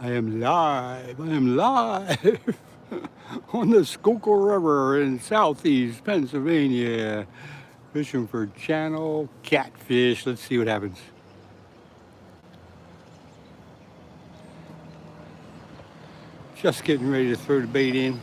I am live. I am live on the Schuylkill River in southeast Pennsylvania, fishing for channel catfish. Let's see what happens. Just getting ready to throw the bait in.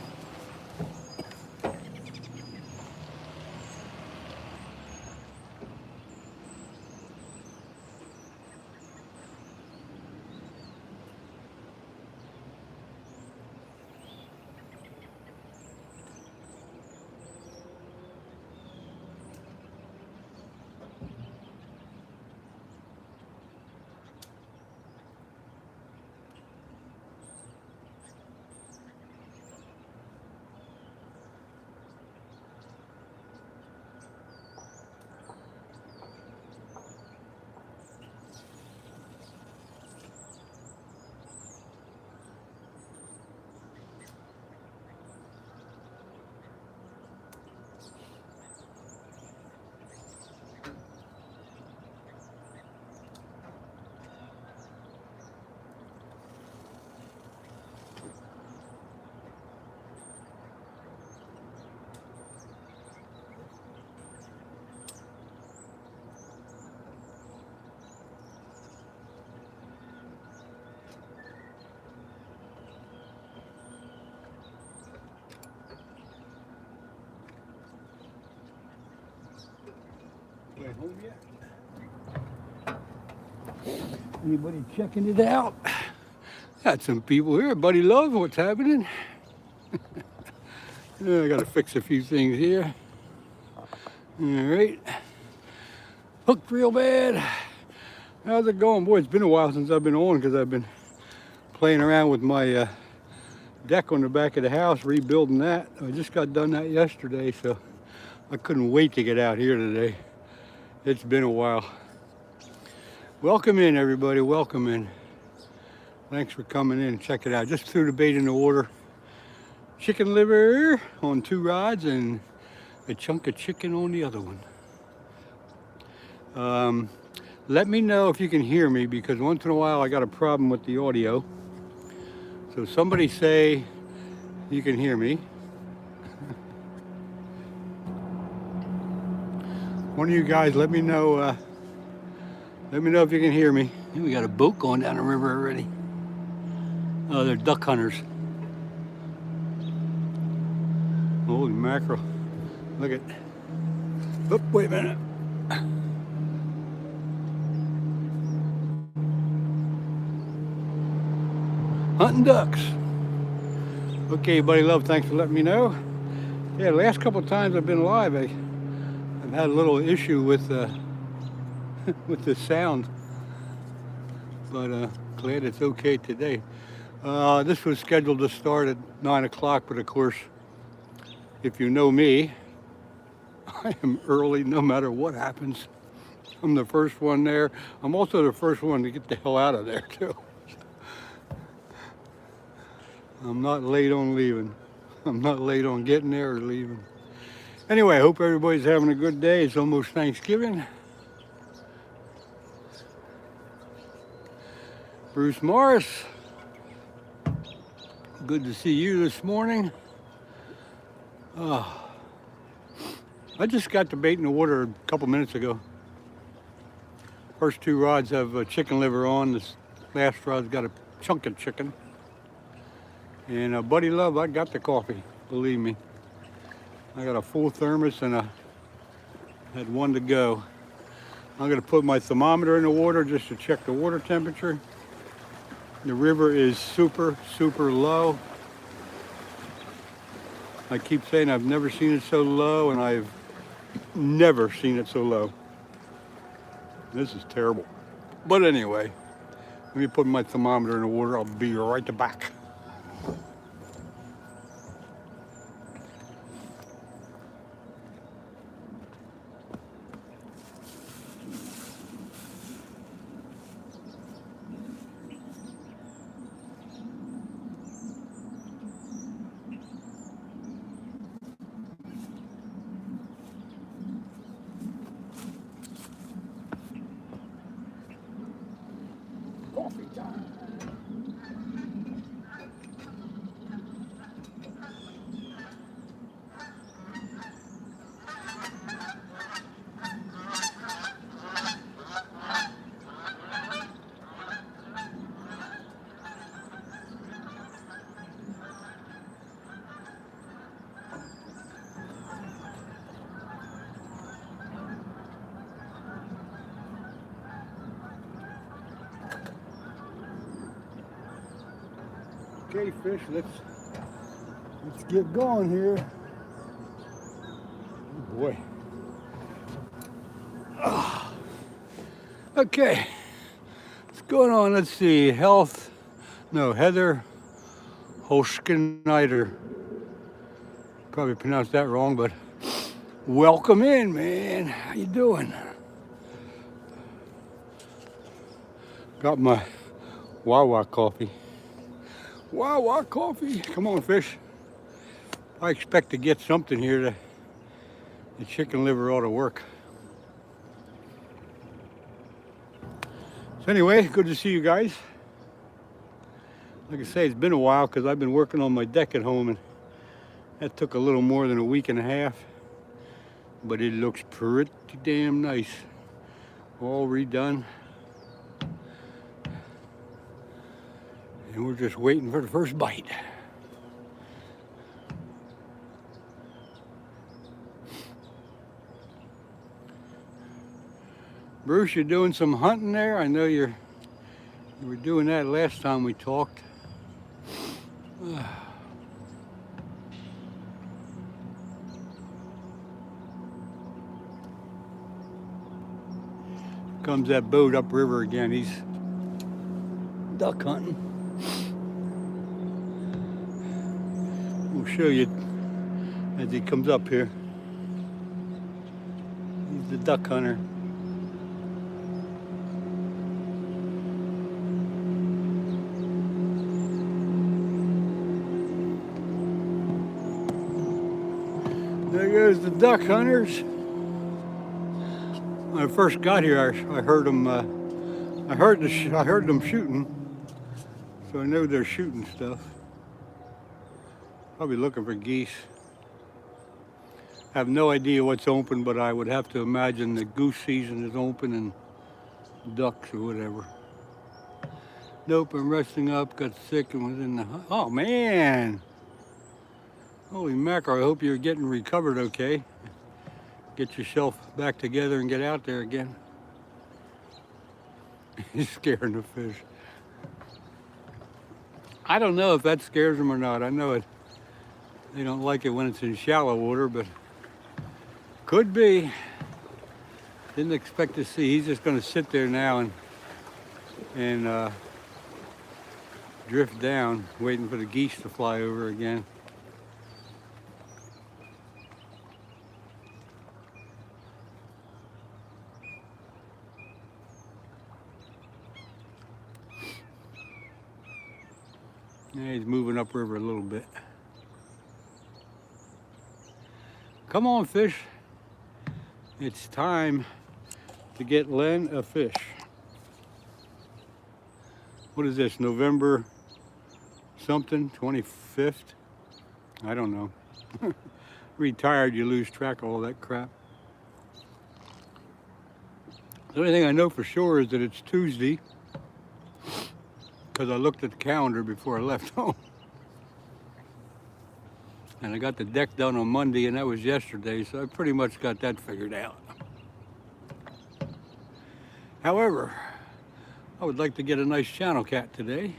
Home yet? Anybody checking it out? Got some people here. Buddy Love, what's happening? I gotta fix a few things here. All right. Hooked real bad. How's it going? Boy, it's been a while since I've been on because I've been playing around with my deck on the back of the house, rebuilding that. I just got done that yesterday, so I couldn't wait to get out here today. It's been a while. Welcome in, everybody. Welcome in. Thanks for coming in. Check it out. Just threw the bait in the water. Chicken liver on 2 rods and a chunk of chicken on the other one. Let me know if you can hear me, because once in a while I got a problem with the audio. So somebody say you can hear me. One of you guys, let me know. Let me know if you can hear me. We got a boat going down the river already. Oh, they're duck hunters. Holy mackerel! Look at. Oh, wait a minute. Hunting ducks. Okay, buddy love, thanks for letting me know. Yeah, the last couple of times I've been live, I've had a little issue with with the sound, but glad it's okay today. This was scheduled to start at 9 o'clock, but of course, if you know me, I am early no matter what happens. I'm the first one there. I'm also the first one to get the hell out of there too. I'm not late on leaving. I'm not late on getting there or leaving. Anyway, I hope everybody's having a good day. It's almost Thanksgiving. Bruce Morris, good to see you this morning. I just got the bait in the water a couple minutes ago. First 2 rods have chicken liver on. This last rod's got a chunk of chicken. And buddy love, I got the coffee, believe me. I got a full thermos and I had 1 to go. I'm gonna put my thermometer in the water just to check the water temperature. The river is super, super low. I keep saying I've never seen it so low, and I've never seen it so low. This is terrible. But anyway, let me put my thermometer in the water. I'll be right back. Coffee time. Okay, fish, let's get going here. Oh boy. Oh. Okay, what's going on? Let's see. Heather Holschneider. Probably pronounced that wrong, but welcome in, man. How you doing? Got my Wawa coffee. Wawa coffee. Come on, fish. I expect to get something here. The chicken liver ought to work. So anyway, good to see you guys. Like I say, it's been a while because I've been working on my deck at home, and that took a little more than a week and a half. But it looks pretty damn nice. All redone. And we're just waiting for the first bite. Bruce, you're doing some hunting there? I know you were doing that last time we talked. Comes that boat upriver again. He's duck hunting. We'll show you as he comes up here. He's the duck hunter. There goes the duck hunters. When I first got here, I heard them. I heard them shooting, so I know they're shooting stuff. Probably looking for geese. I have no idea what's open, but I would have to imagine that goose season is open and ducks or whatever. Nope, I'm resting up. Got sick and was in the. Oh man! Holy mackerel! I hope you're getting recovered okay. Get yourself back together and get out there again. He's scaring the fish. I don't know if that scares them or not. I know it. They don't like it when it's in shallow water, but could be. Didn't expect to see. He's just going to sit there now and drift down, waiting for the geese to fly over again. Yeah, he's moving upriver a little bit. Come on, fish. It's time to get Len a fish. What is this, November something, 25th? I don't know. Retired, you lose track of all that crap. The only thing I know for sure is that it's Tuesday, because I looked at the calendar before I left home. And I got the deck done on Monday, and that was yesterday, so I pretty much got that figured out. However, I would like to get a nice channel cat today.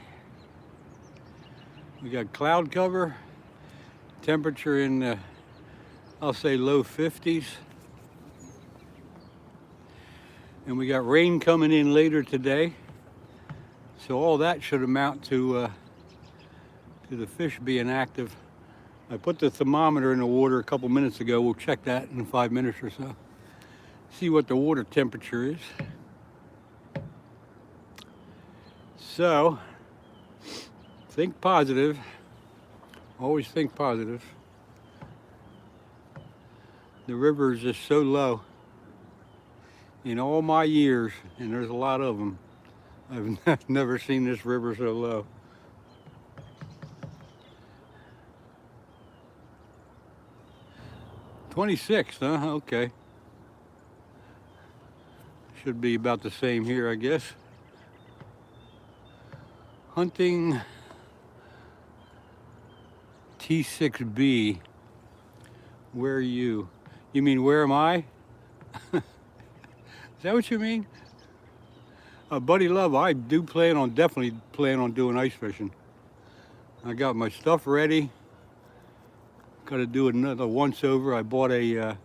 We got cloud cover, temperature in, I'll say low 50s. And we got rain coming in later today. So all that should amount to the fish being active. I put the thermometer in the water a couple minutes ago. We'll check that in 5 minutes or so. See what the water temperature is. So, think positive. Always think positive. The river is just so low. In all my years, and there's a lot of them, I've never seen this river so low. $26, huh? Okay. Should be about the same here, I guess. Hunting T6B. Where are you? You mean where am I? Is that what you mean? Buddy Love, I do definitely plan on doing ice fishing. I got my stuff ready. Got to do another once over. I bought a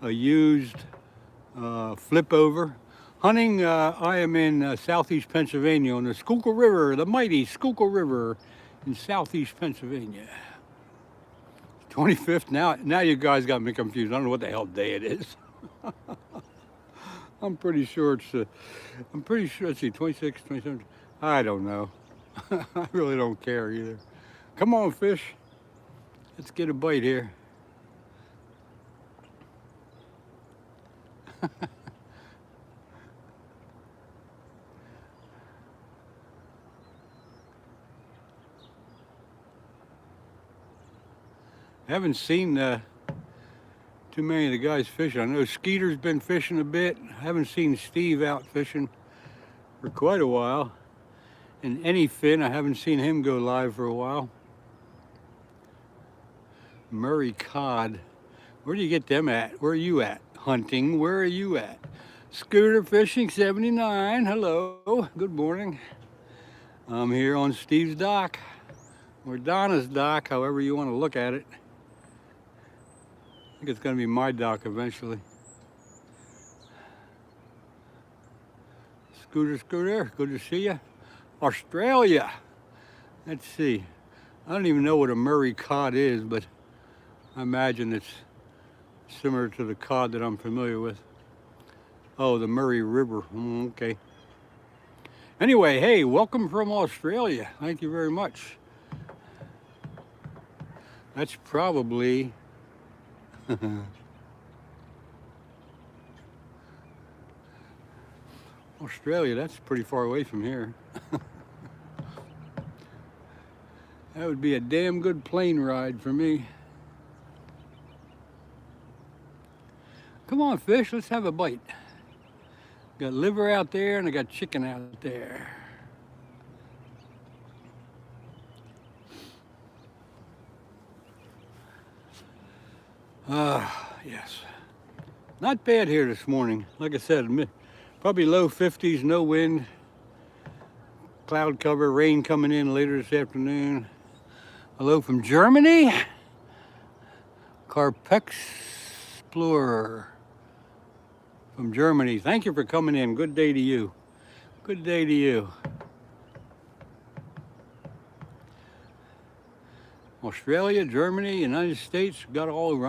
used flip over. Hunting, I am in southeast Pennsylvania on the Schuylkill River, the mighty Schuylkill River in southeast Pennsylvania. 25th, now you guys got me confused. I don't know what the hell day it is. I'm pretty sure it's, let's see, 26, 27, I don't know. I really don't care either. Come on, fish. Let's get a bite here. I haven't seen too many of the guys fishing. I know Skeeter's been fishing a bit. I haven't seen Steve out fishing for quite a while. And Any Fin, I haven't seen him go live for a while. Murray cod. Where do you get them at? Where are you at? Hunting, where are you at? Scooter Fishing 79, hello, good morning. I'm here on Steve's dock, or Donna's dock, however you want to look at it. I think it's going to be my dock eventually. Scooter, good to see you. Australia. Let's see. I don't even know what a Murray cod is, but I imagine it's similar to the cod that I'm familiar with. Oh, the Murray River. Okay. Anyway, hey, welcome from Australia. Thank you very much. That's probably Australia, that's pretty far away from here. That would be a damn good plane ride for me. Come on, fish, let's have a bite. Got liver out there and I got chicken out there. Yes. Not bad here this morning. Like I said, probably low 50s, no wind. Cloud cover, rain coming in later this afternoon. Hello from Germany. Carpex Explorer from Germany. Thank you for coming in. Good day to you. Good day to you. Australia, Germany, United States, got all over.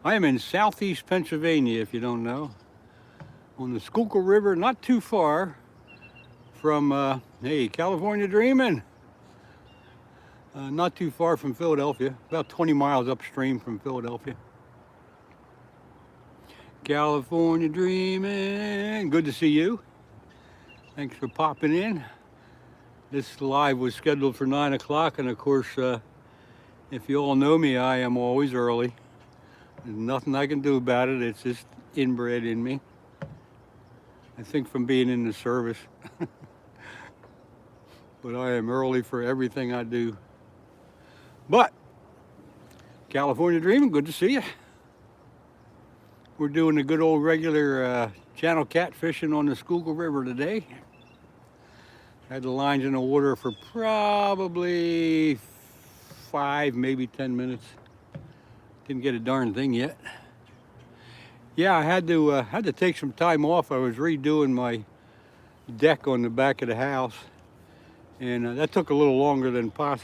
I am in southeast Pennsylvania, if you don't know, on the Schuylkill River, not too far from, hey, California Dreamin'. Not too far from Philadelphia, about 20 miles upstream from Philadelphia. California Dreamin', good to see you. Thanks for popping in. This live was scheduled for 9 o'clock, and of course, if you all know me, I am always early. There's nothing I can do about it. It's just inbred in me. I think from being in the service. But I am early for everything I do. But, California Dreamin', good to see you. We're doing the good old regular channel catfishing on the Schuylkill River today. Had the lines in the water for probably 5, maybe 10 minutes. Didn't get a darn thing yet. Yeah, I had to take some time off. I was redoing my deck on the back of the house, and that took a little longer than I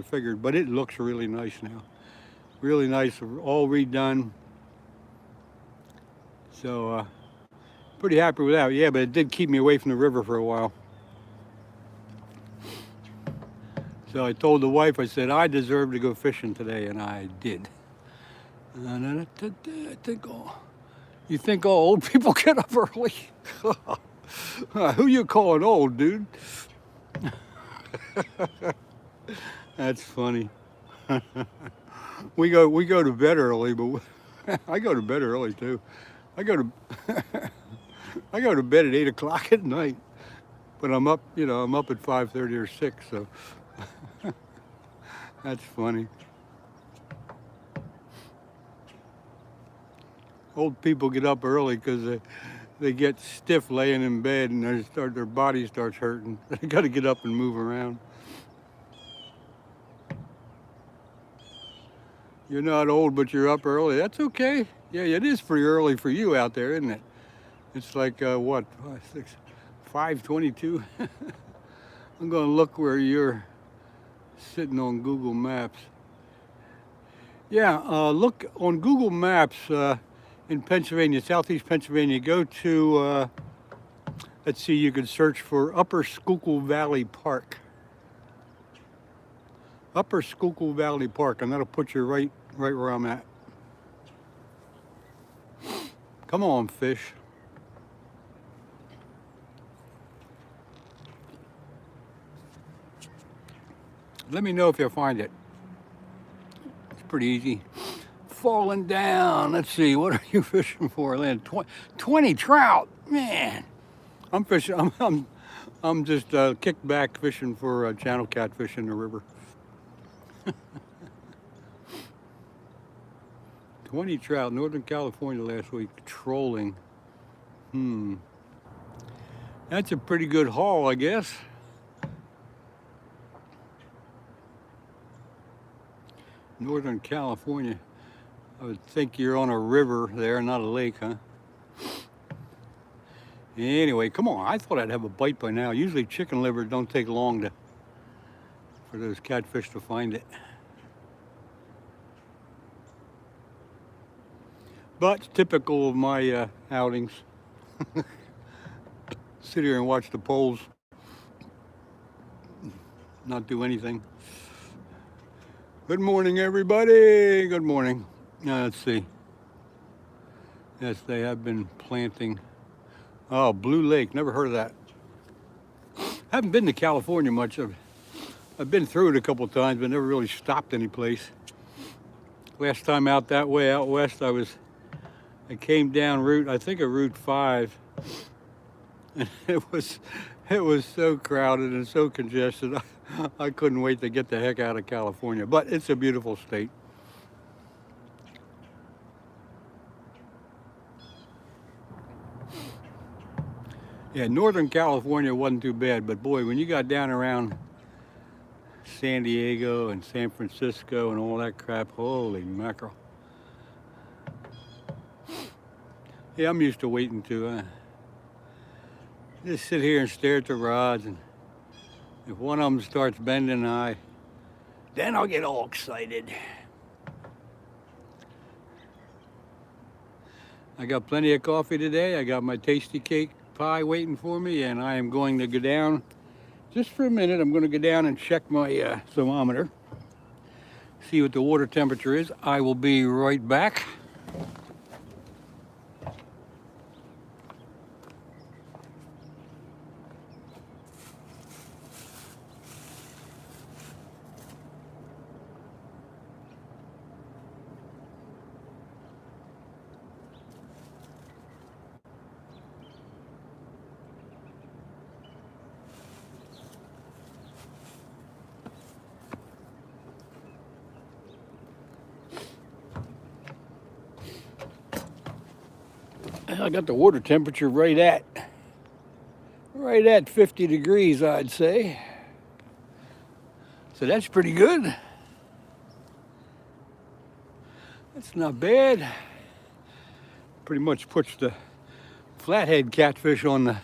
figured, but it looks really nice now. Really nice, all redone. So, pretty happy with that. Yeah, but it did keep me away from the river for a while. So I told the wife, I said, I deserve to go fishing today, and I did. And I think, you think all old people get up early? Who you calling old, dude? That's funny. We go to bed early, but I go to bed early too. I go to bed at 8 o'clock at night, but I'm up, I'm up at 5:30 or 6, so that's funny. Old people get up early because they get stiff laying in bed and their body starts hurting. They got to get up and move around. You're not old, but you're up early. That's okay. Yeah, it is pretty early for you out there, isn't it? It's like, what, 5:22? I'm going to look where you're sitting on Google Maps. Yeah, look on Google Maps in Pennsylvania, southeast Pennsylvania. Go to, let's see, you can search for Upper Schuylkill Valley Park. Upper Schuylkill Valley Park, and that'll put you right where I'm at. Come on, fish. Let me know if you find it. It's pretty easy. Falling down. Let's see, what are you fishing for, Len? 20 trout. Man, I'm fishing. I'm just kicked back fishing for channel catfish in the river. 20 trout, Northern California last week, trolling. That's a pretty good haul, I guess. Northern California. I would think you're on a river there, not a lake, huh? Anyway, come on. I thought I'd have a bite by now. Usually chicken livers don't take long for those catfish to find it. But it's typical of my outings. Sit here and watch the poles. Not do anything. Good morning, everybody. Good morning. Let's see. Yes, they have been planting. Oh, Blue Lake. Never heard of that. Haven't been to California much. I've been through it a couple of times, but never really stopped any place. Last time out that way, out west, I came down Route 5, and it was so crowded and so congested. I couldn't wait to get the heck out of California, but it's a beautiful state. Yeah, Northern California wasn't too bad, but boy, when you got down around San Diego and San Francisco and all that crap, holy mackerel. Yeah, I'm used to waiting to just sit here and stare at the rods, and if one of them starts bending, then I'll get all excited. I got plenty of coffee today. I got my tasty cake pie waiting for me, and I am going to go down just for a minute. I'm going to go down and check my thermometer, see what the water temperature is. I will be right back. I got the water temperature right at 50 degrees, I'd say. So that's pretty good. That's not bad. Pretty much puts the flathead catfish on the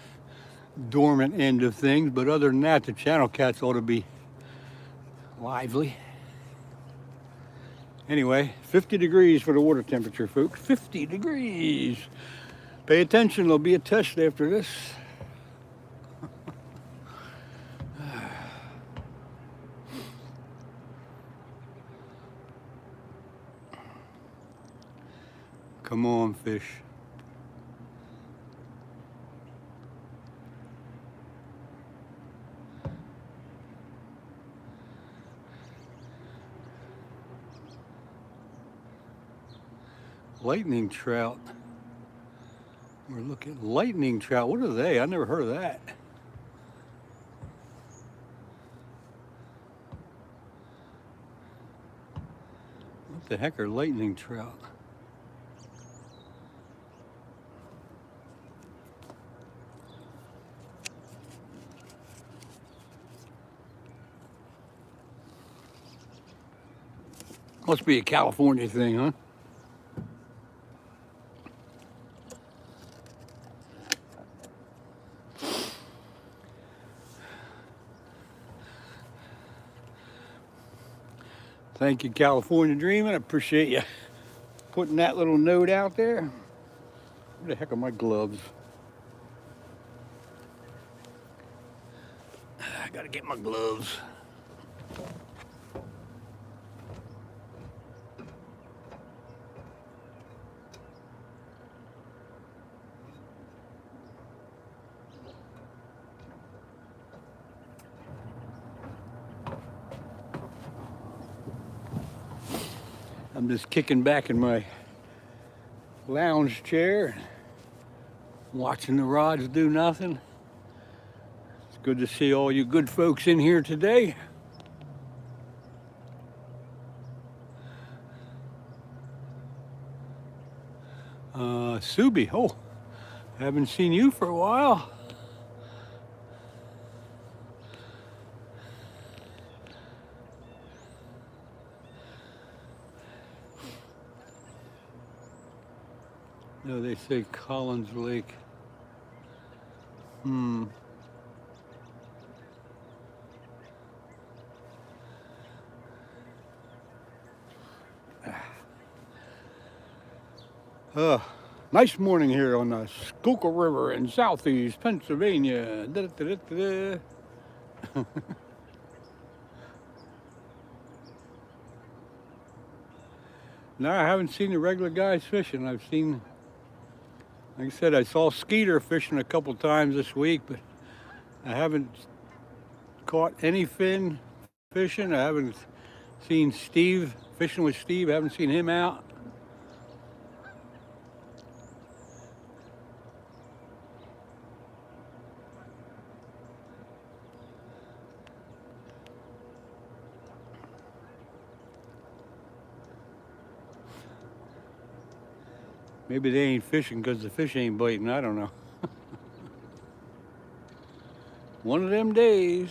dormant end of things, but other than that, the channel cats ought to be lively. Anyway, 50 degrees for the water temperature, folks. 50 degrees. Pay attention, there'll be a test after this. Come on, fish. Lightning trout. We're looking at lightning trout. What are they? I never heard of that. What the heck are lightning trout? Must be a California thing, huh? Thank you, California Dreaming. I appreciate you putting that little note out there. Where the heck are my gloves? I gotta get my gloves. I'm just kicking back in my lounge chair, watching the rods do nothing. It's good to see all you good folks in here today. Subi, oh, haven't seen you for a while. No, they say Collins Lake. Nice morning here on the Schuylkill River in southeast Pennsylvania. No, I haven't seen the regular guys fishing. I've seen, like I said, I saw Skeeter fishing a couple times this week, but I haven't caught any fin fishing. I haven't seen Steve fishing with Steve. I haven't seen him out. Maybe they ain't fishing because the fish ain't biting. I don't know. One of them days.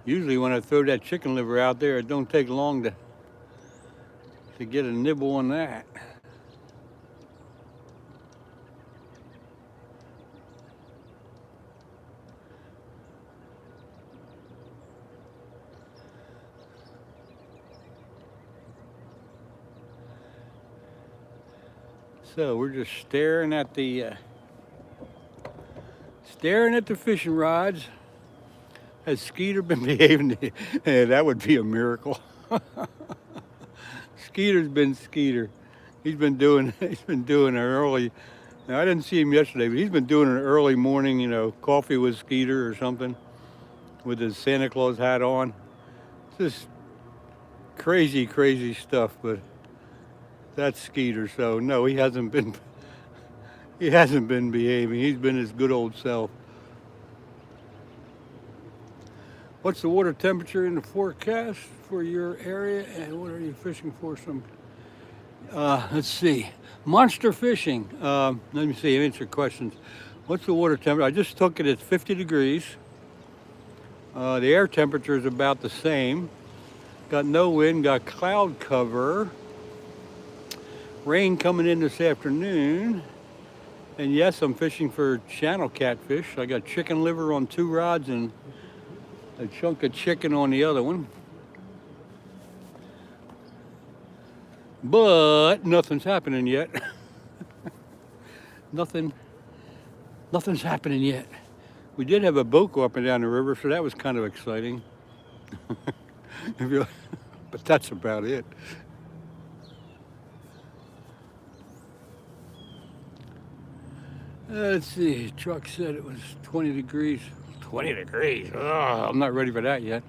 Usually when I throw that chicken liver out there, it don't take long to get a nibble on that. So we're just staring at the fishing rods. Has Skeeter been behaving? Yeah, that would be a miracle. Skeeter's been Skeeter. He's been doing an early. Now I didn't see him yesterday, but he's been doing an early morning, you know, coffee with Skeeter or something, with his Santa Claus hat on. Just crazy, crazy stuff, but that's Skeeter. So no, he hasn't been behaving. He's been his good old self. What's the water temperature in the forecast for your area, and what are you fishing for? Let's see, monster fishing. Let me see, answer questions. What's the water temperature? I just took it at 50 degrees. The air temperature is about the same. Got no wind, got cloud cover. Rain coming in this afternoon. And yes, I'm fishing for channel catfish. I got chicken liver on 2 rods and a chunk of chicken on the other one. But nothing's happening yet. Nothing's happening yet. We did have a boat go up and down the river, so that was kind of exciting. But that's about it. Let's see, truck said it was 20 degrees. 20 degrees, oh, I'm not ready for that yet.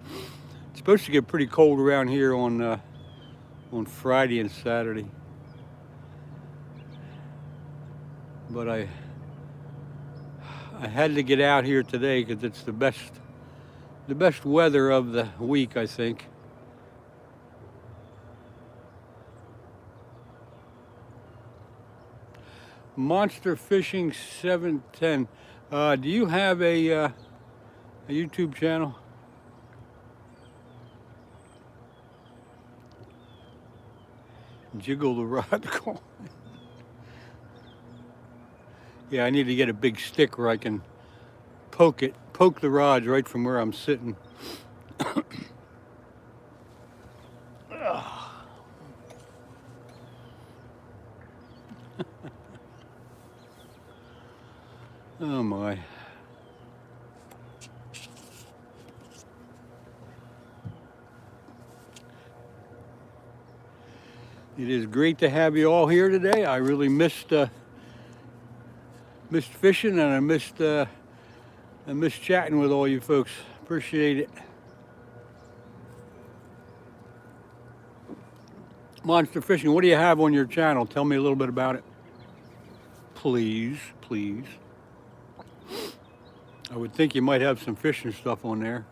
It's supposed to get pretty cold around here on Friday and Saturday. But I had to get out here today because it's the best weather of the week, I think. Monster Fishing 710. Do you have a YouTube channel? Jiggle the rod. Yeah, I need to get a big stick where I can poke the rods right from where I'm sitting. Oh my. It is great to have you all here today. I really missed fishing, and I missed chatting with all you folks. Appreciate it. Monster Fishing, what do you have on your channel? Tell me a little bit about it. Please, please. I would think you might have some fishing stuff on there.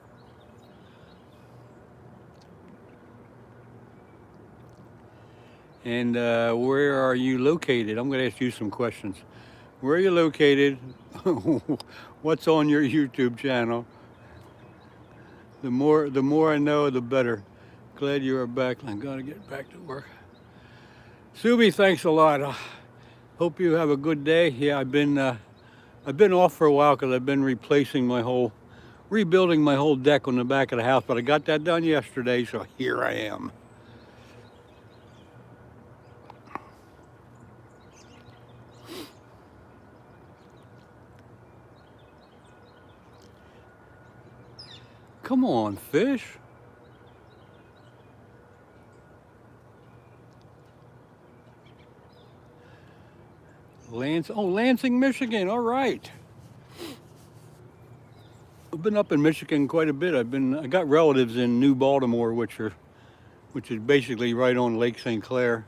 And where are you located? I'm going to ask you some questions. Where are you located? What's on your YouTube channel? The more I know, the better. Glad you are back. I gotta get back to work. Subi, thanks a lot. Hope you have a good day. Yeah, I've been off for a while because I've been rebuilding my whole deck on the back of the house. But I got that done yesterday, so here I am. Come on, fish. Lansing, Michigan. All right. I've been up in Michigan quite a bit. I got relatives in New Baltimore, which is basically right on Lake St. Clair.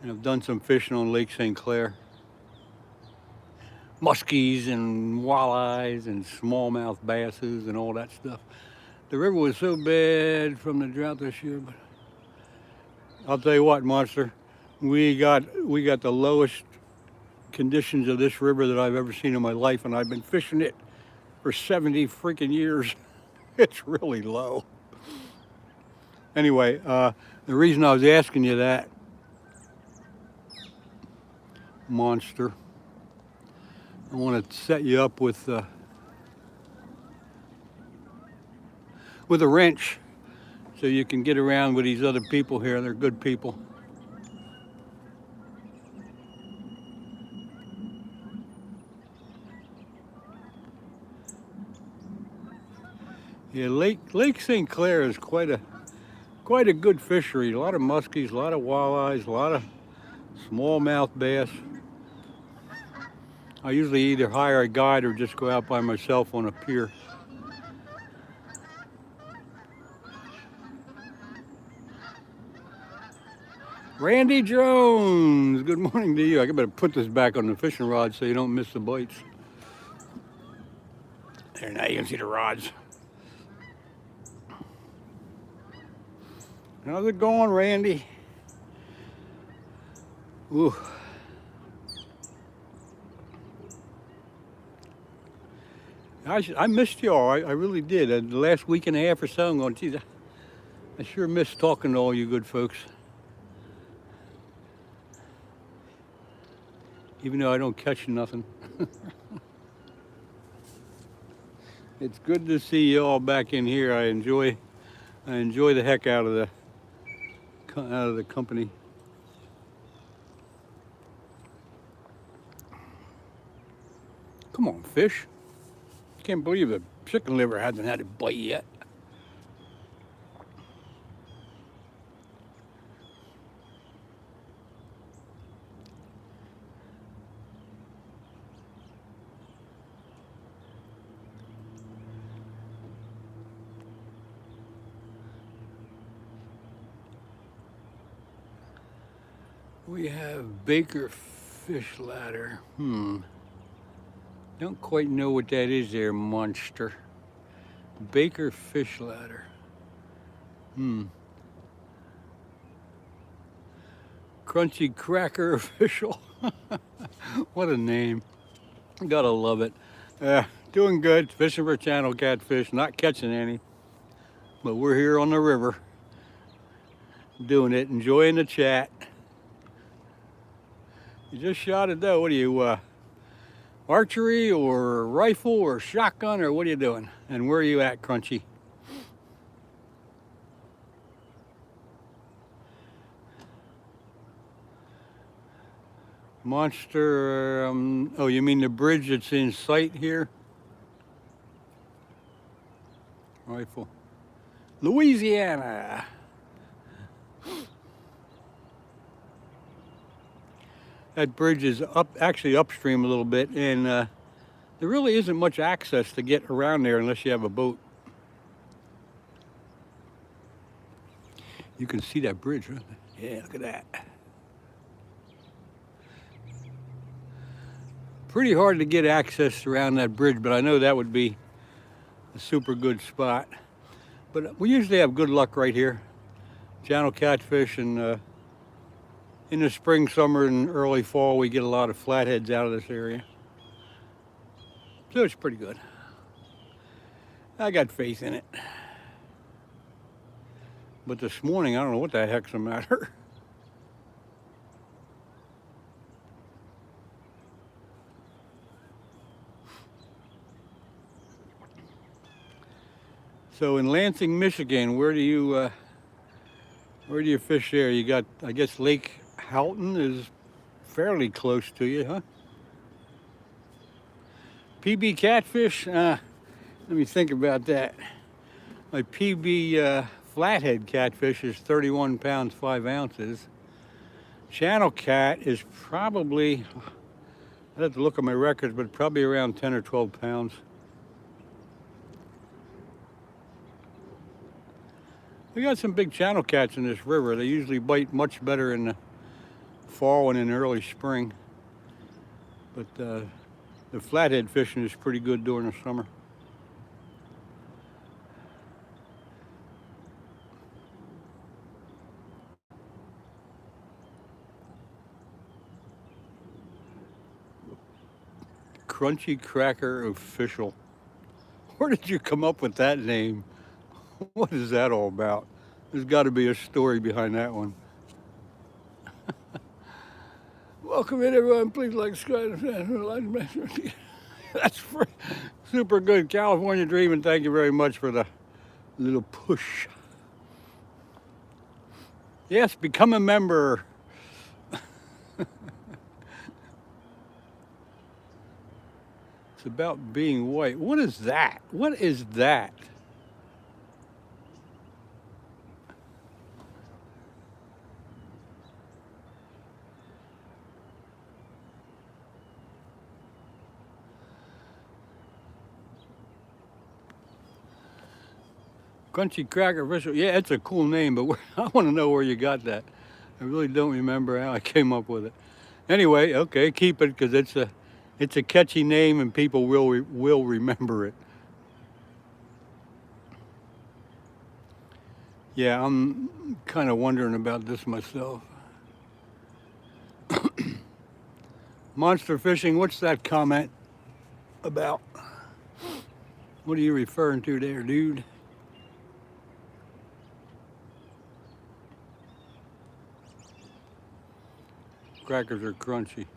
And I've done some fishing on Lake St. Clair. Muskies and walleyes and smallmouth basses and all that stuff. The river was so bad from the drought this year, but I'll tell you what, Monster, we got the lowest conditions of this river that I've ever seen in my life, and I've been fishing it for 70 freaking years. It's really low. Anyway, the reason I was asking you that, Monster, I want to set you up with a wrench so you can get around with these other people here. They're good people. Yeah, Lake St. Clair is quite a good fishery. A lot of muskies, a lot of walleyes, a lot of smallmouth bass. I usually either hire a guide or just go out by myself on a pier. Randy Jones, good morning to you. I better put this back on the fishing rod so you don't miss the bites. There, now you can see the rods. How's it going, Randy? Ooh. I missed y'all. I really did. The last week and a half or so, I'm going, geez, I sure miss talking to all you good folks. Even though I don't catch nothing. It's good to see you all back in here. I enjoy the heck out of the company. Come on, fish. Can't believe the chicken liver hasn't had a bite yet. We have Baker fish ladder. Don't quite know what that is there, Monster. Baker fish ladder. Crunchy Cracker Official. What a name. Gotta love it. Doing good. Fishing for channel catfish. Not catching any. But we're here on the river. doing it, enjoying the chat. You just shot it though. What are you, archery or rifle or shotgun, or what are you doing? And where are you at, Crunchy? Monster, oh, you mean the bridge that's in sight here? Rifle. Louisiana. That bridge is actually upstream a little bit, and there really isn't much access to get around there unless you have a boat. You can see that bridge, huh? Yeah, look at that. Pretty hard to get access around that bridge, but I know that would be a super good spot. But we usually have good luck right here. Channel catfish, and in the spring, summer, and early fall, we get a lot of flatheads out of this area. So it's pretty good. I got faith in it. But this morning, I don't know what the heck's the matter. So in Lansing, Michigan, where do you fish there? You got, I guess Lake Houghton is fairly close to you, huh? PB catfish? Let me think about that. My PB flathead catfish is 31 pounds, 5 ounces. Channel cat is probably, I'd have to look at my records, but probably around 10 or 12 pounds. We got some big channel cats in this river. They usually bite much better in the fall and in early spring. But the flathead fishing is pretty good during the summer. Crunchy Cracker Official. Where did you come up with that name? What is that all about? There's got to be a story behind that one. Welcome in, everyone. Please like, subscribe, and that's super good. California Dreaming, thank you very much for the little push. Yes, become a member. It's about being white. What is that? What is that? Crunchy Cracker Official. Yeah, it's a cool name, but I want to know where you got that. I really don't remember how I came up with it. Anyway, okay, keep it, because it's a catchy name and people will remember it. Yeah, I'm kind of wondering about this myself. Monster fishing, what's that comment about? What are you referring to there, dude? Crackers are crunchy.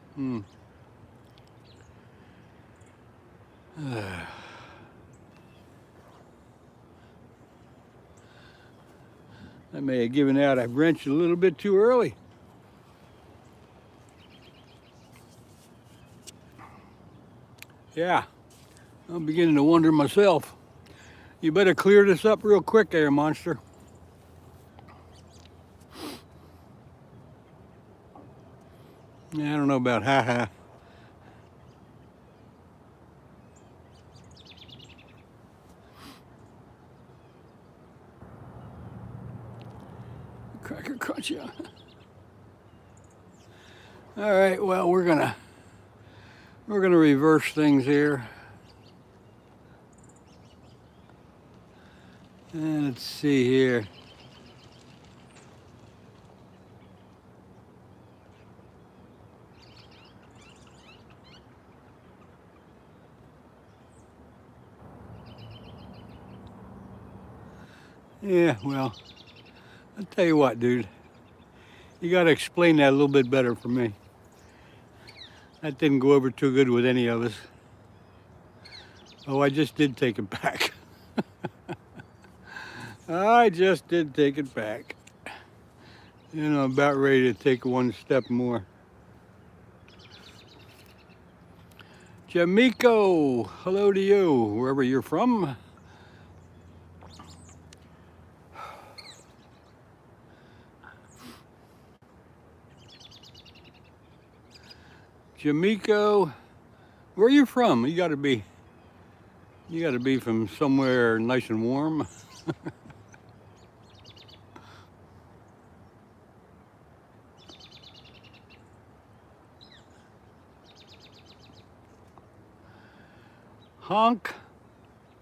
I may have given out. I wrenched a little bit too early. Yeah, I'm beginning to wonder myself. You better clear this up real quick there, Monster. Yeah, I don't know about haha. Cracker crunchy. All right, well, we're gonna reverse things here. And let's see here. Yeah, well, I'll tell you what, dude. You got to explain that a little bit better for me. That didn't go over too good with any of us. Oh, I just did take it back. I just did take it back. You know, I'm about ready to take one step more. Jamaica, hello to you, wherever you're from. Jamaica, where are you from? You gotta be from somewhere nice and warm. Hong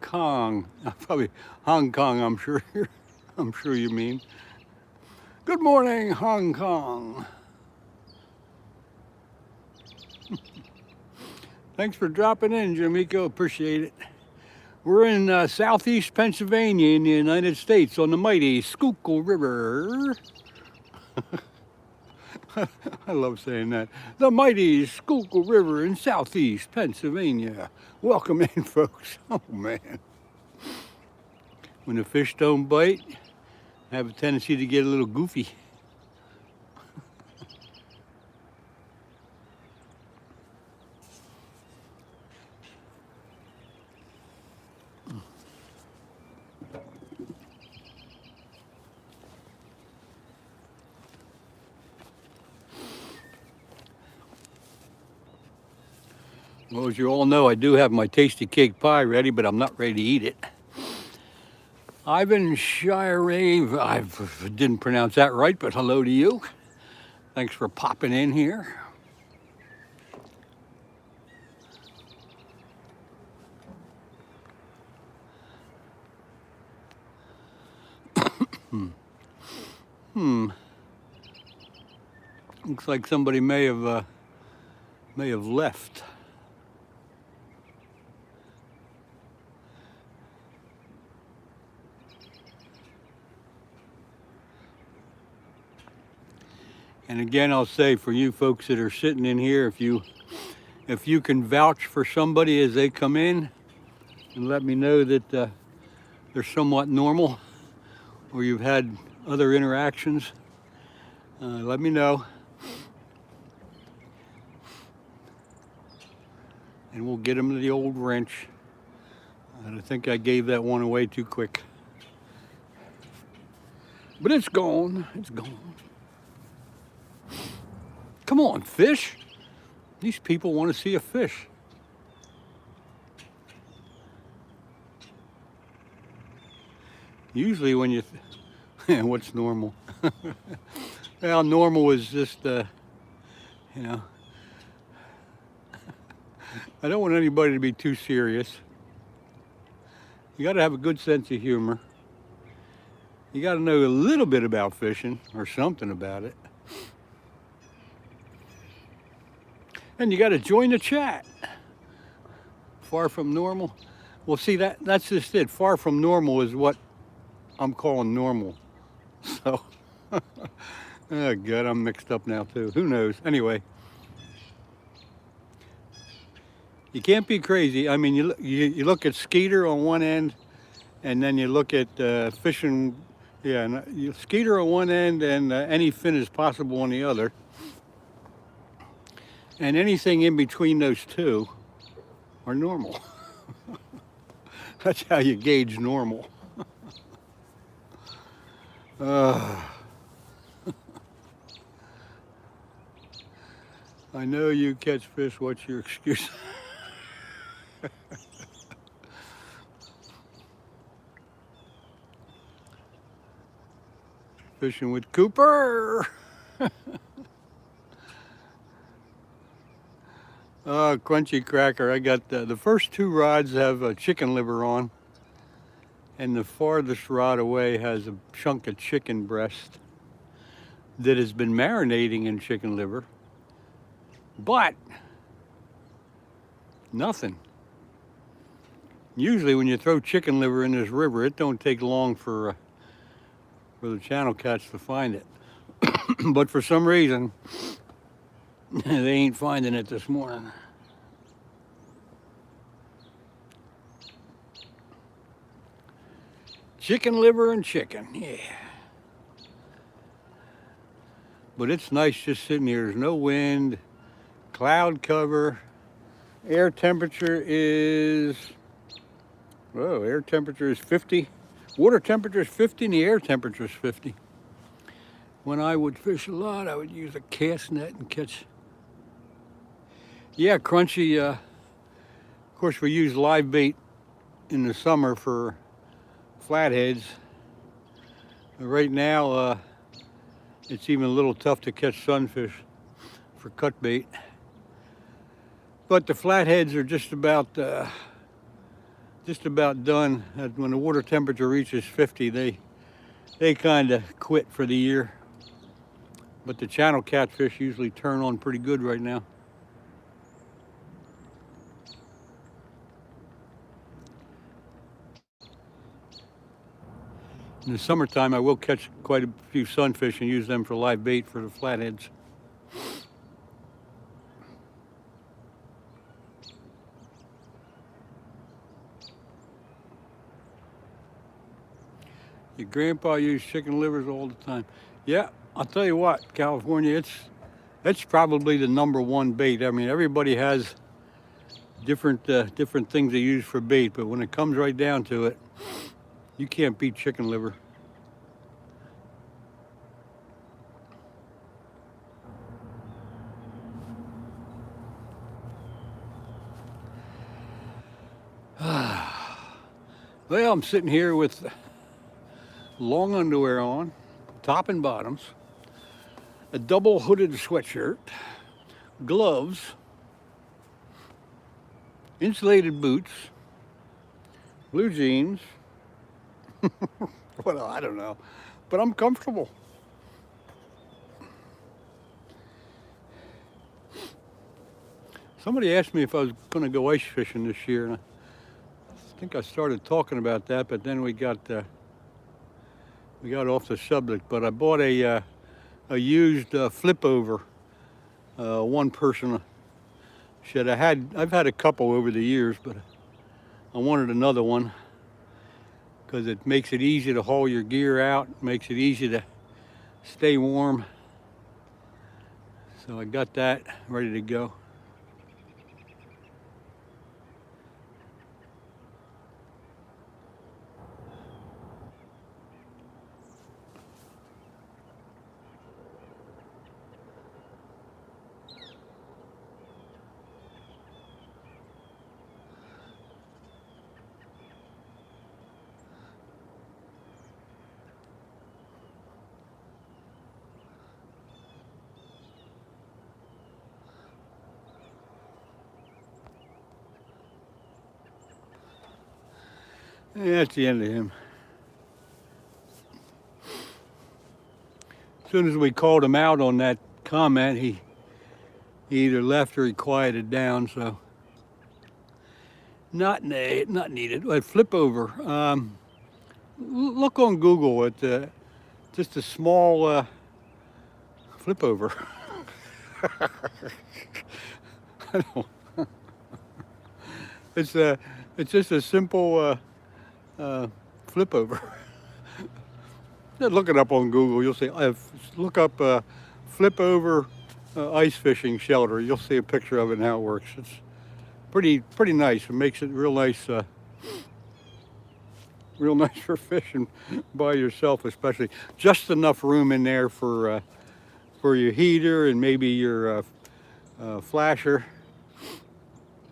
Kong, probably Hong Kong. I'm sure you mean. Good morning, Hong Kong. Thanks for dropping in, Jamaica. Appreciate it. We're in southeast Pennsylvania in the United States on the mighty Schuylkill River. I love saying that. The mighty Schuylkill River in southeast Pennsylvania. Welcome in, folks. Oh, man. When the fish don't bite, I have a tendency to get a little goofy. Well, as you all know, I do have my tasty cake pie ready, but I'm not ready to eat it. Ivan Shirave, I didn't pronounce that right, but hello to you. Thanks for popping in here. Looks like somebody may have left. And again, I'll say for you folks that are sitting in here, if you can vouch for somebody as they come in and let me know that they're somewhat normal or you've had other interactions, let me know. And we'll get them to the old wrench. And I think I gave that one away too quick. But it's gone, it's gone. Come on, fish. These people want to see a fish. Usually when you, what's normal? Well, normal is just, you know, I don't want anybody to be too serious. You got to have a good sense of humor. You got to know a little bit about fishing or something about it. And you got to join the chat. Far from normal. Well, see, that's just it. Far from normal is what I'm calling normal. So, oh God, I'm mixed up now too. Who knows? Anyway, you can't be crazy. I mean, you look at Skeeter on one end, and then you look at fishing. Yeah, Skeeter on one end, and any fin is possible on the other. And anything in between those two are normal. That's how you gauge normal. I know you catch fish. What's your excuse? Fishing with Cooper. Crunchy cracker. I got the first two rods have a chicken liver on, and the farthest rod away has a chunk of chicken breast that has been marinating in chicken liver, but nothing. Usually when you throw chicken liver in this river, it don't take long for for the channel cats to find it. But for some reason, they ain't finding it this morning. Chicken liver and chicken, yeah. But it's nice just sitting here. There's no wind, cloud cover. Air temperature is, whoa, air temperature is 50. Water temperature is 50 and the air temperature is 50. When I would fish a lot, I would use a cast net and catch. Yeah, crunchy. Of course, we use live bait in the summer for flatheads. Right now, it's even a little tough to catch sunfish for cut bait. But the flatheads are just about done. When the water temperature reaches 50, they kind of quit for the year. But the channel catfish usually turn on pretty good right now. In the summertime, I will catch quite a few sunfish and use them for live bait for the flatheads. Your grandpa used chicken livers all the time. Yeah, I'll tell you what, California, it's probably the #1 bait. I mean, everybody has different things they use for bait, but when it comes right down to it, you can't beat chicken liver. Well, I'm sitting here with long underwear on, top and bottoms, a double hooded sweatshirt, gloves, insulated boots, blue jeans. Well, I don't know, but I'm comfortable. Somebody asked me if I was going to go ice fishing this year, and I think I started talking about that, but then we got off the subject. But I bought a used flip over one person shed. I've had a couple over the years, but I wanted another one because it makes it easy to haul your gear out, makes it easy to stay warm. So I got that ready to go. Yeah, that's the end of him. As soon as we called him out on that comment, he either left or he quieted down, so not needed. But flip over. Look on Google at just a small flip over. I don't. It's just a simple flip over. Look it up on Google. You'll see. Look up flip over ice fishing shelter. You'll see a picture of it and how it works. It's pretty nice. It makes it real nice for fishing by yourself, especially. Just enough room in there for your heater and maybe your flasher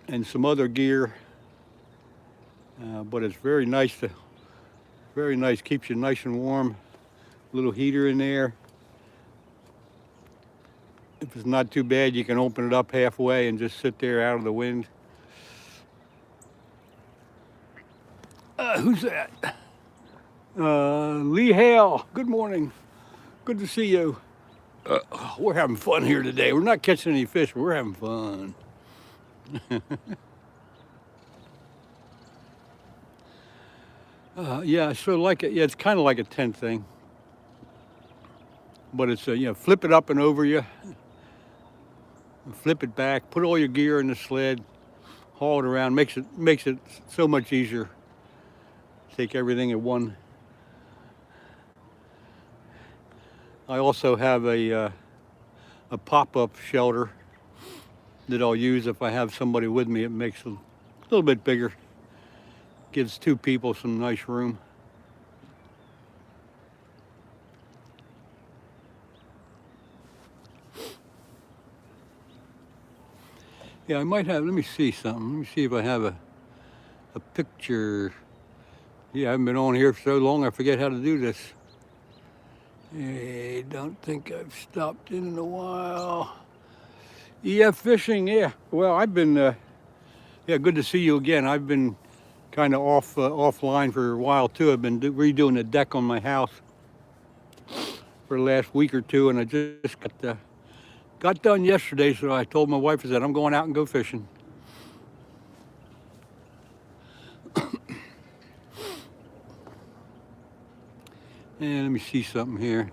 and some other gear. But it's very nice, keeps you nice and warm. Little heater in there. If it's not too bad, you can open it up halfway and just sit there out of the wind. Who's that? Lee Hale, good morning. Good to see you. We're having fun here today. We're not catching any fish, but we're having fun. Yeah, so it's kind of like a tent thing. but it's you know, flip it up and over you, flip it back, put all your gear in the sled, haul it around. Makes it so much easier. Take everything at one. I also have a pop-up shelter that I'll use if I have somebody with me. It makes it a little bit bigger. Gives two people some nice room. Yeah, I might have, let me see something. Let me see if I have a picture. Yeah, I haven't been on here for so long, I forget how to do this. I don't think I've stopped in a while. EF Fishing, yeah. Well, I've been, yeah, good to see you again. I've been kind of offline for a while too. I've been redoing the deck on my house for the last week or two, and I just got done yesterday, so I told my wife, I said, I'm going out and go fishing. And let me see something here.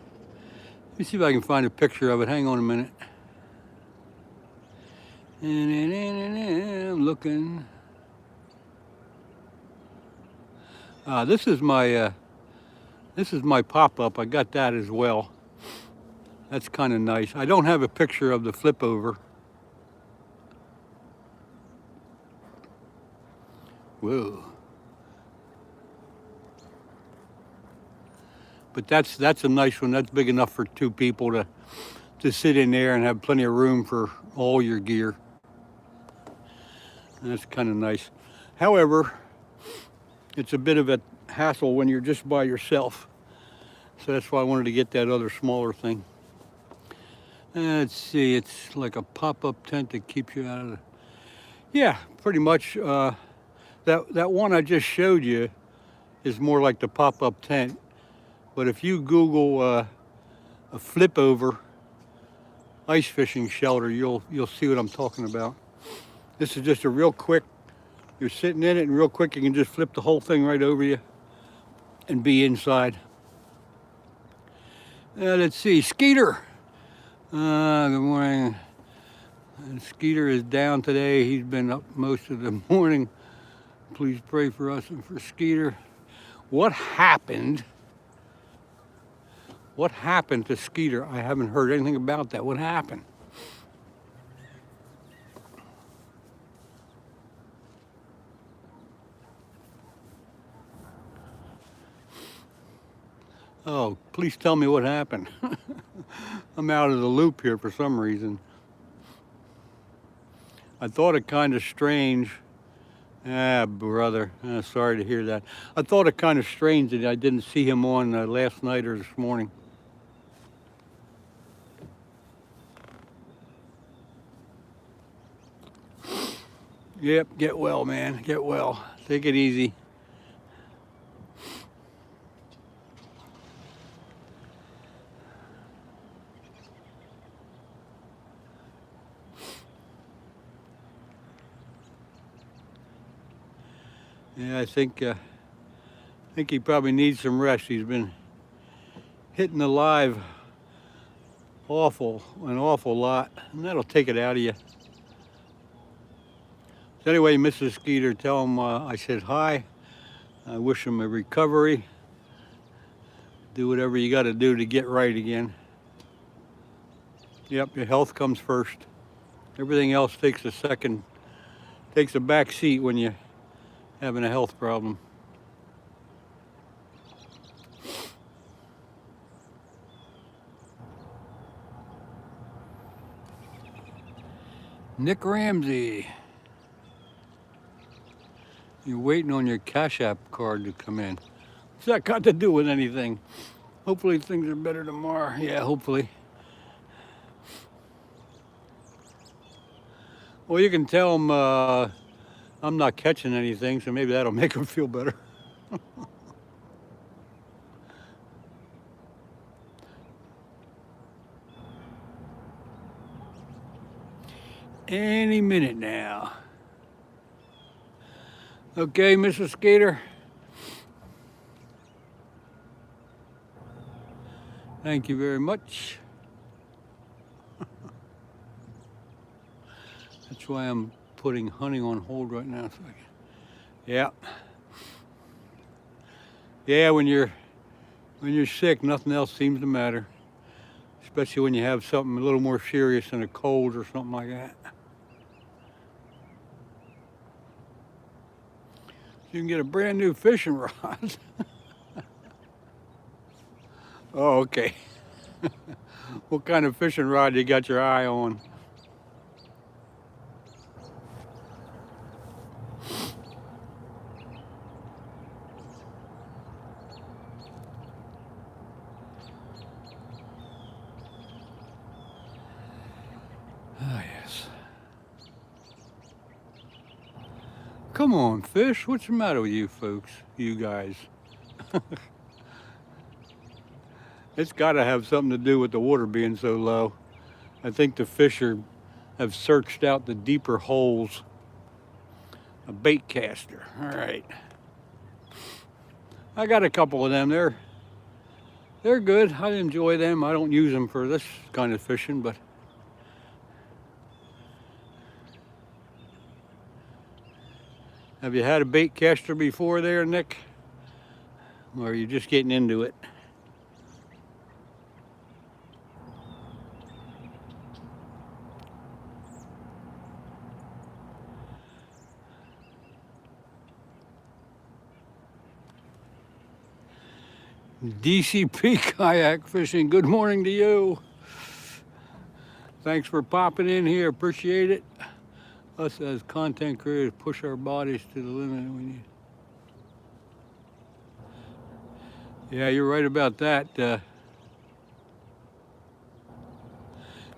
Let me see if I can find a picture of it. Hang on a minute. I'm looking. This is my pop-up. I got that as well. That's kind of nice. I don't have a picture of the flip over. Whoa. But that's a nice one. That's big enough for two people to sit in there and have plenty of room for all your gear. And that's kind of nice. However, it's a bit of a hassle when you're just by yourself. So that's why I wanted to get that other smaller thing. Let's see, it's like a pop-up tent that keeps you out of the... Yeah, pretty much. That one I just showed you is more like the pop-up tent. But if you Google a flip over ice fishing shelter, you'll see what I'm talking about. This is just a real quick, you're sitting in it and real quick you can just flip the whole thing right over you and be inside. Let's see, Skeeter. Good morning. Skeeter is down today. He's been up most of the morning. Please pray for us and for Skeeter. What happened? What happened to Skeeter? I haven't heard anything about that. What happened? Oh, please tell me what happened. I'm out of the loop here for some reason. I thought it kind of strange. Ah, brother, sorry to hear that. I thought it kind of strange that I didn't see him on last night or this morning. Yep, get well, man, get well. Take it easy. Yeah, I think he probably needs some rest. He's been hitting the live an awful lot, and that'll take it out of you. So anyway, Mrs. Skeeter, tell him I said hi. I wish him a recovery. Do whatever you got to do to get right again. Yep, your health comes first. Everything else takes a back seat when you're having a health problem. Nick Ramsey. You're waiting on your Cash App card to come in. What's that got to do with anything? Hopefully things are better tomorrow. Yeah, hopefully. Well, you can tell them I'm not catching anything, so maybe that'll make them feel better. Any minute now. Okay, Mrs. Skeeter. Thank you very much. That's why I'm putting hunting on hold right now. So I can, yeah. Yeah, when you're sick, nothing else seems to matter. Especially when you have something a little more serious than a cold or something like that. You can get a brand new fishing rod. Oh, okay. What kind of fishing rod you got your eye on? Ah, yes. Come on, fish. What's the matter with you folks? You guys? It's got to have something to do with the water being so low. I think the fish have searched out the deeper holes. A bait caster. All right. I got a couple of them. They're good. I enjoy them. I don't use them for this kind of fishing, but have you had a bait caster before there, Nick? Or are you just getting into it? DCP kayak fishing, good morning to you. Thanks for popping in here, appreciate it. Us as content creators push our bodies to the limit we need. Yeah, you're right about that,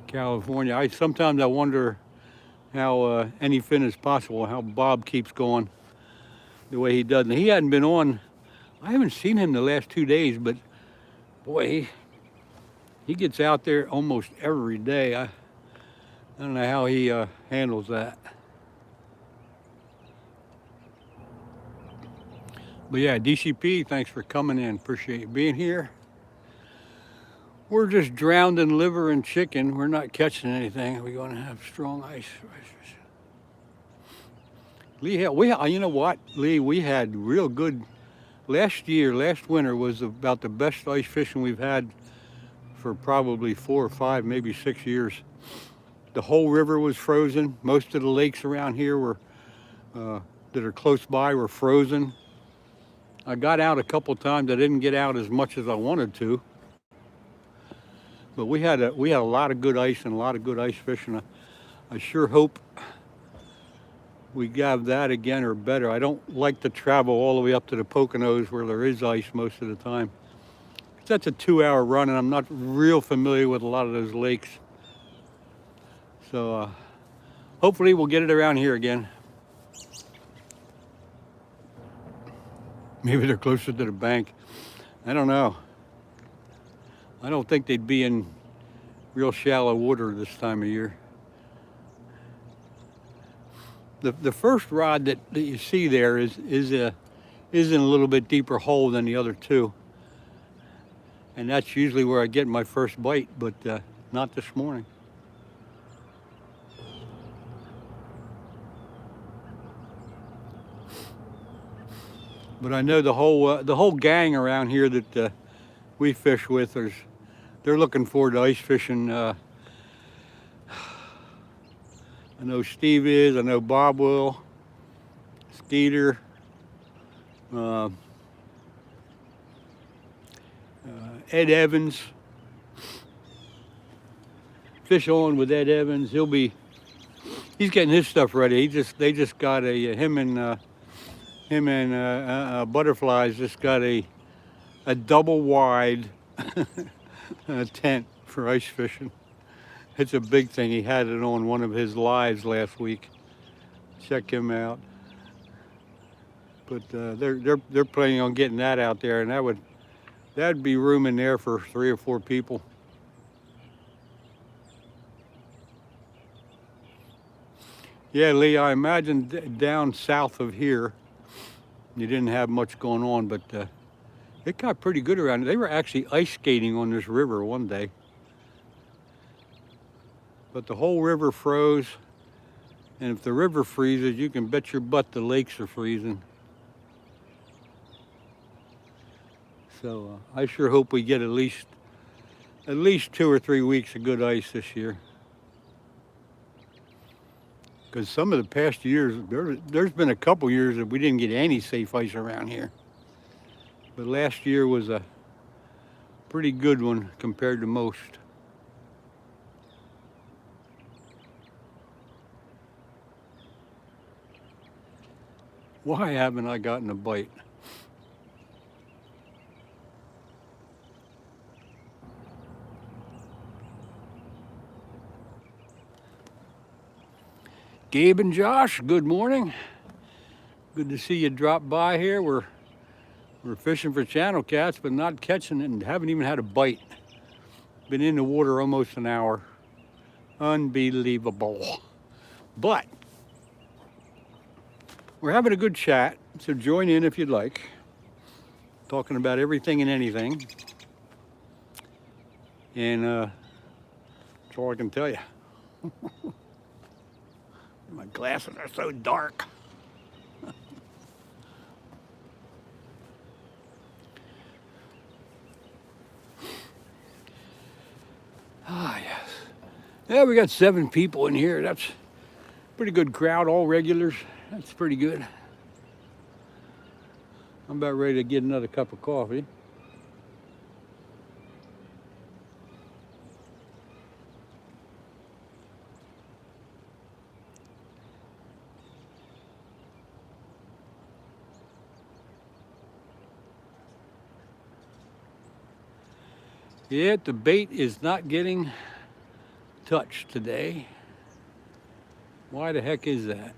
California. Sometimes I wonder how any fin is possible, how Bob keeps going the way he does. And he hadn't been on, I haven't seen him the last 2 days, but boy, he gets out there almost every day. I don't know how he handles that. But yeah, DCP, thanks for coming in. Appreciate you being here. We're just drowned in liver and chicken. We're not catching anything. We're going to have strong ice. Lee, you know what, Lee? We had real good. Last winter was about the best ice fishing we've had for probably 4 or 5, maybe 6 years. The whole river was frozen. Most of the lakes around here were that are close by were frozen. I got out a couple times. I didn't get out as much as I wanted to, but we had a lot of good ice and a lot of good ice fishing. I sure hope we have that again or better. I don't like to travel all the way up to the Poconos where there is ice most of the time. That's a 2-hour run, and I'm not real familiar with a lot of those lakes. So hopefully we'll get it around here again. Maybe they're closer to the bank. I don't know. I don't think they'd be in real shallow water this time of year. The first rod that you see there is in a little bit deeper hole than the other two. And that's usually where I get my first bite, but not this morning. But I know the whole gang around here that we fish with, they're looking forward to ice fishing. I know Steve is, I know Bob will, Skeeter, Ed Evans. Fish on with Ed Evans. He's getting his stuff ready. They just got him and Butterflies just got a double wide tent for ice fishing. It's a big thing. He had it on one of his lives last week. Check him out. But they're planning on getting that out there, and that'd be room in there for 3 or 4 people. Yeah, Lee, I imagine down south of here, you didn't have much going on, but It got pretty good around. They were actually ice skating on this river one day. But the whole river froze. And if the river freezes, you can bet your butt the lakes are freezing. So I sure hope we get at least 2 or 3 weeks of good ice this year. Because some of the past years, there's been a couple years that we didn't get any safe ice around here. But last year was a pretty good one compared to most. Why haven't I gotten a bite? Gabe and Josh, good morning. Good to see you drop by here. We're fishing for channel cats, but not catching it and haven't even had a bite. Been in the water almost an hour. Unbelievable. But we're having a good chat, so join in if you'd like. Talking about everything and anything. And that's all I can tell you. My glasses are so dark. Ah, yes. Yeah, we got 7 people in here. That's a pretty good crowd, all regulars. That's pretty good. I'm about ready to get another cup of coffee. Yeah, the bait is not getting touched today. Why the heck is that?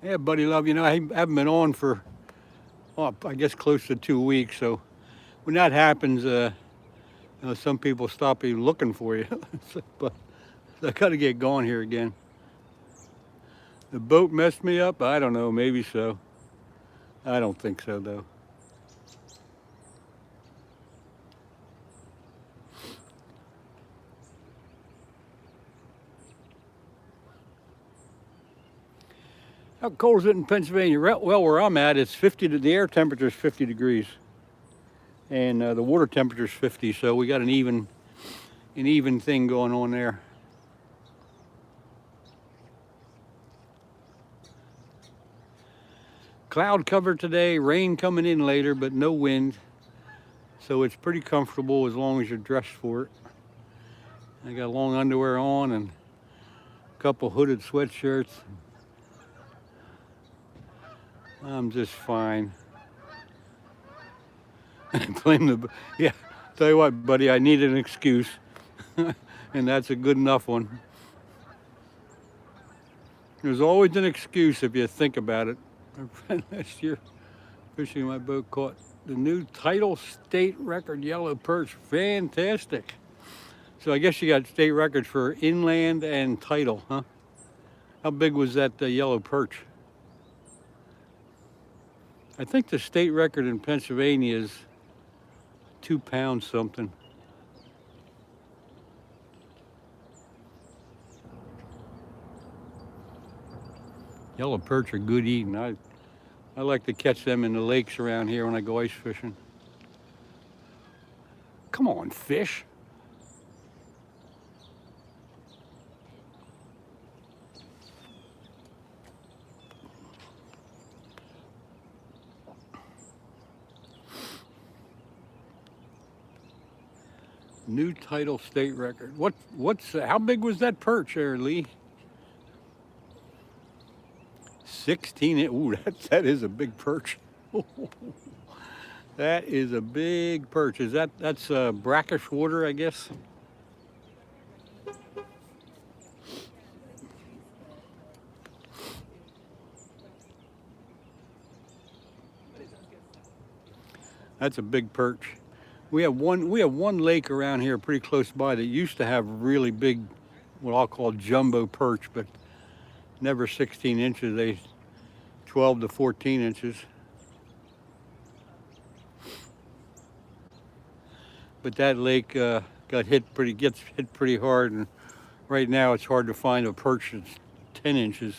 Yeah, buddy love, you know, I haven't been on for, oh, I guess close to 2 weeks. So when that happens, you know, some people stop even looking for you. But I gotta get going here again. The boat messed me up? I don't know, maybe so. I don't think so though. How cold is it in Pennsylvania? Well, where I'm at, it's 50. The air temperature is 50 degrees, and the water temperature is 50. So we got an even thing going on there. Cloud cover today, rain coming in later, but no wind. So it's pretty comfortable as long as you're dressed for it. I got long underwear on and a couple hooded sweatshirts. I'm just fine. Yeah, tell you what, buddy, I need an excuse. And that's a good enough one. There's always an excuse if you think about it. My friend last year, fishing my boat, caught the new Tidal state record yellow perch. Fantastic. So I guess you got state records for inland and tidal, huh? How big was that yellow perch? I think the state record in Pennsylvania is 2 pounds something. Yellow perch are good eating. I like to catch them in the lakes around here when I go ice fishing. Come on, fish. New Tidal state record. How big was that perch there, Lee? 16. Ooh, that is a big perch. That is a big perch. That's brackish water, I guess. That's a big perch. We have one lake around here pretty close by that used to have really big, what I'll call jumbo perch, but never 16 inches. They 12 to 14 inches. But that lake gets hit pretty hard, and right now it's hard to find a perch that's 10 inches.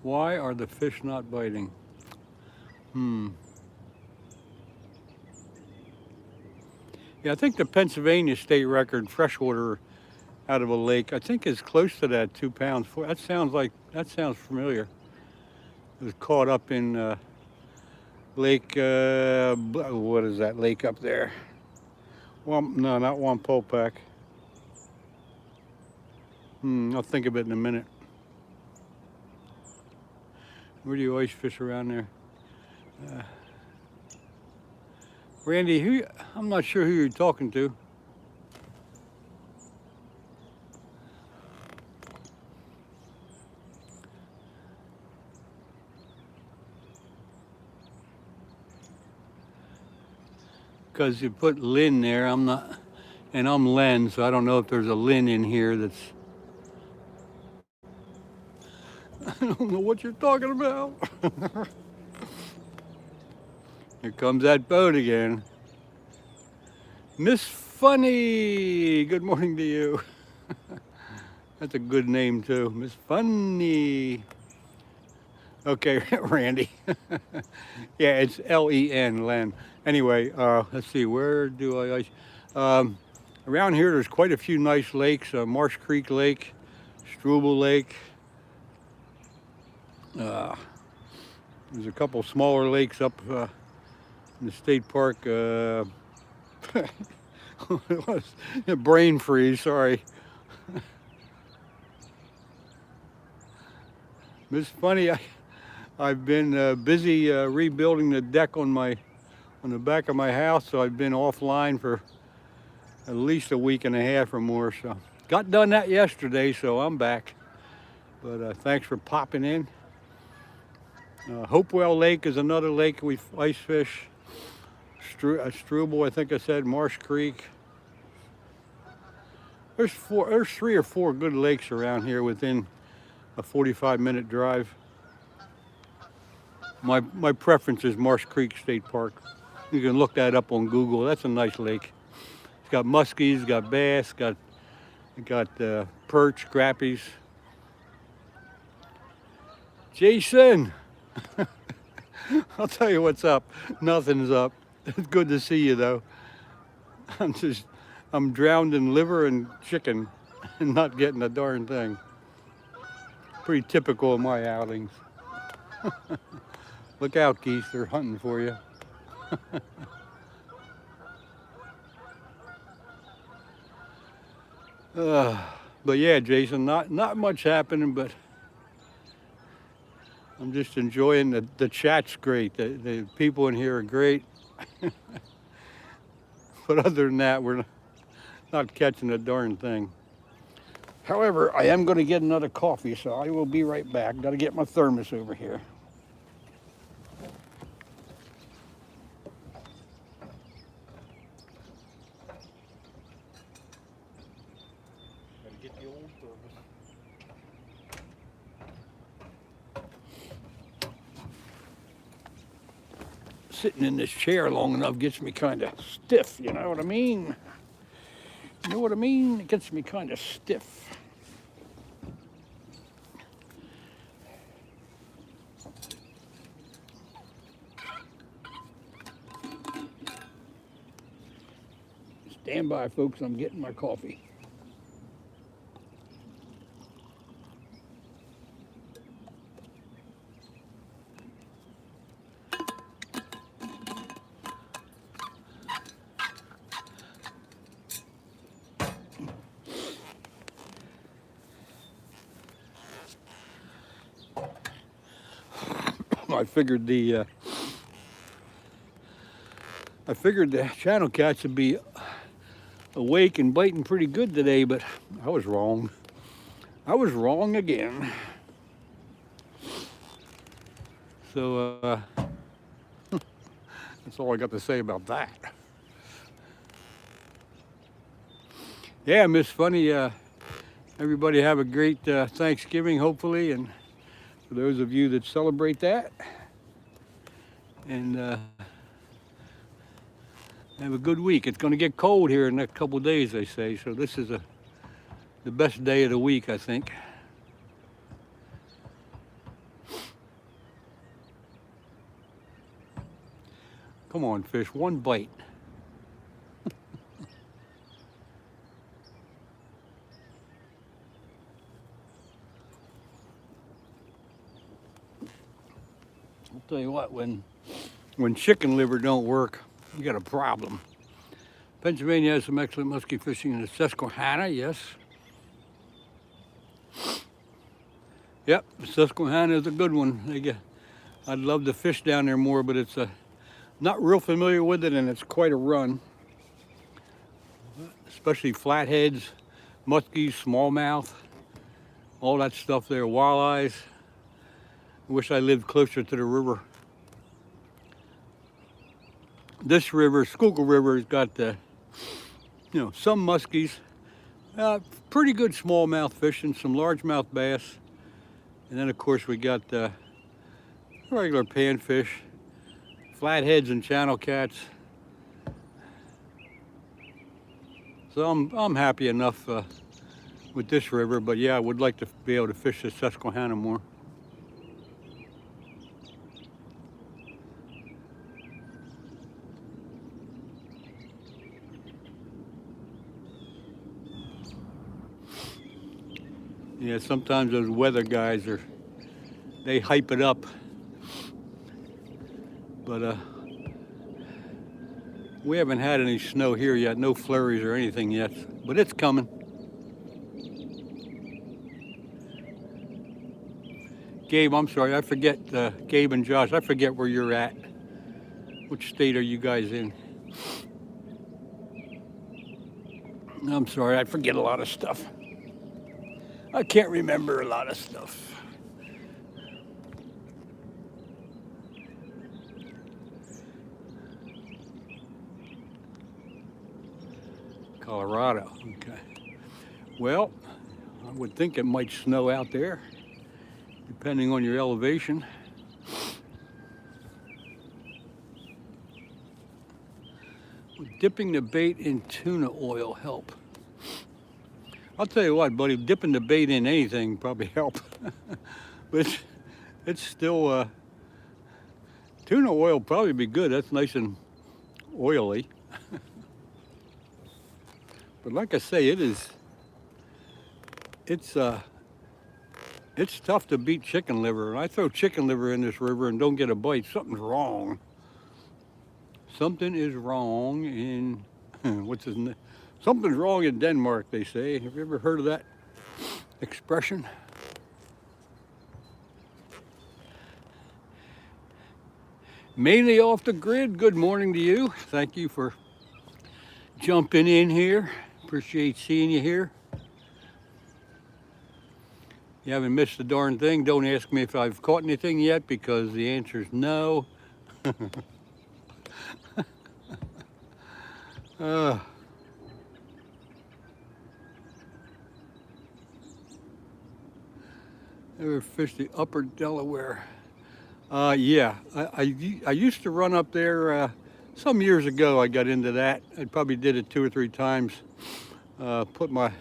Why are the fish not biting? Yeah, I think the Pennsylvania state record freshwater out of a lake, I think is close to that 2 pounds. That sounds familiar. It was caught up in Lake, what is that lake up there? Well, no, not Wampolpack. I'll think of it in a minute. Where do you always fish around there? Randy, I'm not sure who you're talking to. Because you put LEN there, I'm LEN, so I don't know if there's a LEN in here that's... I don't know what you're talking about. Here comes that boat again. Miss Funny, good morning to you. That's a good name too, Miss Funny. Okay, Randy. Yeah, it's LEN, LEN. Anyway, let's see, where do I around here there's quite a few nice lakes. Marsh Creek Lake, Struble Lake. There's a couple smaller lakes up in the state park. Brain freeze, sorry. Miss Funny, I've been busy rebuilding the deck on the back of my house, so I've been offline for at least a week and a half or more. So got done that yesterday, so I'm back. But thanks for popping in. Hopewell Lake is another lake we ice fish. Struble, I think I said, Marsh Creek. There's 3 or 4 good lakes around here within a 45-minute drive. My preference is Marsh Creek State Park. You can look that up on Google. That's a nice lake. It's got muskies, got bass, got perch, crappies. Jason, I'll tell you what's up. Nothing's up. It's good to see you though. I'm drowned in liver and chicken and not getting a darn thing. Pretty typical of my outings. Look out, geese, they're hunting for you. But yeah, Jason, not much happening, but I'm just enjoying the chat's great. The people in here are great. But other than that, we're not catching a darn thing. However, I am going to get another coffee, so I will be right back. Got to get my thermos over here. Got to get the old thermos. Sitting in this chair long enough gets me kind of stiff, you know what I mean? You know what I mean? It gets me kind of stiff. Stand by, folks, I'm getting my coffee. I figured the channel cats would be awake and biting pretty good today, but I was wrong. I was wrong again. So that's all I got to say about that. Yeah, Miss Funny, everybody have a great Thanksgiving, hopefully, and for those of you that celebrate that. And have a good week. It's going to get cold here in the next couple of days, they say, so this is the best day of the week, I think. Come on, fish, one bite. I'll tell you what, when chicken liver don't work, you got a problem. Pennsylvania has some excellent muskie fishing in the Susquehanna, yes. Yep, the Susquehanna is a good one. I'd love to fish down there more, but it's not real familiar with it, and it's quite a run. Especially flatheads, muskies, smallmouth, all that stuff there, walleyes. I wish I lived closer to the river. This river, Schuylkill River, has got some muskies, pretty good smallmouth fishing, some largemouth bass, and then of course we got regular panfish, flatheads and channel cats. So I'm happy enough with this river, but yeah, I would like to be able to fish the Susquehanna more. Yeah, sometimes those weather guys they hype it up. But we haven't had any snow here yet, no flurries or anything yet, but it's coming. Gabe, I'm sorry, I forget, Gabe and Josh, I forget where you're at. Which state are you guys in? I'm sorry, I forget a lot of stuff. I can't remember a lot of stuff. Colorado, okay. Well, I would think it might snow out there, depending on your elevation. Would dipping the bait in tuna oil help? I'll tell you what, buddy, dipping the bait in anything probably help. But it's still, tuna oil probably be good. That's nice and oily. But like I say, it's tough to beat chicken liver. And I throw chicken liver in this river and don't get a bite, something's wrong. Something is wrong in, what's his name? Something's wrong in Denmark, they say. Have you ever heard of that expression? Mainly off the grid, good morning to you. Thank you for jumping in here. Appreciate seeing you here. You haven't missed a darn thing. Don't ask me if I've caught anything yet, because the answer is no. Ever fished the upper Delaware? Yeah, I used to run up there some years ago. I got into that. I probably did it 2 or 3 times. Put my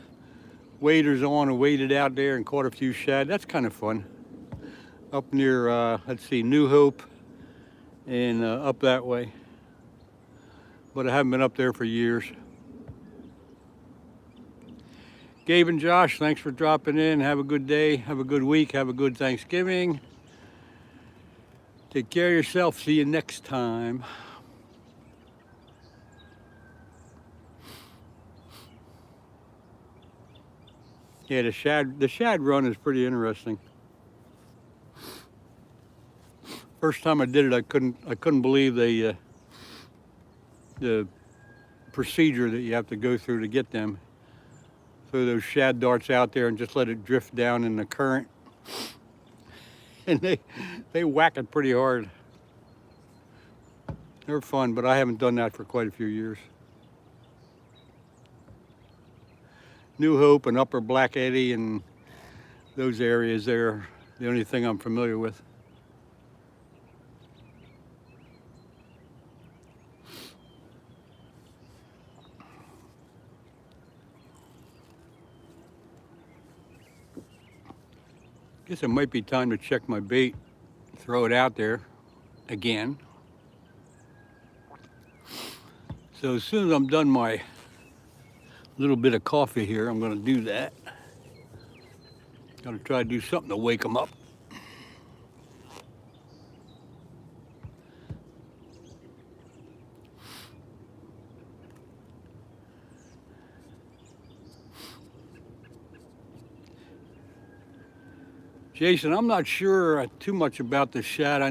waders on and waded out there and caught a few shad. That's kind of fun. Up near, let's see, New Hope and up that way. But I haven't been up there for years. Gabe and Josh, thanks for dropping in. Have a good day, have a good week, have a good Thanksgiving. Take care of yourself. See you next time. Yeah, the shad run is pretty interesting. First time I did it, I couldn't believe the procedure that you have to go through to get them. throw those shad darts out there and just let it drift down in the current. And they whack it pretty hard. They're fun, but I haven't done that for quite a few years. New Hope and Upper Black Eddy and those areas there, the only thing I'm familiar with. Guess it might be time to check my bait, throw it out there again. So as soon as I'm done my little bit of coffee here, I'm gonna do that. Gotta try to do something to wake them up. Jason, I'm not sure too much about the shad. I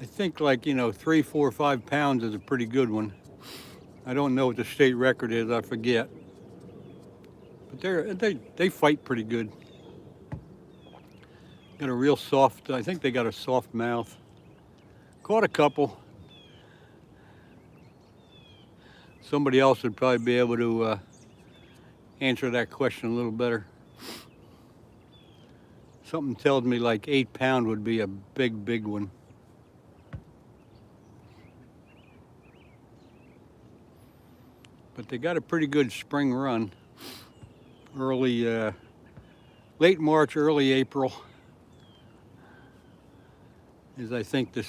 think like, 3, 4, 5 pounds is a pretty good one. I don't know what the state record is, I forget. But they fight pretty good. Got a real soft, I think they got a soft mouth. Caught a couple. Somebody else would probably be able to answer that question a little better. Something tells me like 8 pound would be a big one. But they got a pretty good spring run. Late March, early April is I think the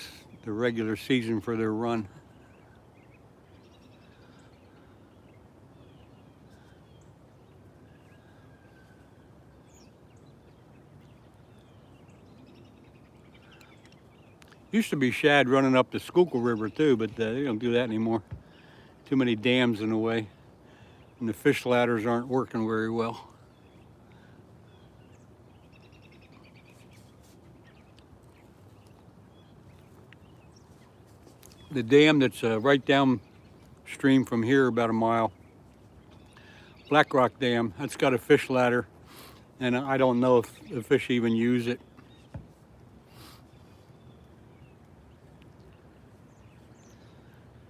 regular season for their run. Used to be shad running up the Schuylkill River too, but they don't do that anymore. Too many dams in the way, and the fish ladders aren't working very well. The dam that's right downstream from here about a mile, Black Rock Dam, that's got a fish ladder, and I don't know if the fish even use it.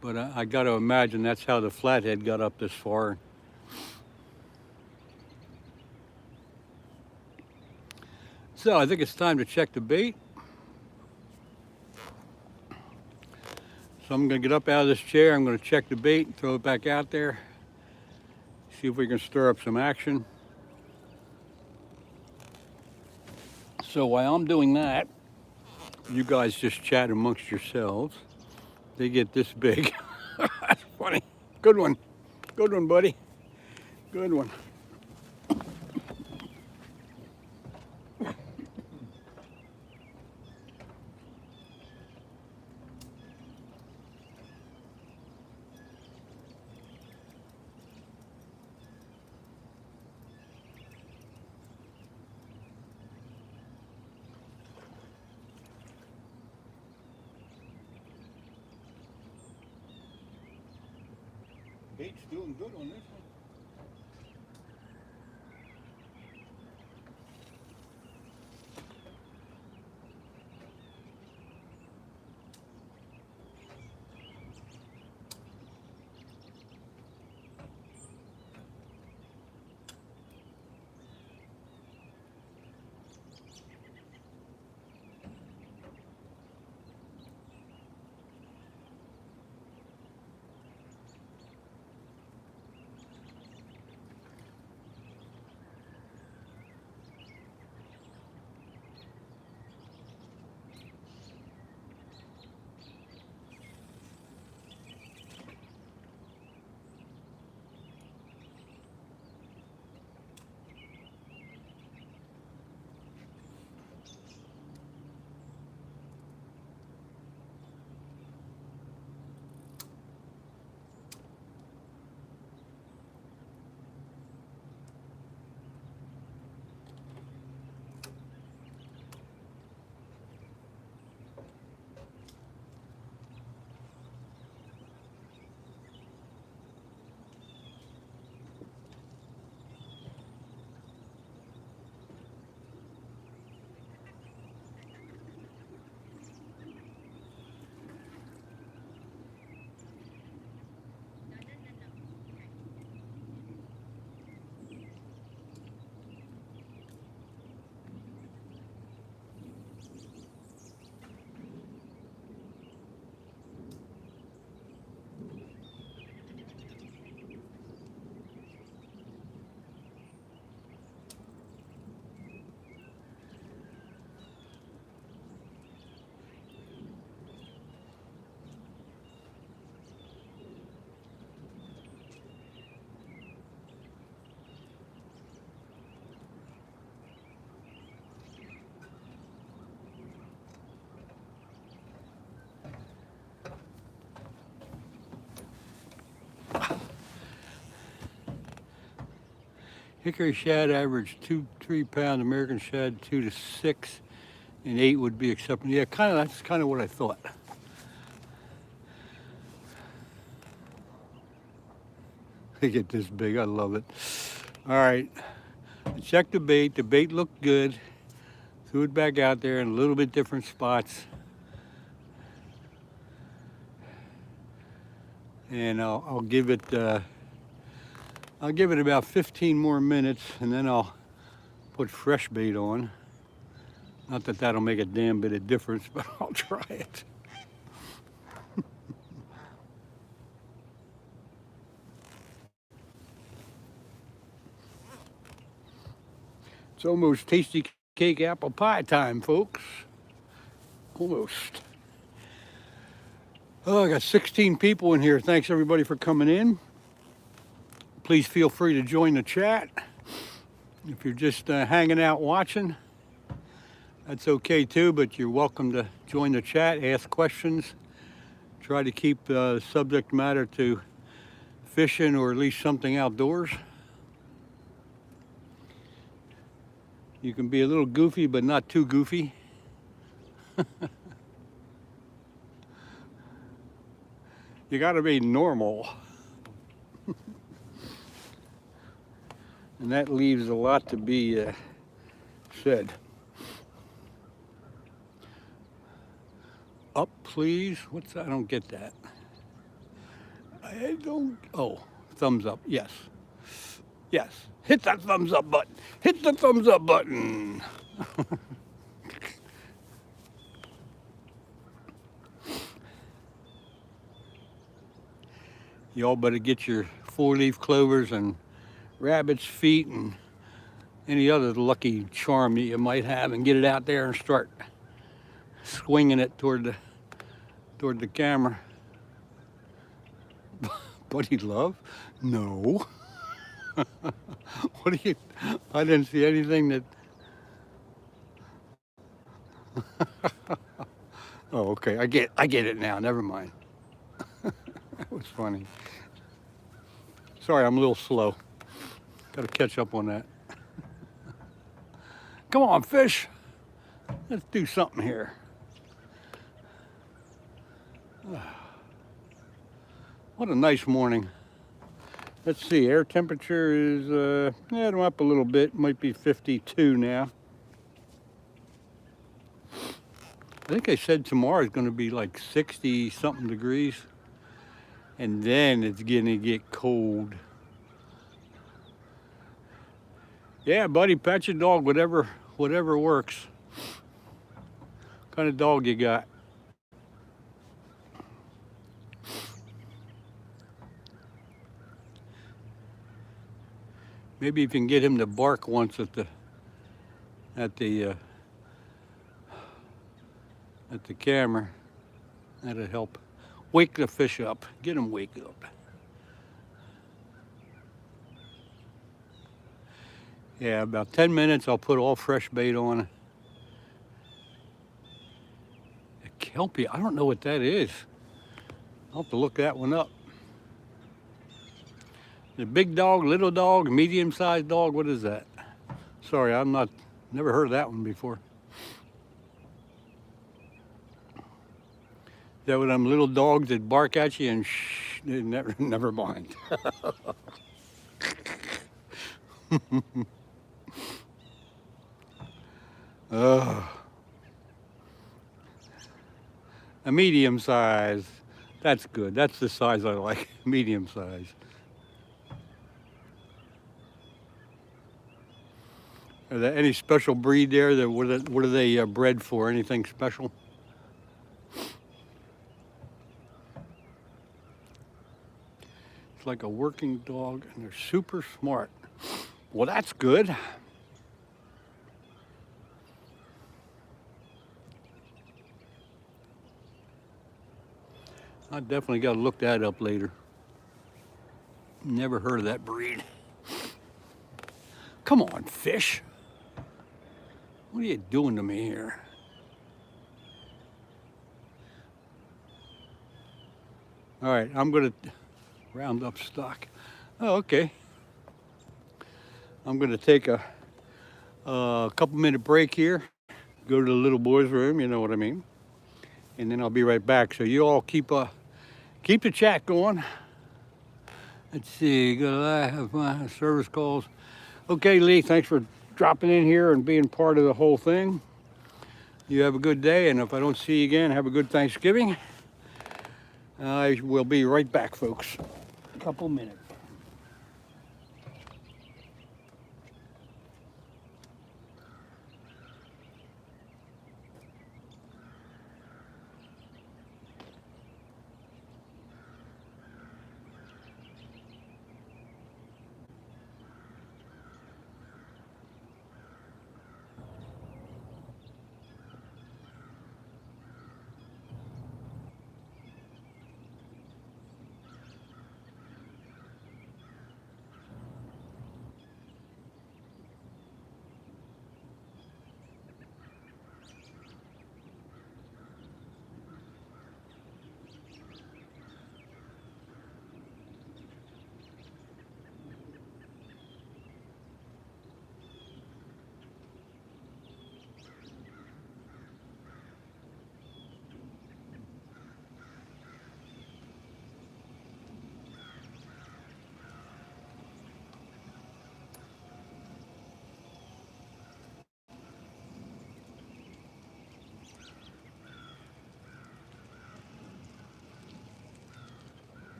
But I got to imagine that's how the flathead got up this far. So I think it's time to check the bait. So I'm going to get up out of this chair, I'm going to check the bait and throw it back out there. See if we can stir up some action. So while I'm doing that, you guys just chat amongst yourselves. They get this big. That's funny. Good one. Good one, buddy. Good one. Bait's doing good on this one. Hickory shad average 2-3 pounds. American shad 2 to 6, and 8 would be acceptable. Yeah, that's kind of what I thought. They get this big. I love it. All right, check the bait. The bait looked good. Threw it back out there in a little bit different spots. And I'll give it about 15 more minutes, and then I'll put fresh bait on. Not that that'll make a damn bit of difference, but I'll try it. It's almost tasty cake apple pie time, folks. Almost. Oh, I got 16 people in here. Thanks everybody for coming in. Please feel free to join the chat. If you're just hanging out watching, that's okay too, but you're welcome to join the chat, ask questions. Try to keep the subject matter to fishing or at least something outdoors. You can be a little goofy, but not too goofy. You gotta be normal. And that leaves a lot to be said. Up, please. What's that? I don't get that. I don't. Oh, thumbs up. Yes. Yes. Hit that thumbs up button. Hit the thumbs up button. Y'all better get your 4-leaf clovers and rabbit's feet and any other lucky charm that you might have, and get it out there and start swinging it toward the camera. Buddy love? No. What do you? I didn't see anything that. Oh, okay. I get it now. Never mind. That was funny. Sorry, I'm a little slow. Got to catch up on that. Come on, fish. Let's do something here. What a nice morning. Let's see, air temperature is, it went up a little bit. Might be 52 now. I think I said tomorrow is going to be like 60 something degrees. And then it's going to get cold. Yeah, buddy, pet your dog, whatever works. What kind of dog you got? Maybe if you can get him to bark once at the camera, that'll help. Wake the fish up. Get him wake up. Yeah, about 10 minutes. I'll put all fresh bait on. A kelpie. I don't know what that is. I'll have to look that one up. The big dog, little dog, medium-sized dog, what is that? Sorry, never heard of that one before. Is that one of them little dogs that bark at you and shh, never mind. A medium size, that's good. That's the size I like, medium size. Are there any special breed there? What are they bred for? Anything special? It's like a working dog, and they're super smart. Well, that's good. I definitely got to look that up later. Never heard of that breed. Come on, fish. What are you doing to me here? All right, I'm gonna round up stock. Oh, okay. I'm going to take a couple-minute break here, go to the little boy's room, you know what I mean, and then I'll be right back. So you all keep the chat going. Let's see, got a lot of my service calls. Okay, Lee, thanks for dropping in here and being part of the whole thing. You have a good day, and if I don't see you again, have a good Thanksgiving. I will be right back, folks. A couple minutes.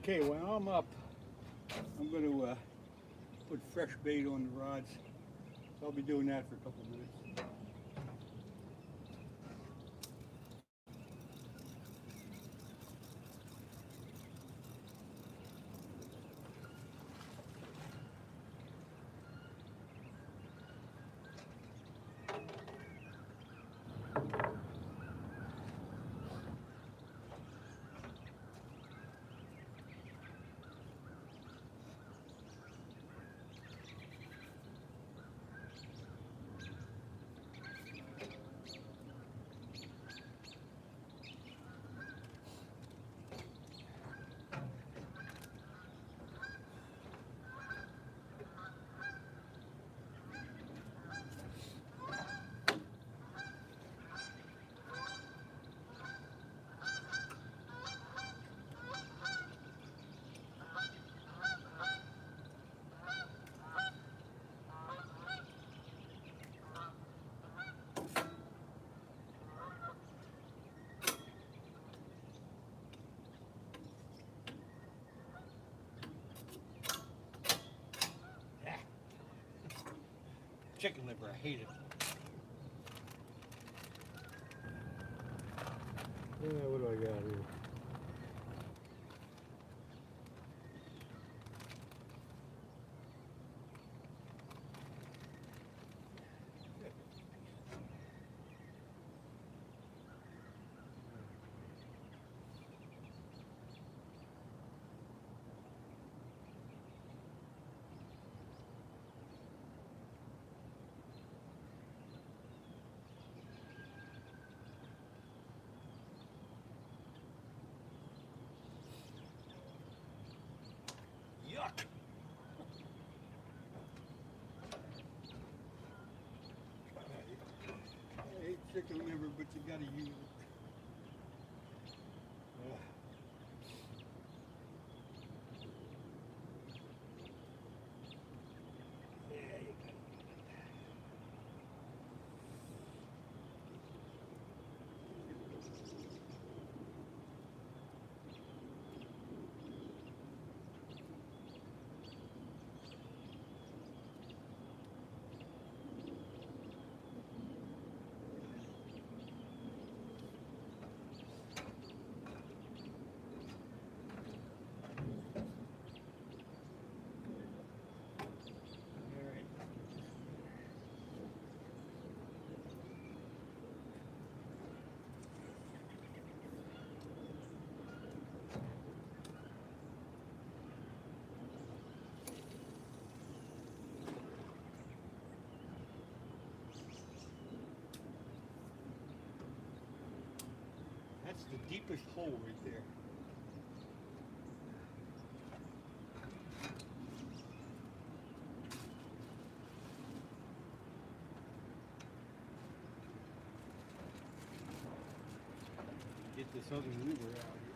Okay, while I'm up, I'm going to put fresh bait on the rods. So I'll be doing that for a couple minutes. Chicken liver, I hate it. Yeah, what do I got here? but you gotta use it. That's the deepest hole right there. Get this other lure out here.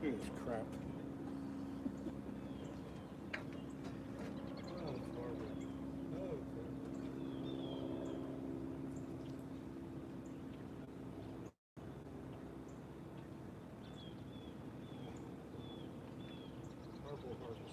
Look at this crap. Oh, it's horrible. Oh, horrible, horrible.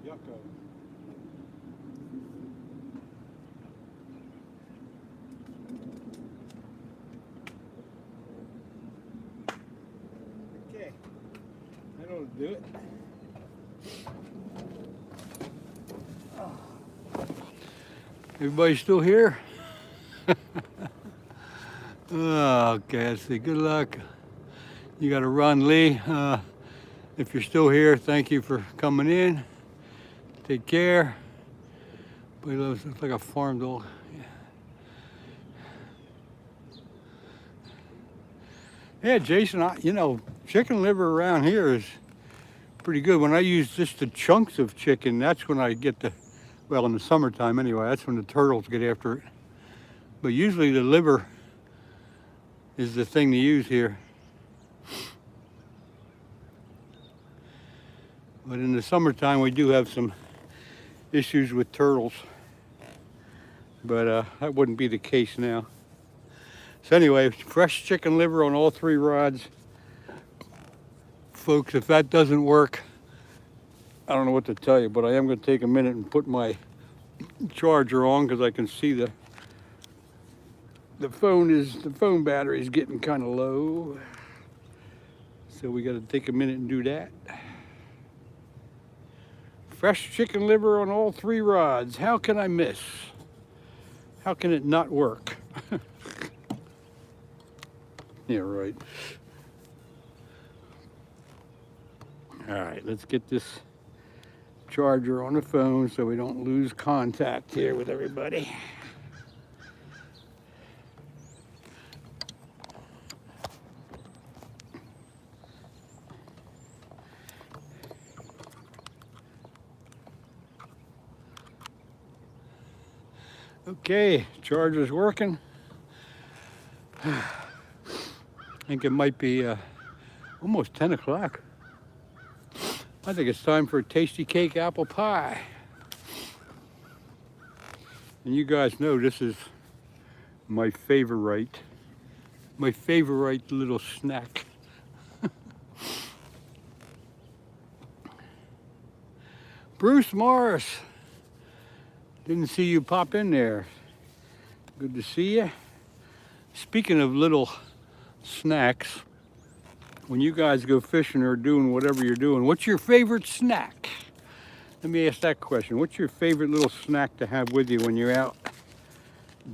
Yucco. Okay, that'll do it. Everybody still here? Okay, let's see. Good luck. You got to run, Lee. If you're still here, thank you for coming in. Take care. But he looks like a farm dog. Yeah, Jason, you know, chicken liver around here is pretty good. When I use just the chunks of chicken, that's when I get the, well, in the summertime anyway, that's when the turtles get after it. But usually the liver is the thing to use here. But in the summertime, we do have some issues with turtles. But that wouldn't be the case now. So anyway, fresh chicken liver on all 3 rods. Folks, if that doesn't work, I don't know what to tell you, but I am going to take a minute and put my charger on because I can see the phone battery is getting kind of low. So we got to take a minute and do that. Fresh chicken liver on all 3 rods. How can I miss? How can it not work? Yeah, right. All right, let's get this charger on the phone so we don't lose contact here with everybody. Okay, charger's working. I think it might be almost 10 o'clock. I think it's time for a tasty cake apple pie. And you guys know this is my favorite little snack. Bruce Morris, didn't see you pop in there. Good to see you. Speaking of little snacks, when you guys go fishing or doing whatever you're doing, what's your favorite snack? Let me ask that question. What's your favorite little snack to have with you when you're out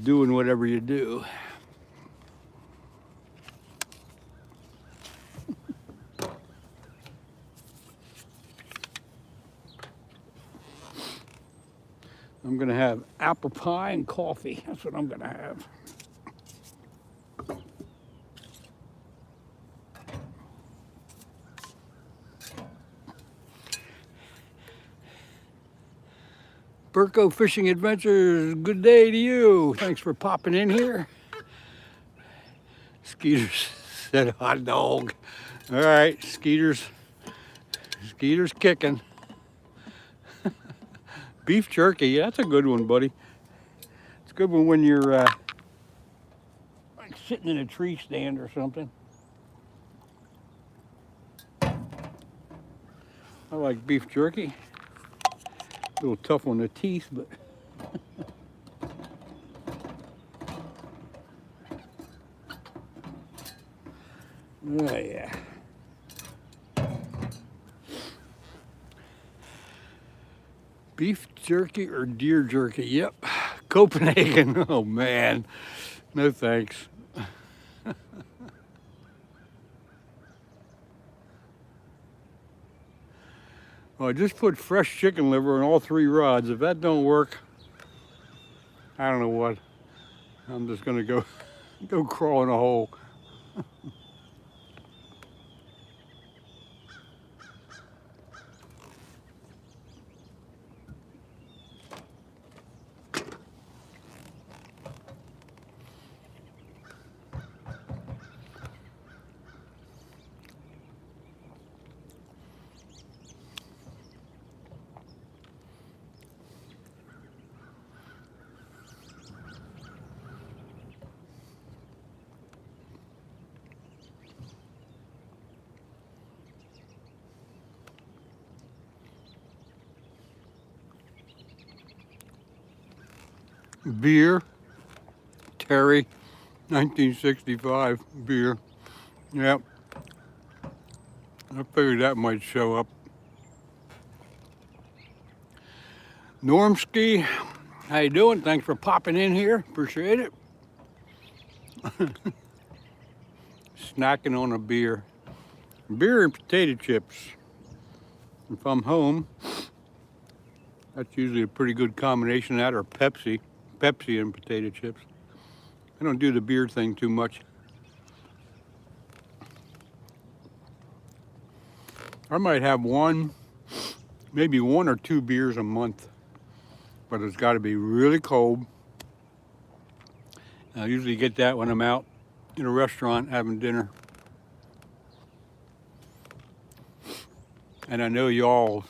doing whatever you do? I'm gonna have apple pie and coffee. That's what I'm gonna have. Burko Fishing Adventures, good day to you. Thanks for popping in here. Skeeters said hot dog. All right, Skeeters kicking. Beef jerky, yeah, that's a good one, buddy. It's a good one when you're like sitting in a tree stand or something. I like beef jerky. A little tough on the teeth, but oh yeah. Beef jerky or deer jerky? Yep. Copenhagen. Oh man. No thanks. Well, I just put fresh chicken liver on all 3 rods. If that don't work, I don't know what. I'm just gonna go crawl in a hole. beer, Terry, 1965 beer. Yep, I figured that might show up. Normski, how you doing? Thanks for popping in here. Appreciate it. Snacking on a beer. Beer and potato chips. If I'm home, that's usually a pretty good combination of that, or Pepsi. Pepsi and potato chips. I don't do the beer thing too much. I might have maybe one or two beers a month, but it's got to be really cold. I usually get that when I'm out in a restaurant having dinner. And I know y'all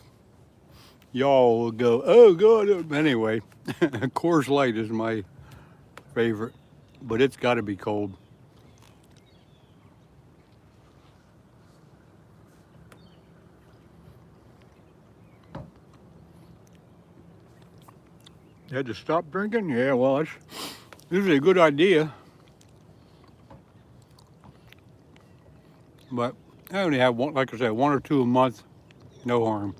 will go, oh God. Anyway, Coors Light is my favorite, but it's got to be cold. You had to stop drinking? Yeah, well, it's usually a good idea. But I only have one, like I said, one or two a month, no harm.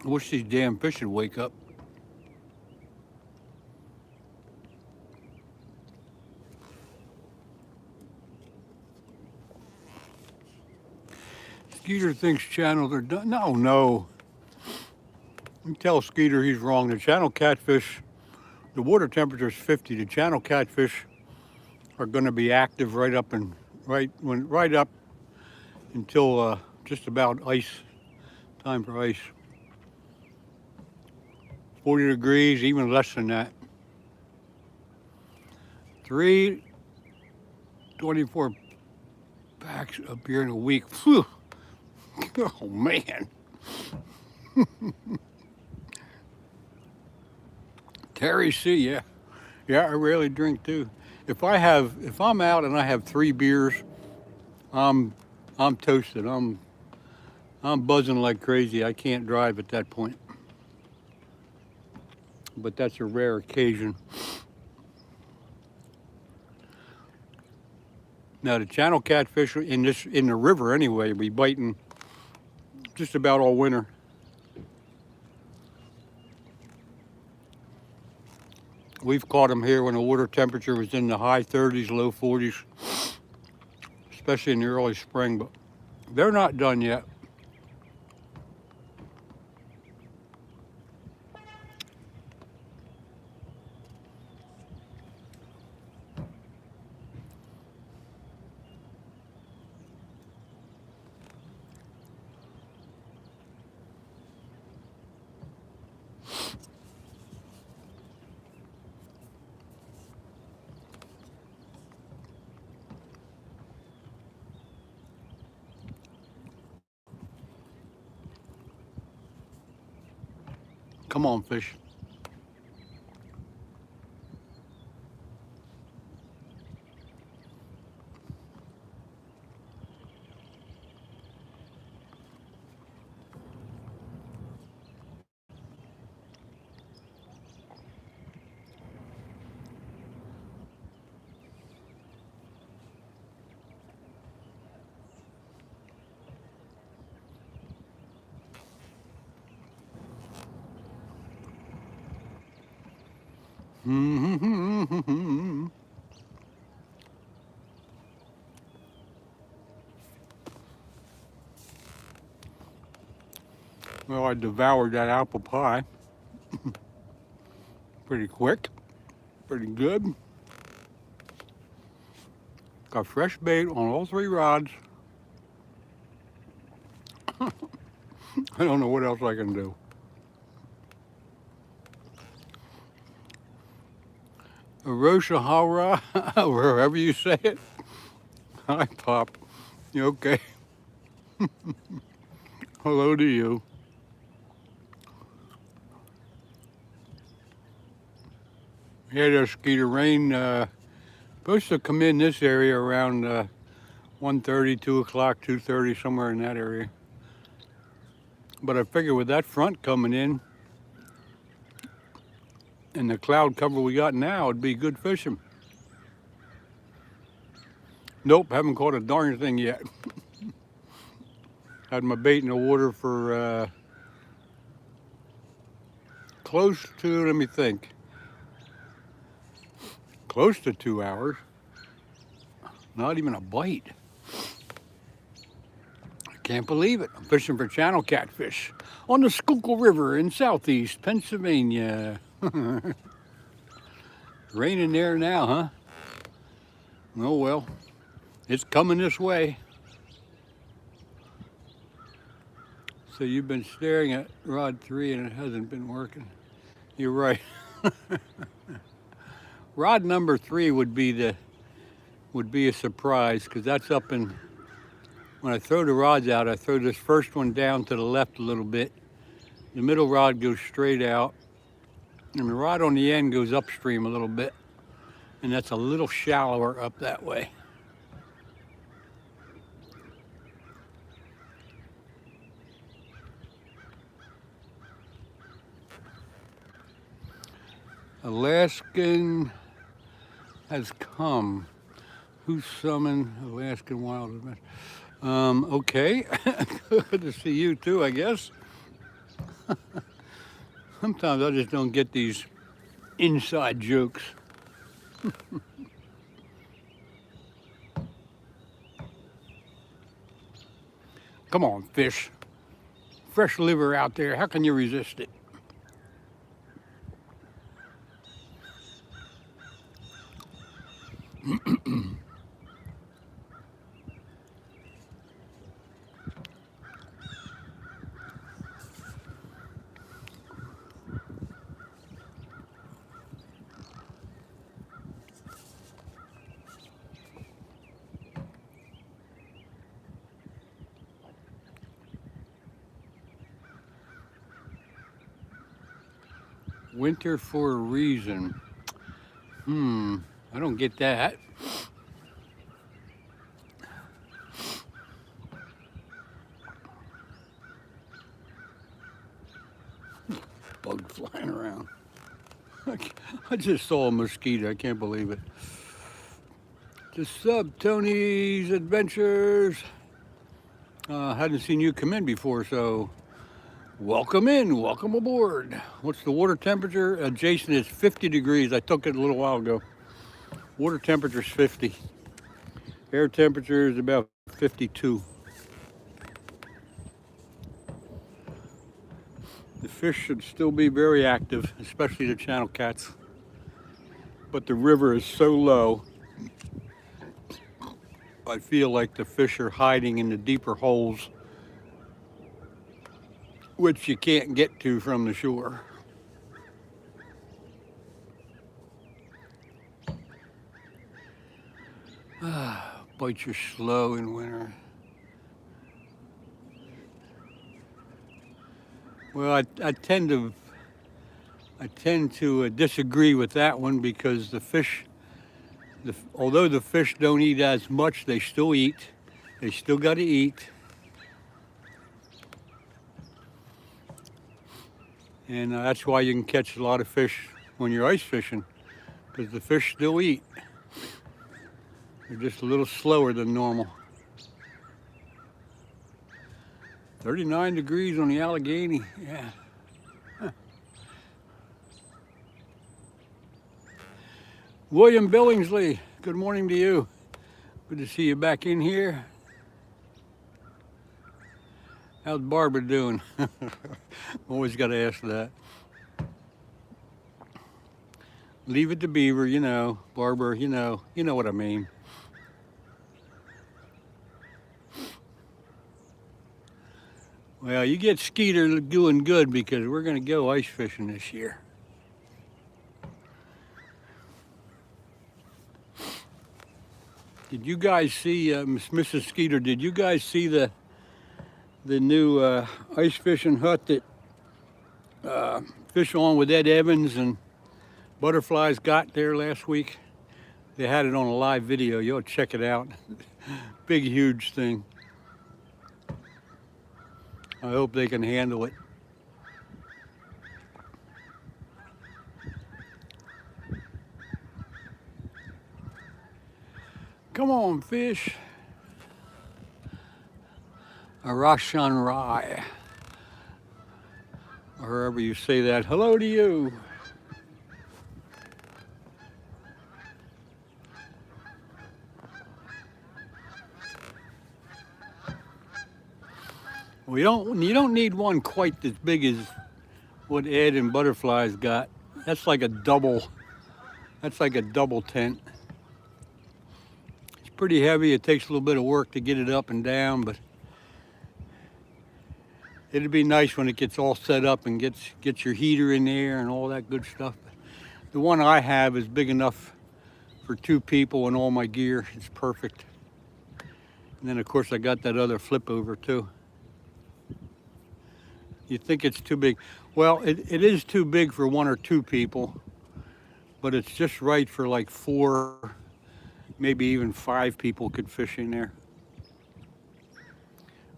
I wish these damn fish would wake up. Skeeter thinks channels are done. No. You tell Skeeter he's wrong. The channel catfish, the water temperature is 50. The channel catfish are going to be active right up until just about ice, time for ice. 40 degrees, even less than that. 24 packs up here in a week. Whew. Oh man. Terry C, yeah. Yeah, I rarely drink too. If I'm out and I have 3 beers, I'm toasted. I'm buzzing like crazy. I can't drive at that point. But that's a rare occasion. Now the channel catfish in the river anyway, be biting just about all winter. We've caught them here when the water temperature was in the high 30s, low 40s, especially in the early spring, but they're not done yet. Come on, fish. Well, I devoured that apple pie. Pretty quick, pretty good. Got fresh bait on all 3 rods. I don't know what else I can do. Arosha Hara, wherever you say it. Hi, Pop. You okay? Hello to you. Yeah, there's Skeeter. Rain Supposed to come in this area around 1:30, 2 o'clock, 2:30, somewhere in that area. But I figure with that front coming in and the cloud cover we got now, it'd be good fishing. Nope, haven't caught a darn thing yet. Had my bait in the water for close to, let me think, close to 2 hours. Not even a bite. I can't believe it. I'm fishing for channel catfish on the Schuylkill River in southeast Pennsylvania. Raining there now, huh? Oh well, it's coming this way. So you've been staring at rod 3 and it hasn't been working. You're right. Rod number 3 would be a surprise, because that's up in, when I throw the rods out, I throw this first one down to the left a little bit. The middle rod goes straight out, and the rod on the end goes upstream a little bit, and that's a little shallower up that way. Alaskan has come. Who summoned Alaskan wild adventure? Okay, good to see you too, I guess. Sometimes I just don't get these inside jokes. Come on, fish. Fresh liver out there, how can you resist it? Winter for a reason. I don't get that. Bug flying around. I just saw a mosquito, I can't believe it. Just sub Tony's Adventures. Hadn't seen you come in before, so welcome in, welcome aboard. What's the water temperature? Jason, is 50 degrees. I took it a little while ago. Water temperature is 50. Air temperature is about 52. The fish should still be very active, especially the channel cats. But the river is so low, I feel like the fish are hiding in the deeper holes, which you can't get to from the shore. Bites are slow in winter. Well, I tend to disagree with that one, because the fish, although the fish don't eat as much, they still eat. They still got to eat. And that's why you can catch a lot of fish when you're ice fishing, because the fish still eat. They're just a little slower than normal. 39 degrees on the Allegheny, yeah. Huh. William Billingsley, good morning to you. Good to see you back in here. How's Barbara doing? Always got to ask that. Leave it to Beaver, you know. Barbara, you know what I mean. Well, you get Skeeter doing good, because we're going to go ice fishing this year. Did you guys see, Mrs. Skeeter, did you guys see the new ice fishing hut that Fish On with Ed Evans and Butterflies got there last week? They had it on a live video. You'll check it out. Big, huge thing. I hope they can handle it. Come on, fish. A Roshan Rai. Or however you say that. Hello to you. You don't need one quite as big as what Ed and Butterfly's got. That's like a double tent. It's pretty heavy. It takes a little bit of work to get it up and down, but it'd be nice when it gets all set up and gets your heater in there and all that good stuff. The one I have is big enough for 2 people and all my gear. It's perfect. And then of course I got that other flip over too. You think it's too big. Well, it is too big for 1 or 2 people, but it's just right for like 4, maybe even 5 people could fish in there.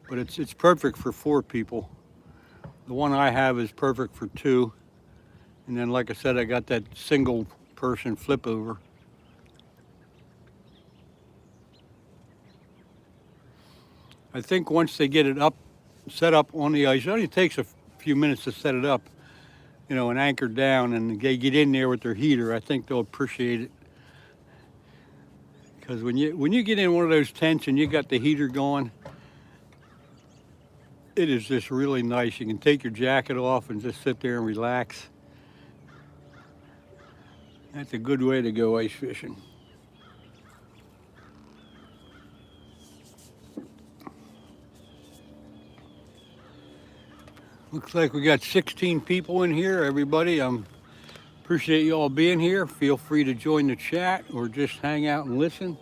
But it's perfect for 4 people. The one I have is perfect for 2. And then like I said, I got that single person flip over. I think once they get it set up on the ice, it only takes a few minutes to set it up, you know, and anchored down, and they get in there with their heater. I think they'll appreciate it. Because when you get in one of those tents and you got the heater going, it is just really nice. You can take your jacket off and just sit there and relax. That's a good way to go ice fishing. Looks like we got 16 people in here, everybody. Appreciate you all being here. Feel free to join the chat or just hang out and listen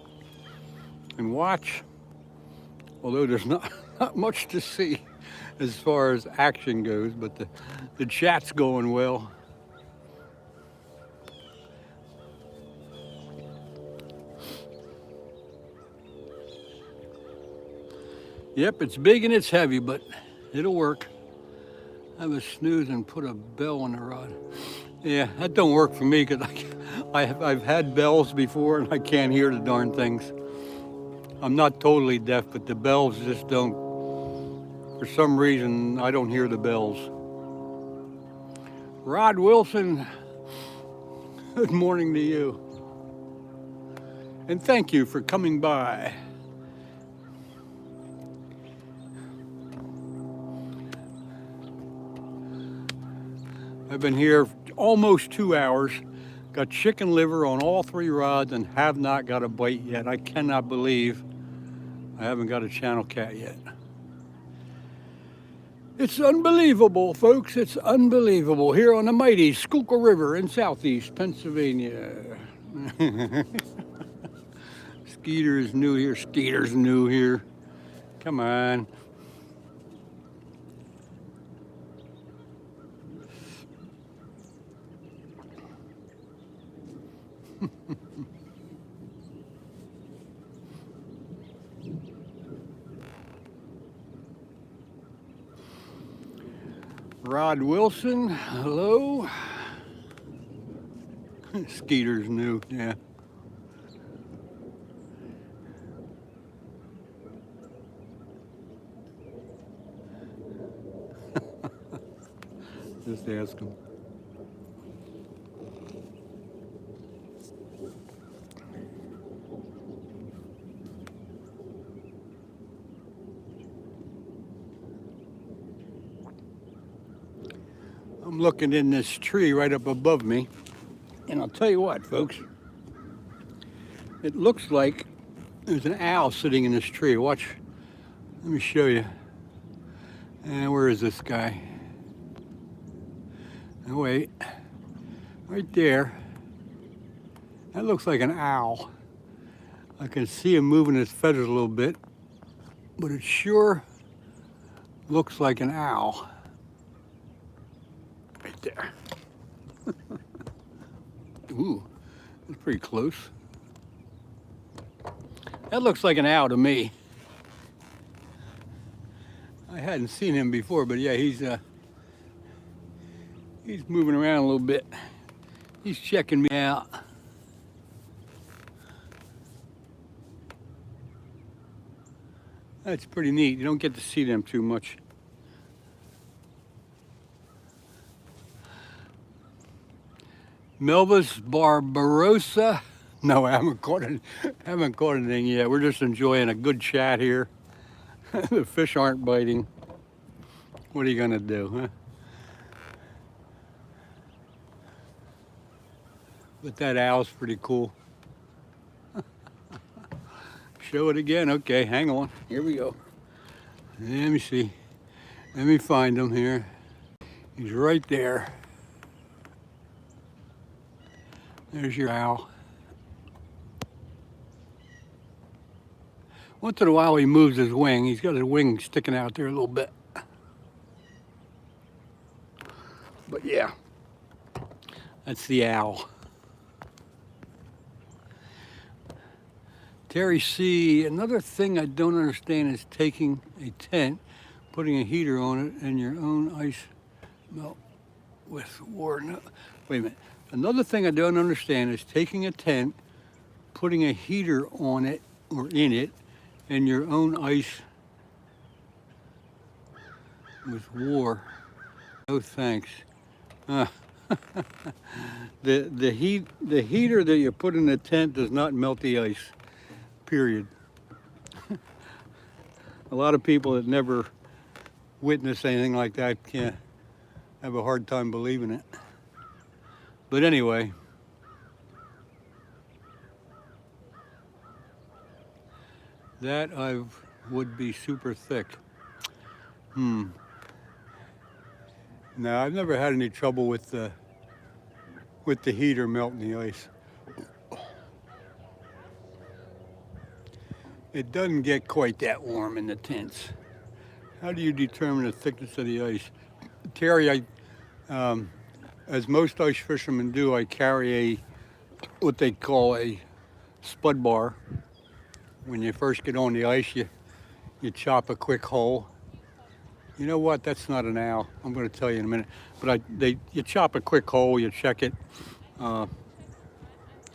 and watch. Although there's not much to see as far as action goes, but the chat's going well. Yep, it's big and it's heavy, but it'll work. I was snoozing and put a bell on the rod. Yeah, that don't work for me because I've had bells before and I can't hear the darn things. I'm not totally deaf, but the bells just don't. For some reason, I don't hear the bells. Rod Wilson, good morning to you. And thank you for coming by. I've been here almost 2 hours, got chicken liver on all 3 rods and have not got a bite yet. I cannot believe I haven't got a channel cat yet. It's unbelievable, folks. It's unbelievable here on the mighty Schuylkill River in southeast Pennsylvania. Skeeter is new here. Skeeter's new here. Come on. Rod Wilson, hello. Skeeter's new, yeah. Just ask him. I'm looking in this tree right up above me, and I'll tell you what, folks, it looks like there's an owl sitting in this tree. Watch, let me show you. And where is this guy? Oh, wait, right there. That looks like an owl. I can see him moving his feathers a little bit, but it sure looks like an owl. Right there. Ooh, that's pretty close. That looks like an owl to me. I hadn't seen him before, but yeah, he's moving around a little bit. He's checking me out. That's pretty neat. You don't get to see them too much. Melvis barbarossa. No, I haven't caught anything yet. We're just enjoying a good chat here. The fish aren't biting. What are you gonna do, huh? But that owl's pretty cool. Show it again. Okay, hang on. Here we go. Let me see. Let me find him here. He's right there. There's your owl. Once in a while he moves his wing. He's got his wing sticking out there a little bit. But yeah, that's the owl. Terry C., another thing I don't understand is taking a tent, putting a heater on it, and your own ice melt with war. No, wait a minute. Another thing I don't understand is taking a tent, putting a heater on it or in it, and your own ice with war. No thanks. The heater that you put in the tent does not melt the ice. Period. A lot of people that never witnessed anything like that can't have a hard time believing it. But anyway, that would be super thick. No, I've never had any trouble with the heater melting the ice. It doesn't get quite that warm in the tents. How do you determine the thickness of the ice? Terry, as most ice fishermen do, I carry what they call a spud bar. When you first get on the ice, you chop a quick hole. You know what? That's not an owl. I'm going to tell you in a minute. But you chop a quick hole, you check it.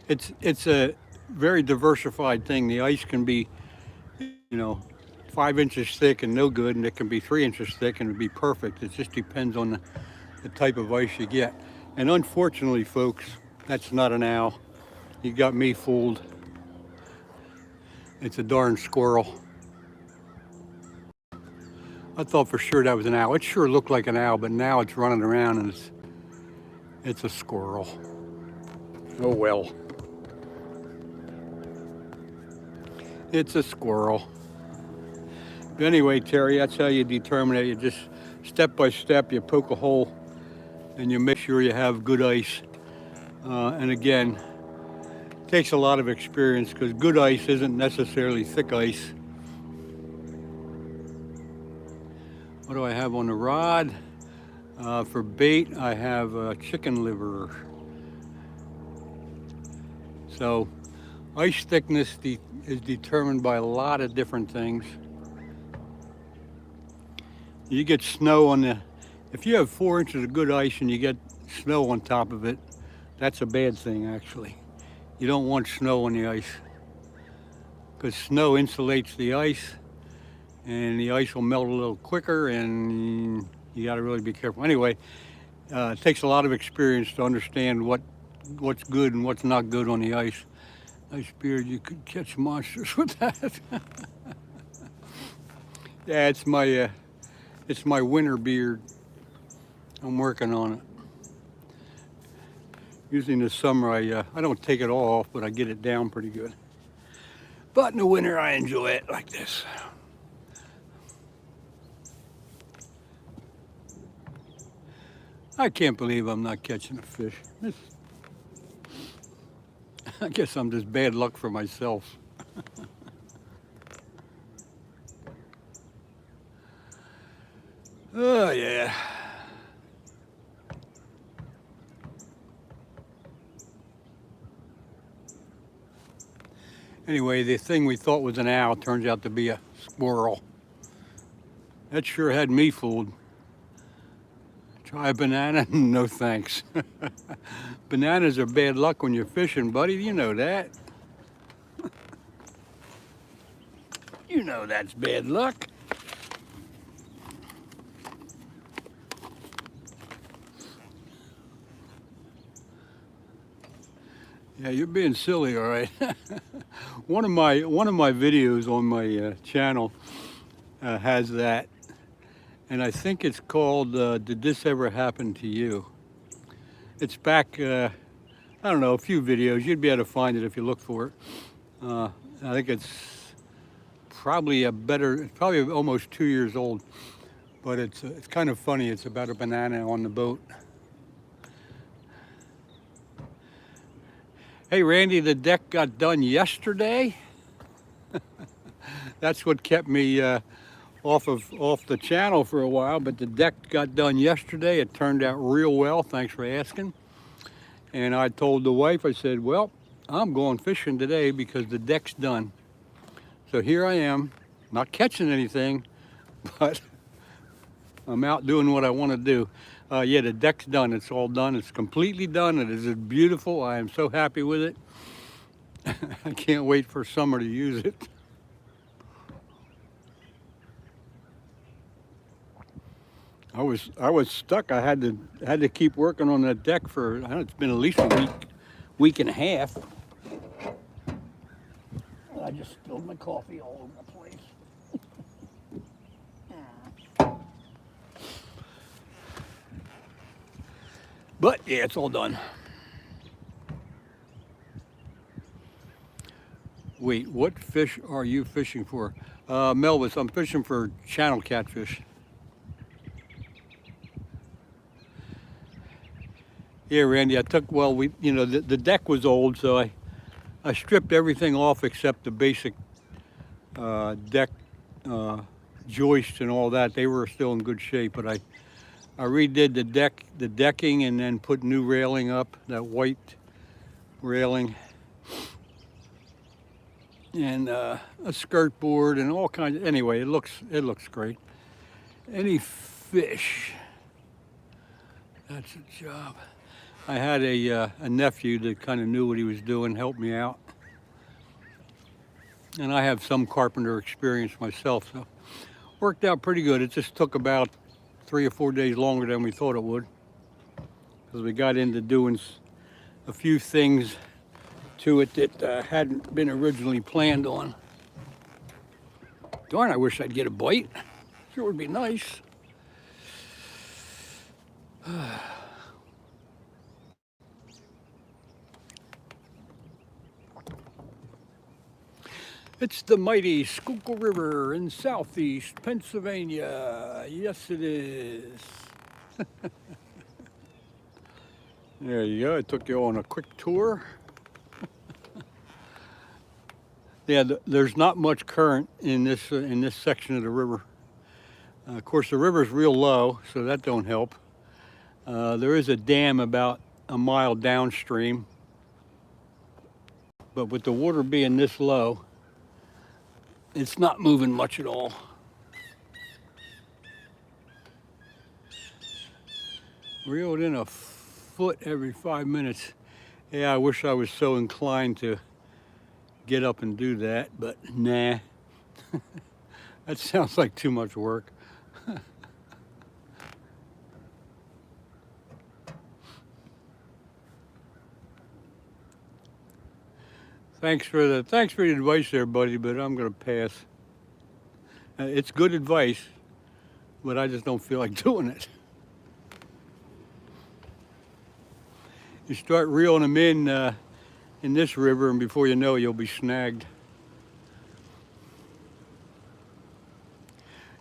It's a very diversified thing. The ice can be, 5 inches thick and no good, and it can be 3 inches thick and it'd be perfect. It just depends on the type of ice you get. And unfortunately, folks, that's not an owl. You got me fooled. It's a darn squirrel. I thought for sure that was an owl. It sure looked like an owl, but now it's running around and it's a squirrel. Oh well. It's a squirrel. But anyway, Terry, that's how you determine it. You just step by step, you poke a hole and you make sure you have good ice. And again, it takes a lot of experience because good ice isn't necessarily thick ice. What do I have on the rod? For bait, I have chicken liver. So ice thickness is determined by a lot of different things. You get snow if you have 4 inches of good ice and you get snow on top of it, that's a bad thing actually. You don't want snow on the ice because snow insulates the ice and the ice will melt a little quicker and you got to really be careful. Anyway, it takes a lot of experience to understand what's good and what's not good on the ice. Nice beard, you could catch monsters with that. Yeah, it's my winter beard. I'm working on it. Usually in the summer, I don't take it all off, but I get it down pretty good. But in the winter, I enjoy it like this. I can't believe I'm not catching a fish. I guess I'm just bad luck for myself. Oh, yeah. Anyway, the thing we thought was an owl turns out to be a squirrel. That sure had me fooled. Try a banana? No thanks. Bananas are bad luck when you're fishing, buddy. You know that. You know that's bad luck. Yeah, you're being silly, all right. One of my videos on my channel has that, and I think it's called "Did This Ever Happen to You?" It's back, I don't know, a few videos. You'd be able to find it if you look for it. I think it's probably it's probably almost 2 years old, but it's kind of funny. It's about a banana on the boat. Hey Randy, the deck got done yesterday. That's what kept me off the channel for a while, but the deck got done yesterday. It turned out real well, thanks for asking. And I told the wife, I said, well, I'm going fishing today because the deck's done. So here I am, not catching anything, but I'm out doing what I want to do. Yeah, the deck's done. It's all done. It's completely done. It is beautiful. I am so happy with it. I can't wait for summer to use it. I was stuck. I had to keep working on that deck for, I don't know, it's been at least a week and a half. I just spilled my coffee all over the place. But yeah, it's all done. Wait, what fish are you fishing for? Melvis, I'm fishing for channel catfish. Yeah, Randy, the deck was old, so I stripped everything off except the basic deck joists and all that. They were still in good shape, but I redid the decking, and then put new railing up, that white railing, and a skirt board and all kinds of, anyway, it looks great. Any fish, that's a job. I had a nephew that kind of knew what he was doing, helped me out. And I have some carpenter experience myself, so worked out pretty good. It just took about 3 or 4 days longer than we thought it would, because we got into doing a few things to it that hadn't been originally planned on. Darn, I wish I'd get a bite. Sure would be nice. It's the mighty Schuylkill River in southeast Pennsylvania. Yes, it is. There you go. I took you on a quick tour. Yeah, there's not much current in this section of the river. Of course, the river's real low, so that don't help. There is a dam about a mile downstream, but with the water being this low, it's not moving much at all. Reeled in a foot every 5 minutes. Yeah, I wish I was so inclined to get up and do that, but nah. That sounds like too much work. Thanks for the advice there, buddy, but I'm gonna pass. It's good advice, but I just don't feel like doing it. You start reeling them in this river, and before you know it, you'll be snagged.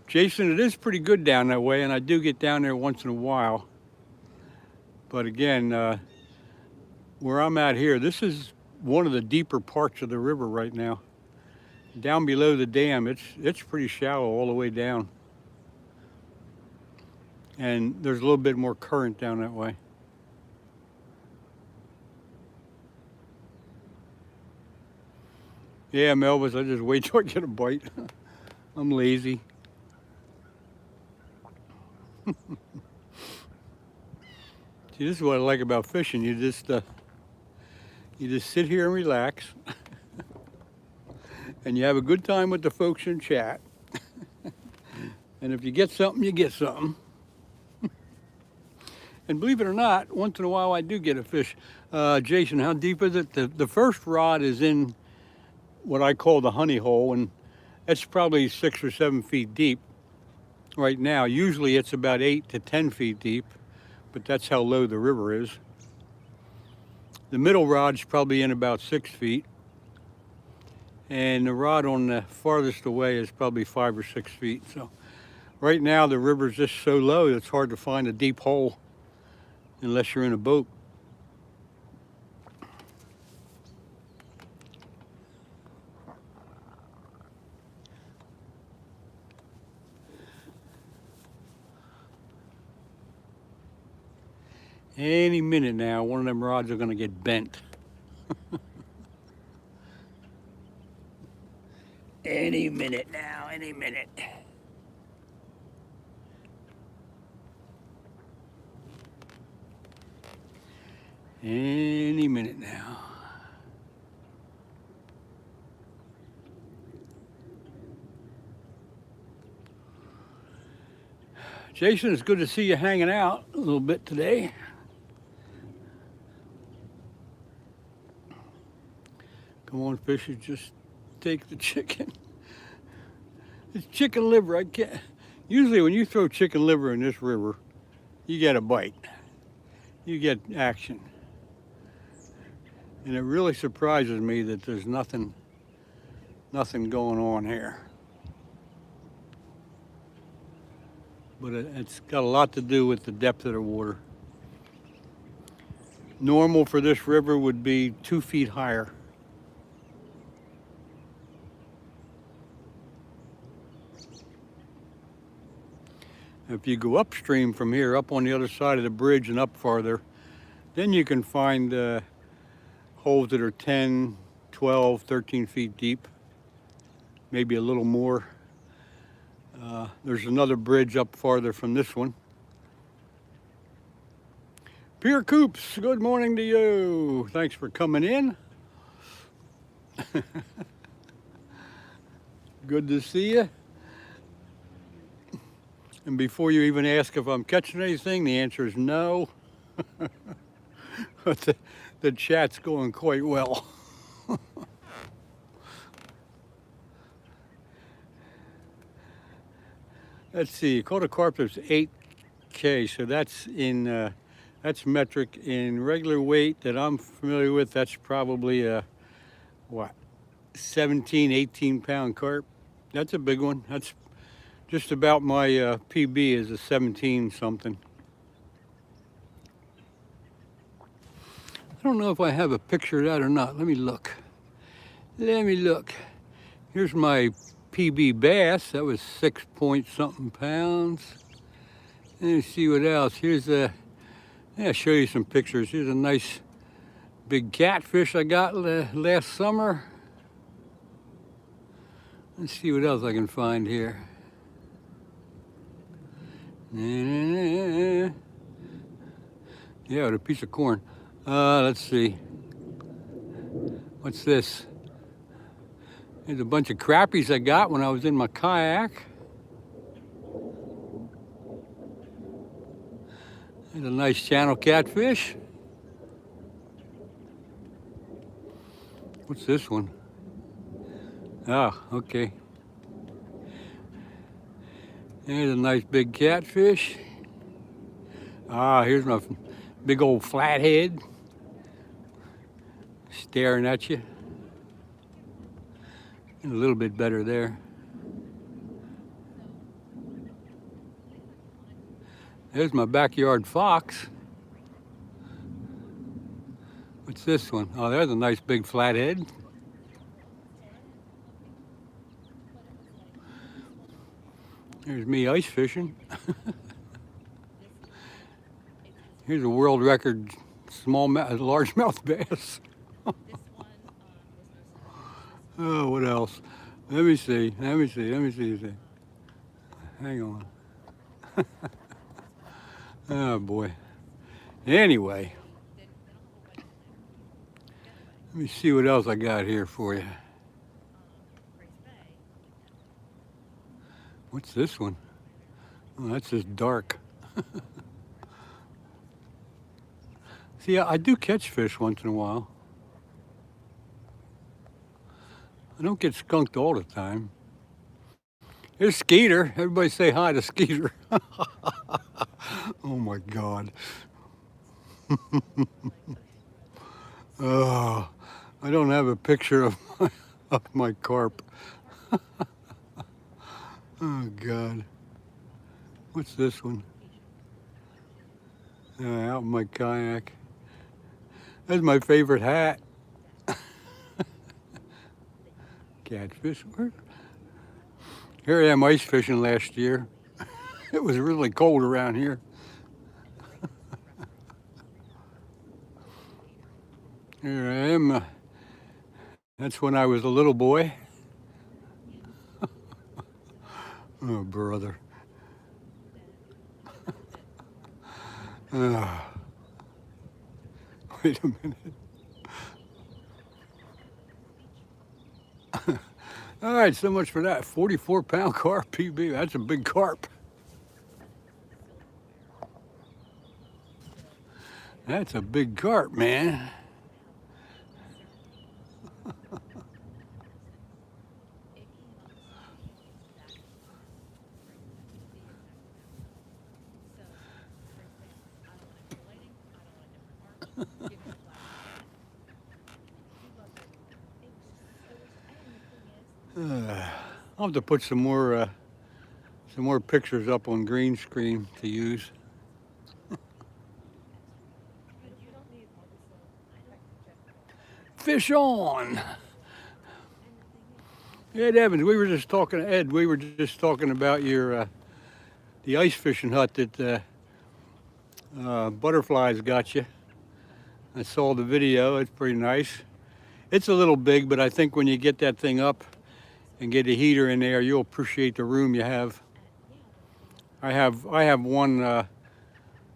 Jason, it is pretty good down that way, and I do get down there once in a while. But again, where I'm at here, this is one of the deeper parts of the river right now. Down below the dam, it's pretty shallow all the way down. And there's a little bit more current down that way. Yeah, Melvis, I just wait till I get a bite. I'm lazy. See, this is what I like about fishing. You just sit here and relax, and you have a good time with the folks in chat. And if you get something, you get something. And believe it or not, once in a while I do get a fish. Jason, how deep is it? The first rod is in what I call the honey hole, and it's probably 6 or 7 feet deep right now. Usually it's about 8 to 10 feet deep, but that's how low the river is. The middle rod's probably in about 6 feet, and the rod on the farthest away is probably 5 or 6 feet. So right now the river's just so low it's hard to find a deep hole unless you're in a boat. Any minute now, one of them rods are gonna get bent. Any minute now, any minute. Any minute now. Jason, it's good to see you hanging out a little bit today. Come on, fishers, just take the chicken. It's chicken liver. I can't. Usually when you throw chicken liver in this river, you get a bite. You get action. And it really surprises me that there's nothing going on here. But it's got a lot to do with the depth of the water. Normal for this river would be 2 feet higher. If you go upstream from here, up on the other side of the bridge and up farther, then you can find holes that are 10, 12, 13 feet deep, maybe a little more. There's another bridge up farther from this one. Pierre Coops, good morning to you. Thanks for coming in. Good to see you. And before you even ask if I'm catching anything, the answer is no. But the chat's going quite well. Let's see, caught a carp that's 8K, so that's in that's metric. In regular weight that I'm familiar with, that's probably a what, 17, 18 pound carp. That's a big one. That's just about my PB is a 17 something. I don't know if I have a picture of that or not. Let me look. Let me look. Here's my PB bass. That was 6 point something pounds. Let me see what else. Here's a, yeah, I'll show you some pictures. Here's a nice big catfish I got last summer. Let's see what else I can find here. Yeah, with a piece of corn. Let's see. What's this? There's a bunch of crappies I got when I was in my kayak. There's a nice channel catfish. What's this one? Oh, okay. There's a nice big catfish. Ah, here's my big old flathead staring at you. And a little bit better there. There's my backyard fox. What's this one? Oh, there's a nice big flathead. There's me ice fishing. Here's a world record largemouth bass. Oh, what else? Let me see. Let me see. Let me see. Hang on. Oh boy. Anyway, let me see what else I got here for you. What's this one? Oh, that's just dark. See, I do catch fish once in a while. I don't get skunked all the time. Here's Skeeter. Everybody say hi to Skeeter. Oh my God. Oh, I don't have a picture of my carp. Oh God. What's this one? Out in my kayak. That's my favorite hat. Catfish. Here I am ice fishing last year. It was really cold around here. Here I am. That's when I was a little boy. Oh, brother. Wait a minute. All right, so much for that. 44-pound carp PB. That's a big carp. That's a big carp, man. I'll have to put some more pictures up on green screen to use. Fish on. Ed Evans, we were just talking about your the ice fishing hut that butterflies got you. I saw the video. It's pretty nice. It's a little big, but I think when you get that thing up and get a heater in there, you'll appreciate the room you have. I have one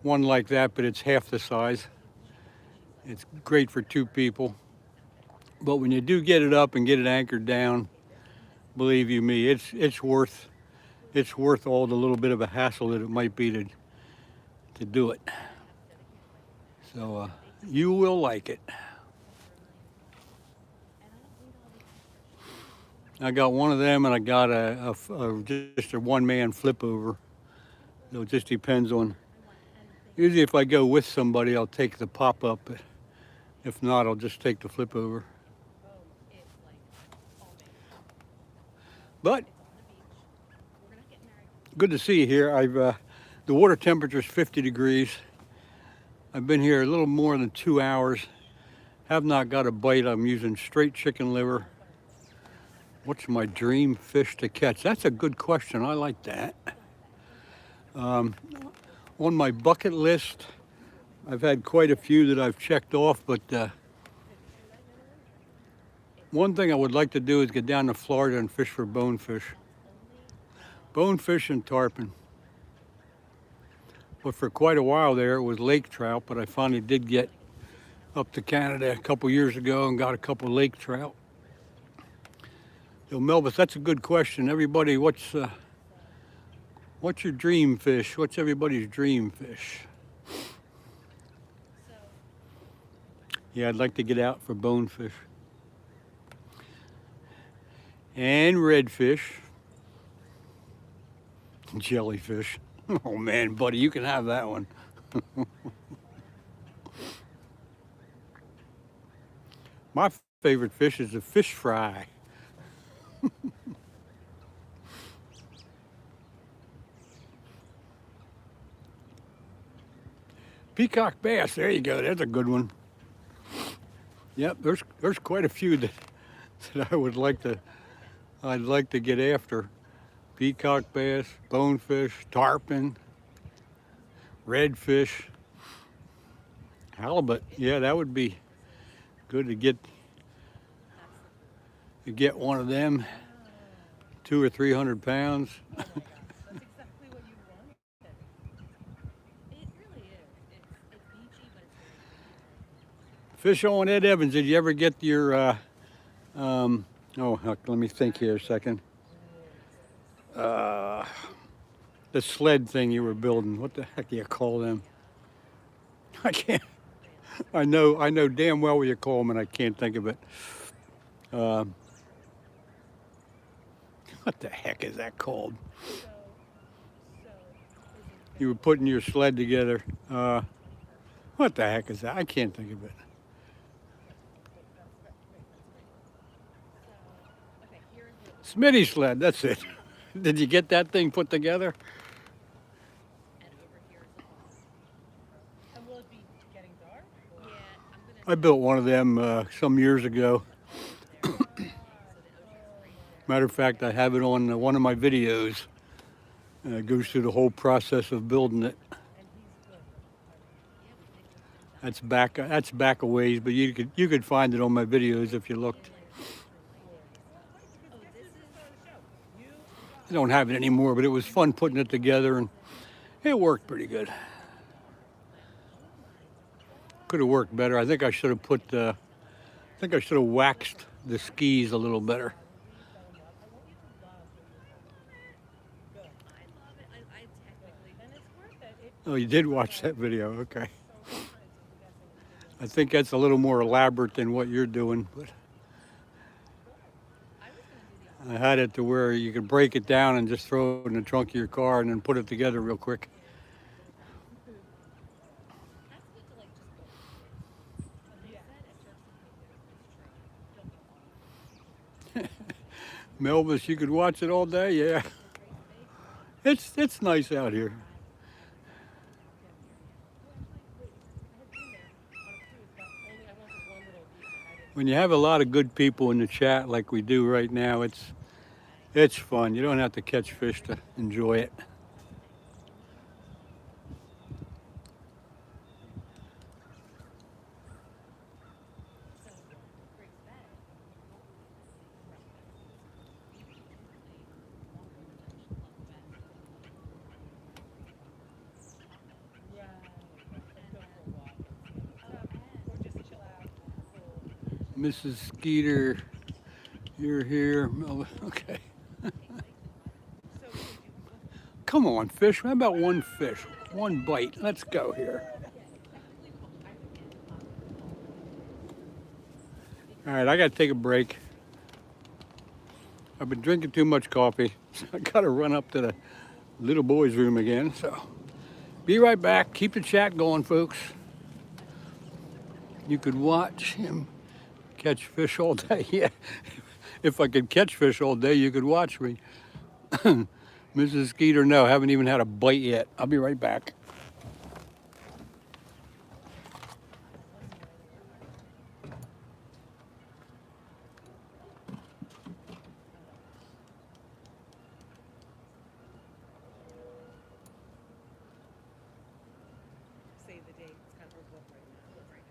like that, but it's half the size. It's great for 2 people. But when you do get it up and get it anchored down, believe you me, it's worth all the little bit of a hassle that it might be to do it. So you will like it. I got one of them, and I got just a one-man flip over. So it just depends on. Usually, if I go with somebody, I'll take the pop up. But if not, I'll just take the flip over. But good to see you here. The water temperature is 50 degrees. I've been here a little more than 2 hours. Have not got a bite. I'm using straight chicken liver. What's my dream fish to catch? That's a good question. I like that. On my bucket list, I've had quite a few that I've checked off, but one thing I would like to do is get down to Florida and fish for bonefish. Bonefish and tarpon. But for quite a while there, it was lake trout, but I finally did get up to Canada a couple years ago and got a couple lake trout. So Melvis, that's a good question. Everybody, what's your dream fish? What's everybody's dream fish? Yeah, I'd like to get out for bonefish. And redfish. Jellyfish. Oh man, buddy, you can have that one. My favorite fish is a fish fry. Peacock bass, there you go, that's a good one. Yep, there's quite a few that I'd like to get after. Peacock bass, bonefish, tarpon, redfish, halibut. Yeah, that would be good to get. to get one of them, 200 or 300 pounds. Oh my gosh, that's exactly what you wanted. It really is. It's beachy, but it's very Fish on Ed Evans. Did you ever get your, oh, heck, let me think here a second. Uh, the sled thing you were building. What the heck do you call them? I can't. I know damn well what you call them, and I can't think of it. Um, what the heck is that called? You were putting your sled together. What the heck is that? I can't think of it. Smitty sled, that's it. Did you get that thing put together? And over here is the ball. And will it be getting dark? Yeah, I'm gonna. I built one of them some years ago. Matter of fact, I have it on one of my videos. It goes through the whole process of building it. That's back a ways, but you could find it on my videos if you looked. I don't have it anymore, but it was fun putting it together, and it worked pretty good. Could have worked better. I think I should have waxed the skis a little better. Oh, you did watch that video, okay. I think that's a little more elaborate than what you're doing, but I had it to where you could break it down and just throw it in the trunk of your car and then put it together real quick. Melvis, you could watch it all day, yeah. It's nice out here. When you have a lot of good people in the chat like we do right now, it's fun. You don't have to catch fish to enjoy it. Mrs. Skeeter, you're here. Okay. Come on, fish. How about one fish? One bite. Let's go here. All right, I got to take a break. I've been drinking too much coffee, so I got to run up to the little boy's room again. So be right back. Keep the chat going, folks. You could watch him catch fish all day. Yeah, if I could catch fish all day, you could watch me. Mrs. Skeeter, no, haven't even had a bite yet. I'll be right back. Save the date. It's kind of her book right now.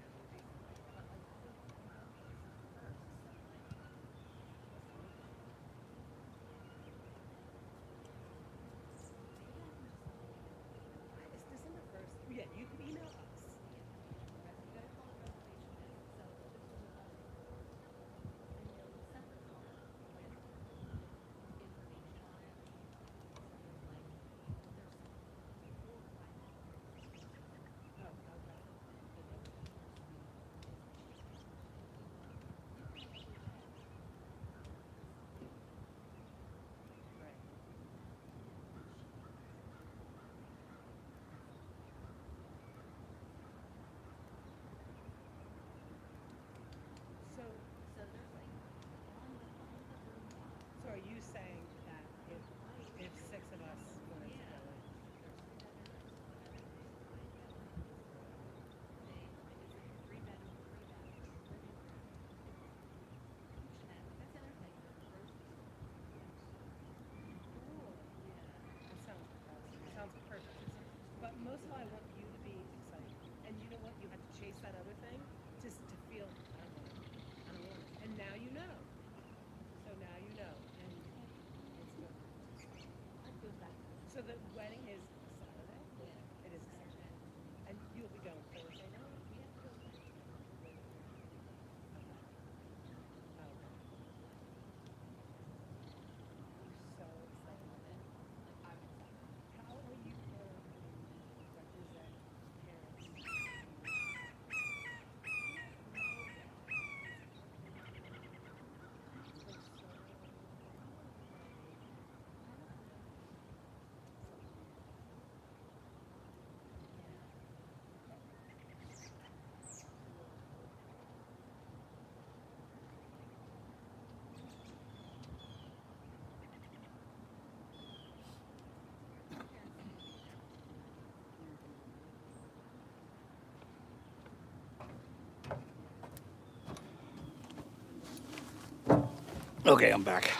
Okay, I'm back.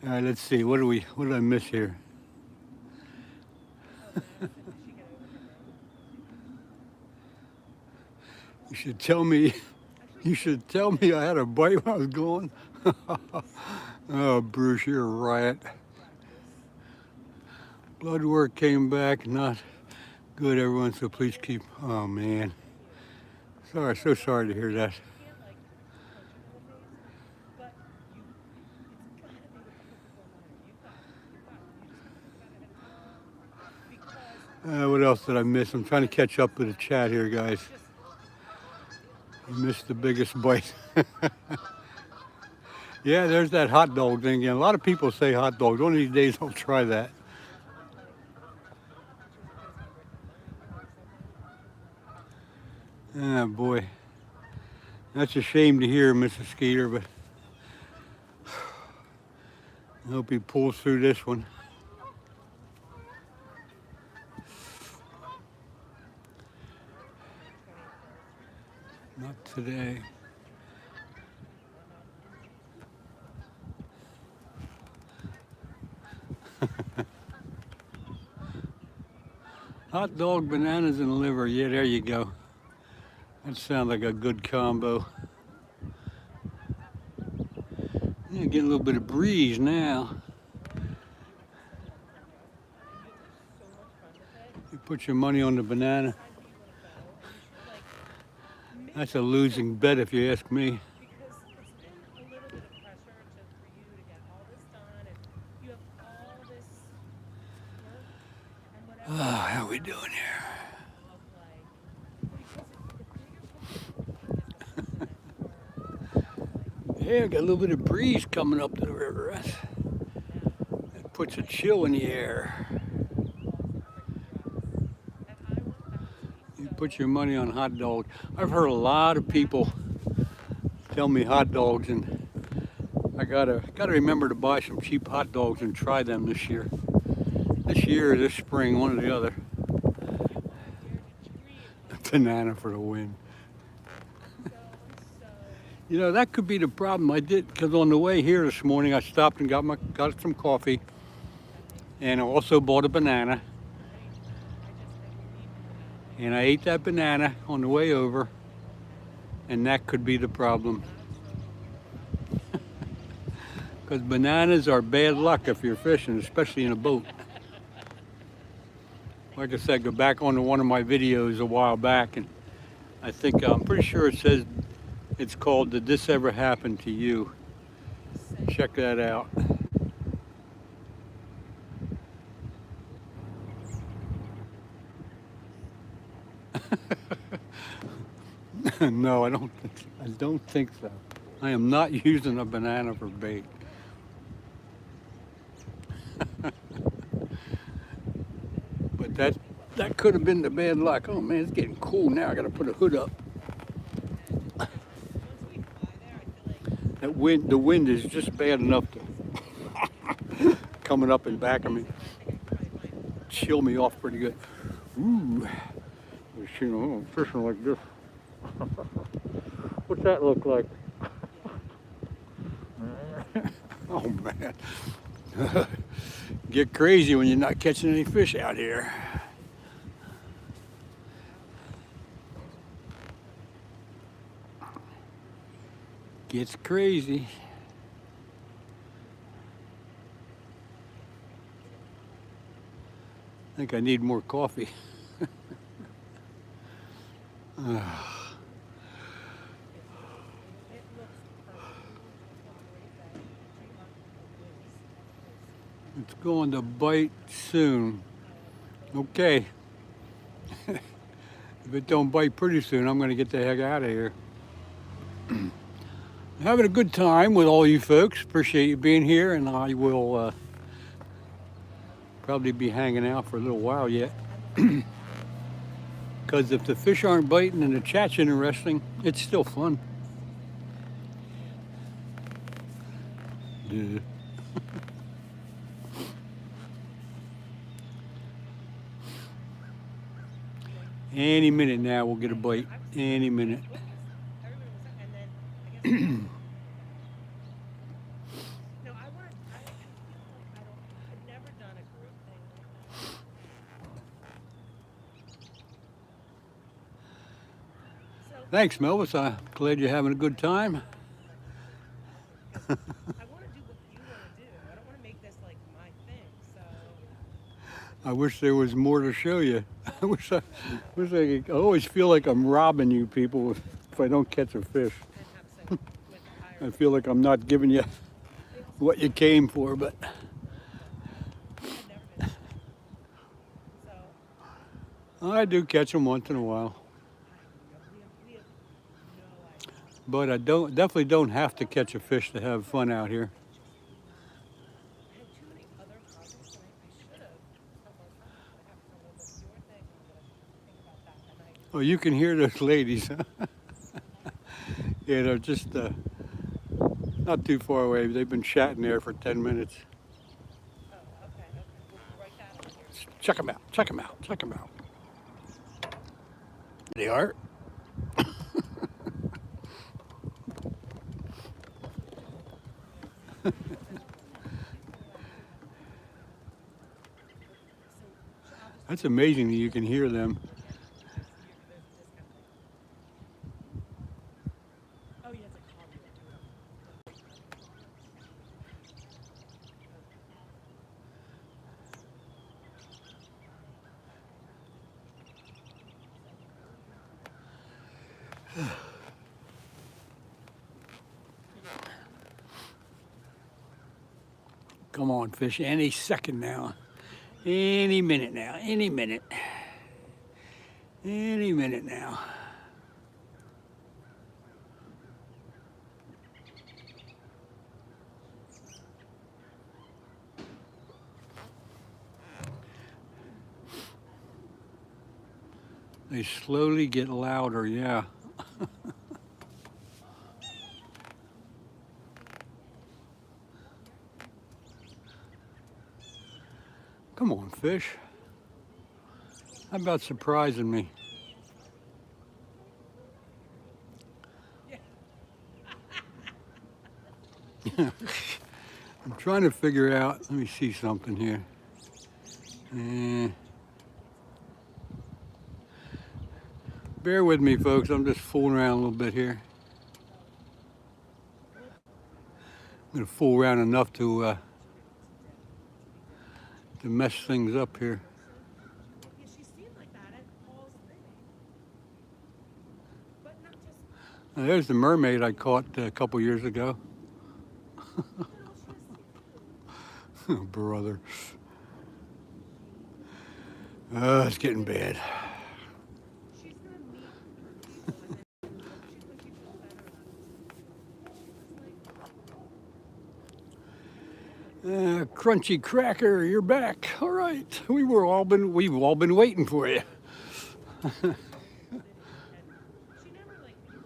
All right, let's see. What did I miss here? You should tell me. You should tell me I had a bite when I was going. Oh, Bruce, you're a riot. Blood work came back, not good, everyone. So please keep. Oh man, sorry, so sorry to hear that. Can't like punch him in the face, but you, it's gotta be the perfect one-liner. You got it. You got it. You just have to think about it ahead of time. Because What else did I miss? I'm trying to catch up with the chat here, guys. just I missed the biggest bite. Yeah, there's that hot dog thing again. A lot of people say hot dogs. One of these days I'll try that. Ah, boy. That's a shame to hear, Mrs. Skeeter, but I hope he pulls through this one. Not today. Hot dog, bananas, and liver. Yeah, there you go. That sounds like a good combo. Yeah, getting a little bit of breeze now. You put your money on the banana. That's a losing bet if you ask me. because it's been a little bit of pressure for you to get all this done, and you have all this work and whatever. Ah, how we doing here? Of like, Yeah, got a little bit of breeze coming up to the river. That puts a chill in the air. You put your money on hot dogs. I've heard a lot of people tell me hot dogs, and I gotta remember to buy some cheap hot dogs and try them this year. This year or this spring, one or the other. Banana for the win. You know, that could be the problem. I did, because on the way here this morning, I stopped and got some coffee, and I also bought a banana. And I ate that banana on the way over, and that could be the problem. Because bananas are bad luck if you're fishing, especially in a boat. Like I said, go back onto one of my videos a while back, and I'm pretty sure it says it's called Did This Ever Happen to You? Check that out. No, I don't think so. I am not using a banana for bait. But that could have been the bad luck. Oh man, it's getting cool now. I gotta put a hood up. The wind is just bad enough to coming up and back of me. Chill me off pretty good. Ooh, I'm fishing like this. What's that look like? Oh man. Get crazy when you're not catching any fish out here. Gets crazy. I think I need more coffee. It's going to bite soon. Okay. If it don't bite pretty soon, I'm going to get the heck out of here. Having a good time with all you folks. Appreciate you being here, and I will probably be hanging out for a little while yet. Because if the fish aren't biting and the chat's interesting, it's still fun. Duh. Any minute now we'll get a bite. Any minute. Thanks, Melvis. I'm glad you're having a good time. I want to do what you want to do. I don't want to make this like my thing. So I wish there was more to show you. I always feel like I'm robbing you people if I don't catch a fish. and have sex with I pirates. feel like I'm not giving you They also what you came for, but I've never been. So I do catch them once in a while. we have no idea. But I definitely don't have to catch a fish to have fun out here. I had too many other projects, and I should have spent more time. I have to know what's your thing. I'm gonna think about that tonight. Oh, you can hear those ladies. Yeah, they're just not too far away. They've been chatting there for 10 minutes. Oh, okay, okay. We'll write that on here. Check them out. Check them out. Check them out. They are. That's amazing that you can hear them. Oh, yeah, it's like hobby. Come on, fish. Any second now. Any minute now. Any minute. Any minute now. They slowly get louder, yeah. Come on, fish. How about surprising me? I'm trying to figure out, let me see something here. Bear with me, folks. I'm just fooling around a little bit here. I'm gonna fool around enough to mess things up here. Yeah, she seemed like that at Paul's thing. But not just. Now, there's the mermaid I caught a couple years ago. Brother. It's getting bad. She's gonna meet people and then she's gonna be better at it. Crunchy Cracker, you're back. All right, we've all been waiting for you. And she never like. She went on like we had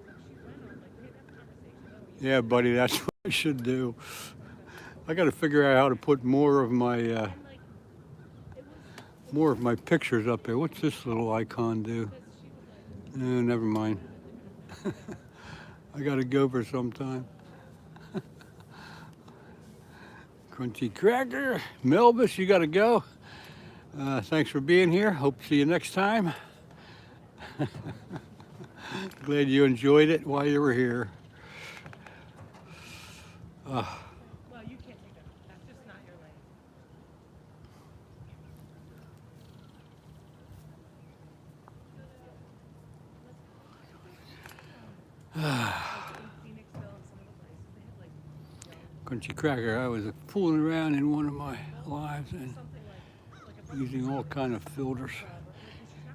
that conversation. Yeah, buddy, that's what I should do. I got to figure out how to put more of my pictures up there. What's this little icon do? No, never mind. I got to go for some time. Crunchy Cracker, Melvis, you got to go. Thanks for being here. Hope to see you next time. Glad you enjoyed it while you were here. Well, you can't take that. That's just not your lane. Phoenixville and some of the places they had like Crunchy Cracker, I was fooling around in one of my lives and something like a using all kind of filters.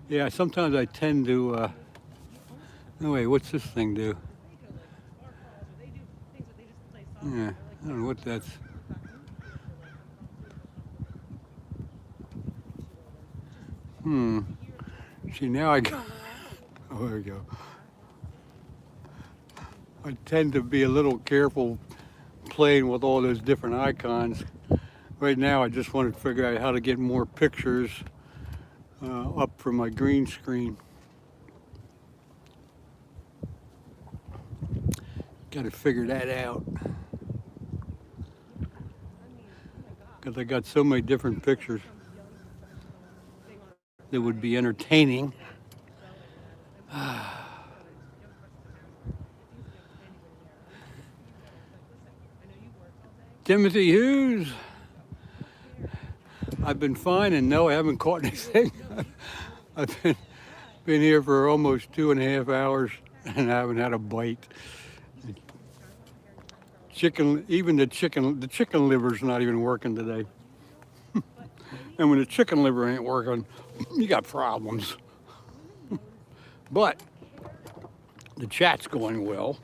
Yeah, sometimes I tend to, no wait, what's this thing do? they go like bar calls or they do things that they just play songs. Yeah, I don't know what that's. See, now I go. Oh, there we go. I tend to be a little careful playing with all those different icons. Right now, I just want to figure out how to get more pictures up for my green screen. Got to figure that out. Because I got so many different pictures that would be entertaining. Timothy Hughes. I've been fine, and no, I haven't caught anything. I've been here for almost 2.5 hours, and I haven't had a bite. Chicken, even the chicken liver's not even working today. And when the chicken liver ain't working, you got problems. But the chat's going well,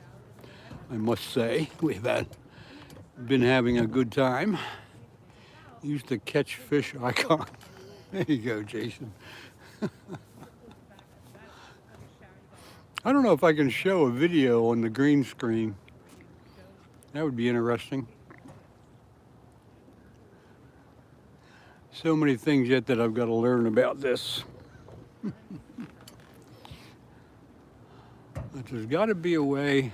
I must say. We've been having a good time. Use the catch fish icon. There you go, Jason. I don't know if I can show a video on the green screen. That would be interesting. So many things yet that I've got to learn about this. But there's got to be a way.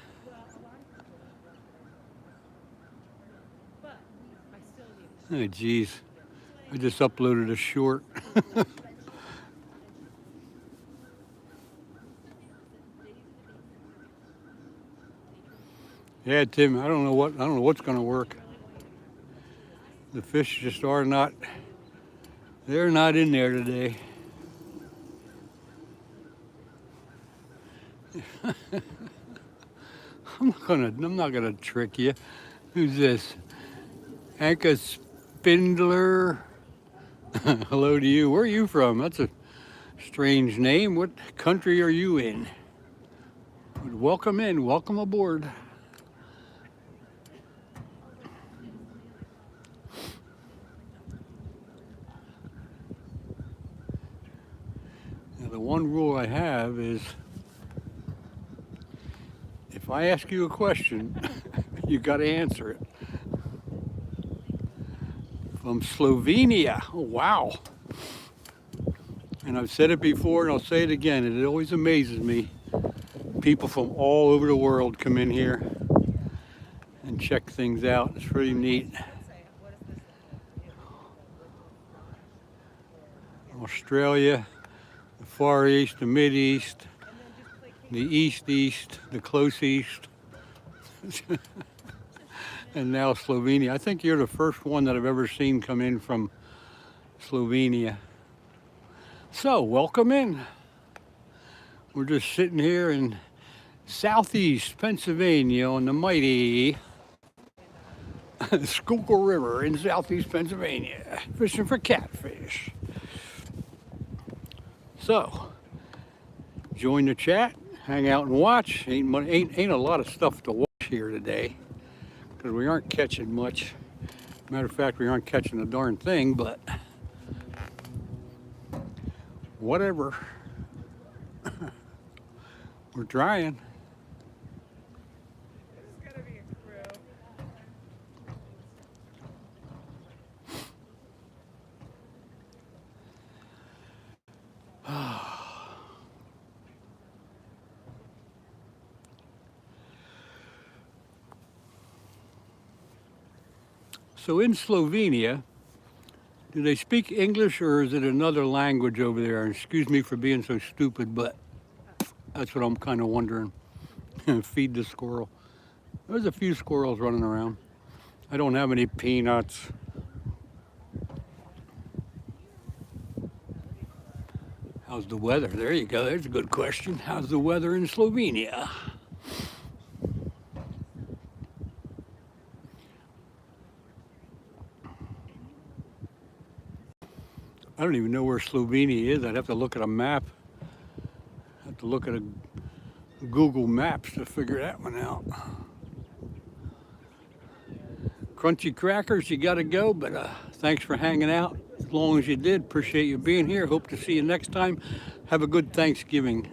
Oh, geez. I just uploaded a short. Yeah, Tim, I don't know what's going to work. The fish just are not, they're not in there today. I'm not gonna trick you. Who's this? Anka Spindler. Hello to you. Where are you from? That's a strange name. What country are you in? Welcome in. Welcome aboard. Now, the one rule I have is if I ask you a question, you got to answer it. From Slovenia. Oh, wow. And I've said it before and I'll say it again. It always amazes me. People from all over the world come in here and check things out. It's pretty neat. Australia, the Far East, the Mid East, the East, the Close East, and now Slovenia. I think you're the first one that I've ever seen come in from Slovenia. So, welcome in. We're just sitting here in southeast Pennsylvania on the mighty Schuylkill River in southeast Pennsylvania, fishing for catfish. So, join the chat, hang out and watch. Ain't a lot of stuff to watch here today because we aren't catching much. Matter of fact, we aren't catching a darn thing, but whatever. We're trying. There's gotta be a crew. So in Slovenia, do they speak English or is it another language over there? And excuse me for being so stupid, but that's what I'm kind of wondering. Feed the squirrel. There's a few squirrels running around. I don't have any peanuts. How's the weather? There you go. There's a good question. How's the weather in Slovenia? I don't even know where Slovenia is. I'd have to look at a map. I'd have to look at a Google Maps to figure that one out. Crunchy crackers, you gotta go, but thanks for hanging out. As long as you did, appreciate you being here. Hope to see you next time. Have a good Thanksgiving.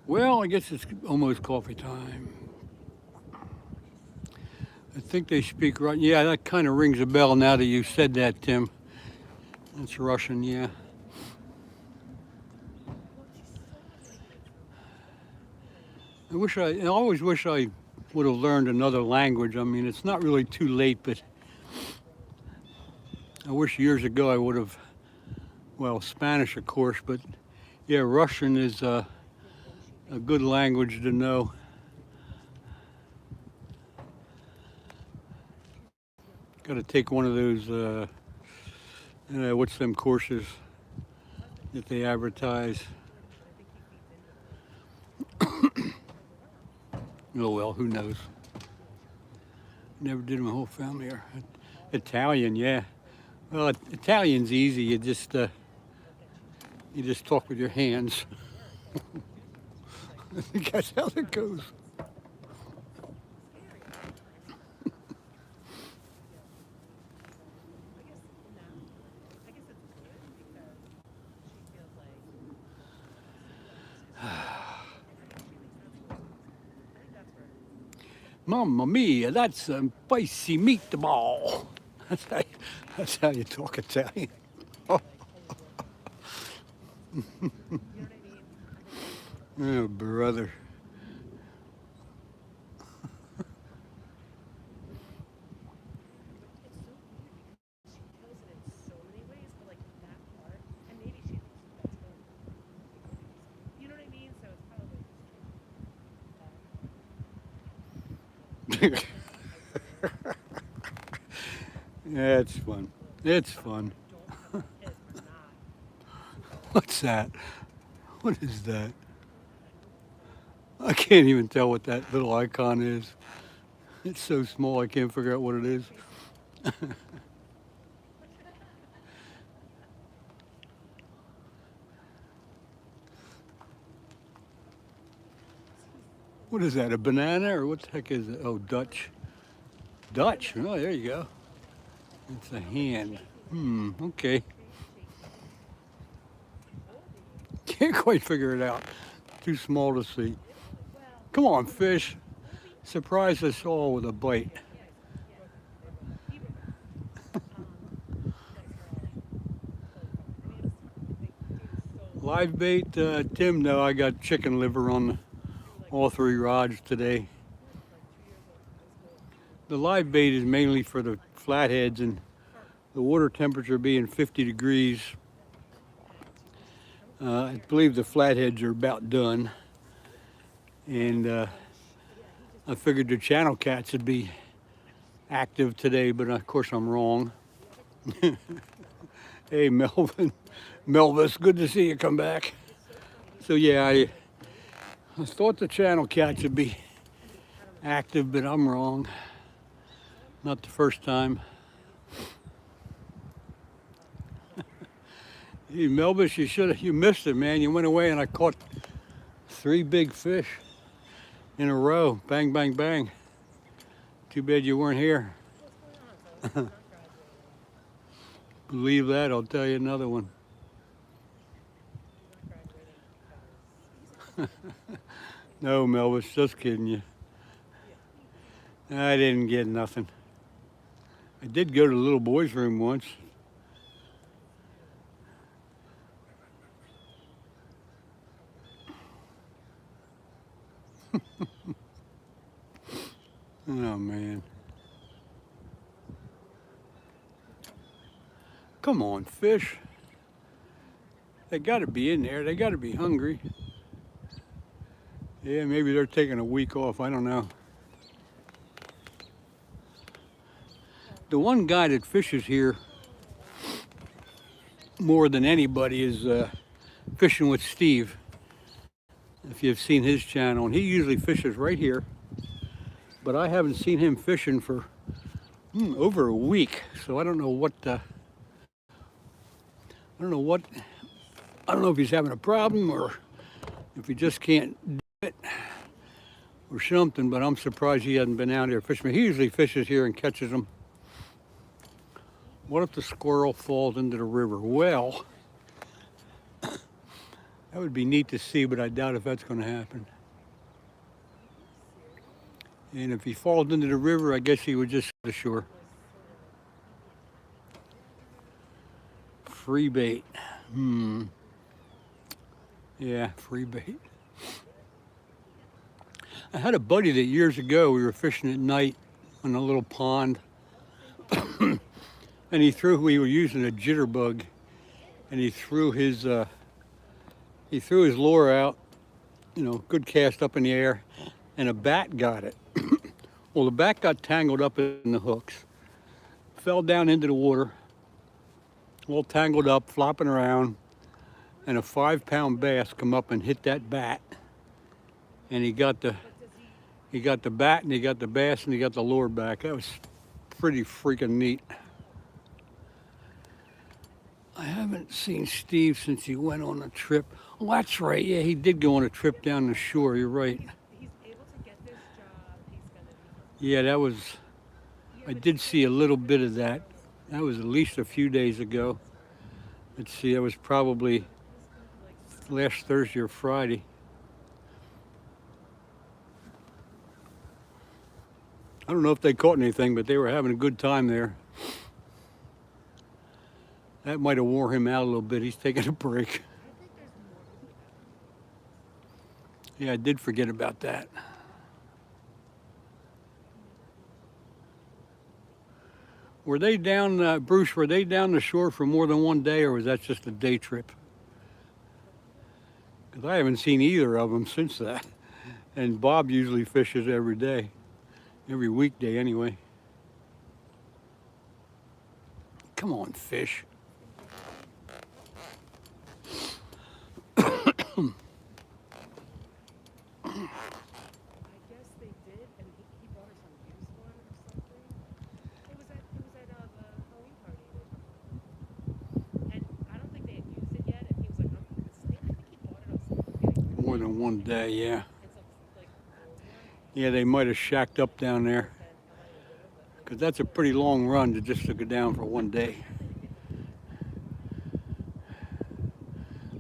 Well, I guess it's almost coffee time. I think they speak right. Yeah, that kind of rings a bell now that you said that, Tim. It's Russian, yeah. I always wish I would have learned another language. I mean, it's not really too late, but I wish years ago I would have, well, Spanish, of course, but yeah, Russian is a good language to know. Got to take one of those, what's them courses that they advertise. Oh well, who knows? Never did my whole family. Or Italian, yeah. Well, Italian's easy. You just talk with your hands. I think that's how it goes. Mamma mia, that's some spicy meatball. That's how you talk Italian. Oh, brother. Yeah, it's fun. It's fun. What's that? What is that? I can't even tell what that little icon is. It's so small I can't figure out what it is. What is that, a banana or what the heck is it? Oh, Dutch. Dutch, oh, there you go. It's a hand. Okay. Can't quite figure it out. Too small to see. Come on, fish. Surprise us all with a bite. Live bait, Tim, no, I got chicken liver on all three rods today. The live bait is mainly for the flatheads, and the water temperature being 50 degrees, I believe the flatheads are about done. And I figured the channel cats would be active today, but of course I'm wrong. Hey, Melvin. Melvis, good to see you come back. So yeah, I thought the channel cats would be active, but I'm wrong. Not the first time. Hey, Melvis, you missed it, man. You went away and I caught 3 big fish in a row. Bang, bang, bang. Too bad you weren't here. Believe that, I'll tell you another one. No, Melvis, just kidding you. I didn't get nothing. I did go to the little boy's room once. Oh, man. Come on, fish. They got to be in there. They got to be hungry. Yeah, maybe they're taking a week off. I don't know. The one guy that fishes here more than anybody is Fishing with Steve. If you've seen his channel, and he usually fishes right here, but I haven't seen him fishing for over a week. So I don't know what. I don't know if he's having a problem or if he just can't do it or something. But I'm surprised he hasn't been out here fishing. He usually fishes here and catches them. What if the squirrel falls into the river? Well, that would be neat to see, but I doubt if that's going to happen. And if he falls into the river, I guess he would just go to shore. free bait. Yeah, free bait. I had a buddy that years ago we were fishing at night on a little pond, and we were using a jitterbug, and he threw his lure out, good cast up in the air, and a bat got it. Well, the bat got tangled up in the hooks, fell down into the water, all tangled up, flopping around, and a 5-pound bass come up and hit that bat, and he got the bat, and he got the bass, and he got the lure back. That was pretty freaking neat. I haven't seen Steve since he went on a trip. Oh, that's right. Yeah, he did go on a trip down the shore. You're right. He's able to get this job. He's gonna be. Yeah, that was. I did see a little bit of that. That was at least a few days ago. Let's see. That was probably last Thursday or Friday. I don't know if they caught anything, but they were having a good time there. That might have wore him out a little bit. He's taking a break. I think there's more. Yeah, I did forget about that. Were they down, Bruce, were they down the shore for more than one day, or was that just a day trip? Because I haven't seen either of them since that. And Bob usually fishes every day, every weekday anyway. Come on, fish. I guess they did, and he brought her some used one or something. It was at the Halloween party, and I don't think they had used it yet. And he was like, I think he bought it on something. More than one day, yeah. And some like old one. Yeah, they might have shacked up down there. Because that's a pretty long run to just to go down for one day.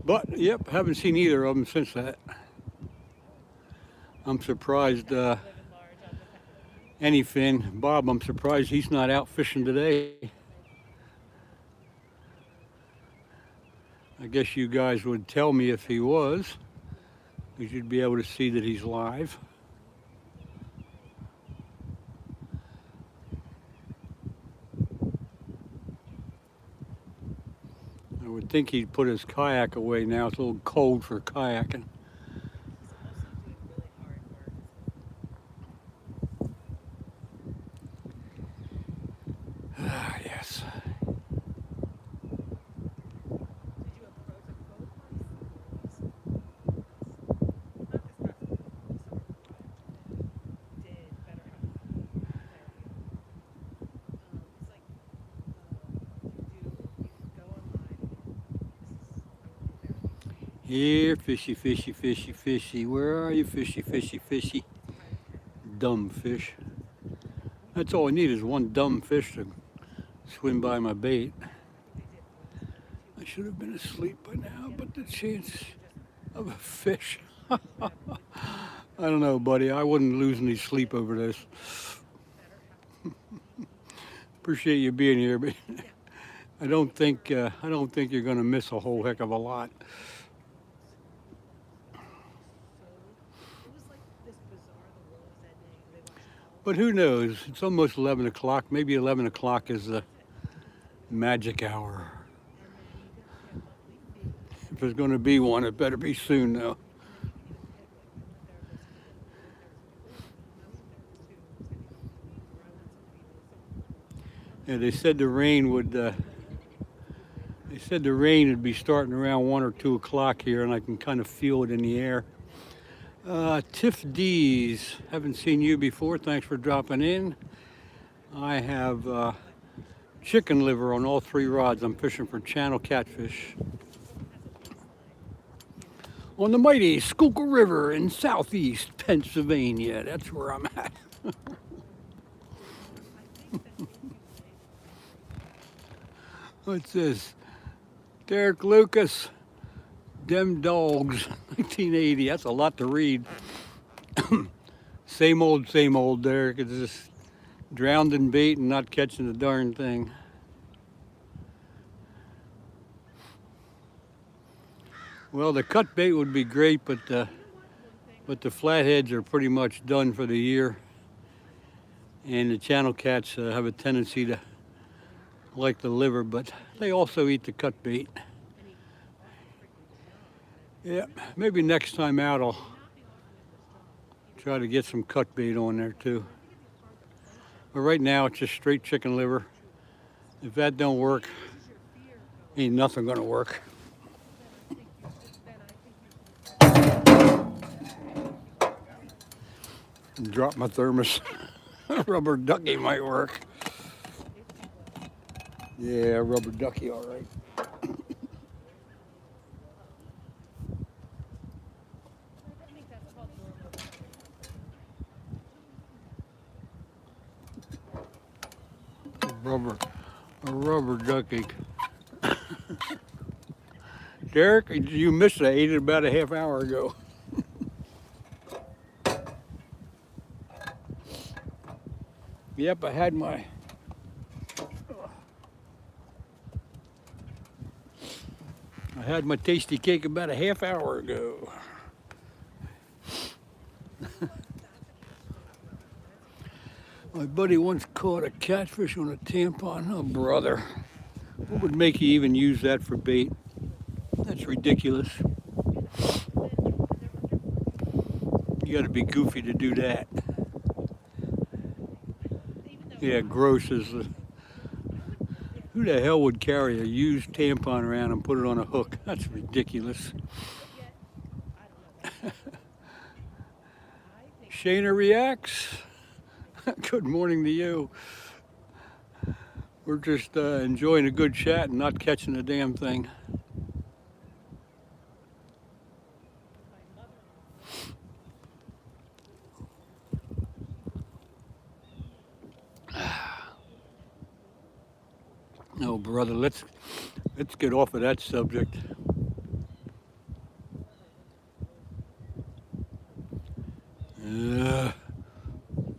But, yep, haven't seen either of them since that. I'm surprised, Anyfin, Bob, I'm surprised he's not out fishing today. I guess you guys would tell me if he was, because you'd be able to see that he's live. I would think he'd put his kayak away now. It's a little cold for kayaking. Ah, yes. Here, fishy, fishy, fishy, fishy. Where are you, fishy, fishy, fishy? Dumb fish. That's all I need is one dumb fish to swim by my bait. I should have been asleep by now, but the chance of a fish. I don't know, buddy. I wouldn't lose any sleep over this. Appreciate you being here, but I don't think you're going to miss a whole heck of a lot. But who knows? It's almost 11 o'clock. Maybe 11 o'clock is the magic hour. If there's going to be one, it better be soon, though. Yeah, they said the rain would. They said the rain would be starting around 1 or 2 o'clock here, and I can kind of feel it in the air. Tiff D's, haven't seen you before. Thanks for dropping in. I have chicken liver on all 3 rods. I'm fishing for channel catfish on the mighty Schuylkill River in southeast Pennsylvania. That's where I'm at. What's this? Derek Lucas. Dem Dogs, 1980. That's a lot to read. Same old, Derek. It's just drowned in bait and not catching the darn thing. Well, the cut bait would be great, but the flatheads are pretty much done for the year. And the channel cats have a tendency to like the liver, but they also eat the cut bait. Yeah, maybe next time out I'll try to get some cut bait on there too. But right now it's just straight chicken liver. If that don't work, ain't nothing gonna work. Drop my thermos. Rubber ducky might work. Yeah, rubber ducky, all right. A rubber ducky. Derek, you missed it. I ate it about a half hour ago. Yep, I had my tasty cake about a half hour ago. My buddy once caught a catfish on a tampon. Oh, brother. What would make you even use that for bait? That's ridiculous. You gotta be goofy to do that. Yeah, gross is the... Who the hell would carry a used tampon around and put it on a hook? That's ridiculous. Shayna reacts. Good morning to you. We're just enjoying a good chat and not catching a damn thing. No, brother, let's get off of that subject.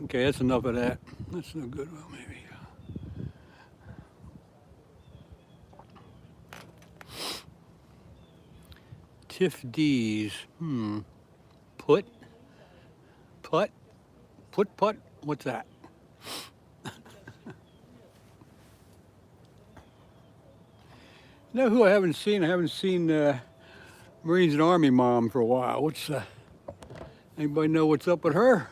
Okay, that's enough of that. That's no good. Well, maybe. Tiff D's. Putt? Putt? Putt? What's that? You know who I haven't seen? I haven't seen Marines and Army Mom for a while. What's anybody know what's up with her?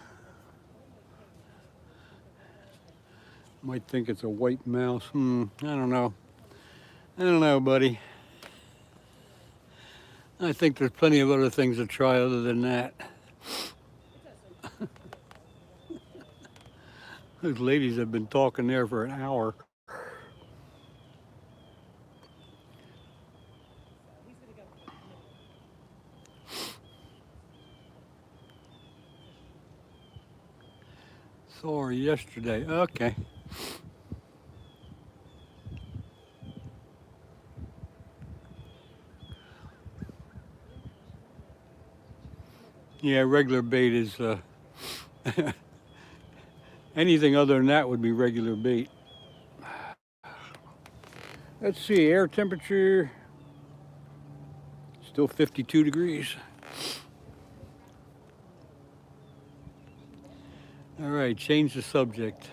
Might think it's a white mouse. I don't know. I don't know, buddy. I think there's plenty of other things to try other than that. Those ladies have been talking there for an hour. Saw her yesterday. Okay. Yeah, regular bait is anything other than that would be regular bait. Let's see, air temperature still 52 degrees. All right, change the subject.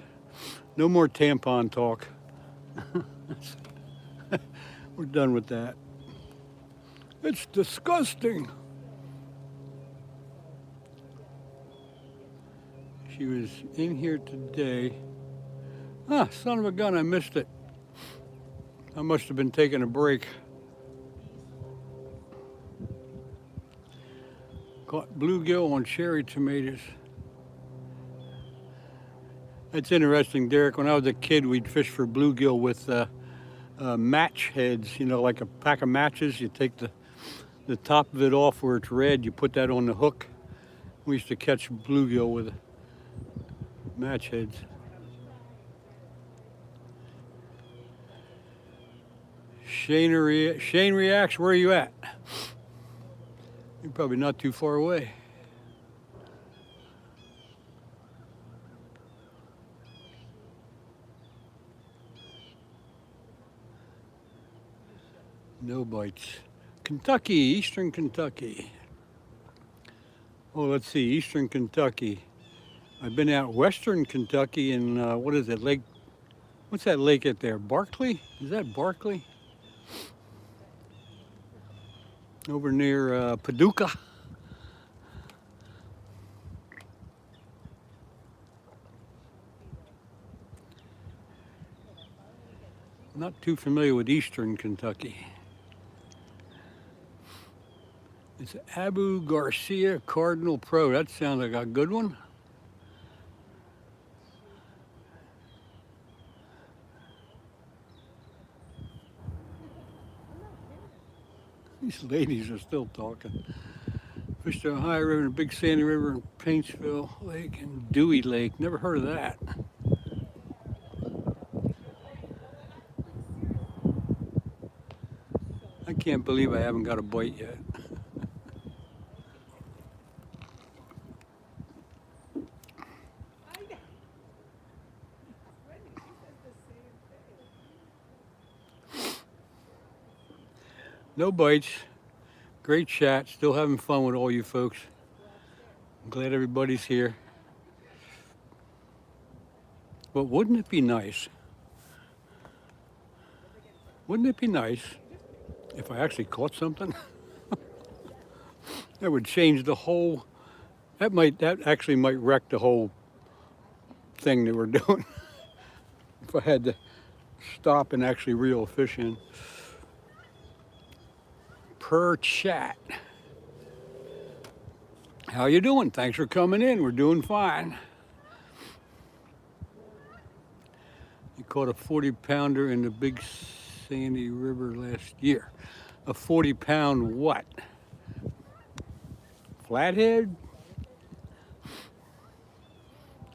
No more tampon talk. We're done with that. It's disgusting. She was in here today. Ah, son of a gun, I missed it. I must have been taking a break. Caught bluegill on cherry tomatoes. That's interesting, Derek. When I was a kid, we'd fish for bluegill with match heads, you know, like a pack of matches. You take the top of it off where it's red, you put that on the hook. We used to catch bluegill with match heads. Shane reacts, where are you at? You're probably not too far away. No bites. Kentucky, Eastern Kentucky. Oh, let's see, Eastern Kentucky. I've been out Western Kentucky in, what is it, Lake, what's that lake out there? Barkley? Is that Barkley? Over near Paducah. Not too familiar with Eastern Kentucky. It's Abu Garcia Cardinal Pro. That sounds like a good one. These ladies are still talking. Fished the Ohio River, and Big Sandy River, and Paintsville Lake, and Dewey Lake. Never heard of that. I can't believe I haven't got a bite yet. No bites. Great chat. Still having fun with all you folks. I'm glad everybody's here. But wouldn't it be nice? Wouldn't it be nice if I actually caught something? That would change the whole, that actually might wreck the whole thing that we're doing. If I had to stop and actually reel a fish in. Per chat. How you doing? Thanks for coming in. We're doing fine. You caught a 40-pounder in the Big Sandy River last year. A 40-pound what? Flathead?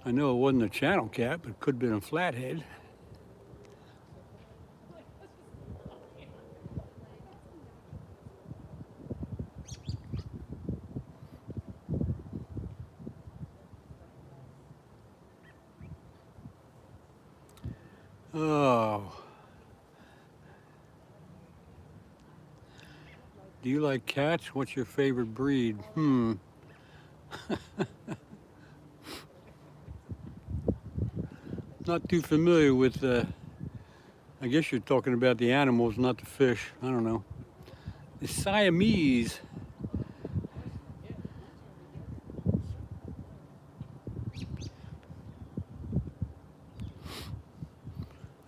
I know it wasn't a channel cat, but it could have been a flathead. Oh. Do you like cats? What's your favorite breed? Not too familiar with, I guess you're talking about the animals, not the fish. I don't know. The Siamese.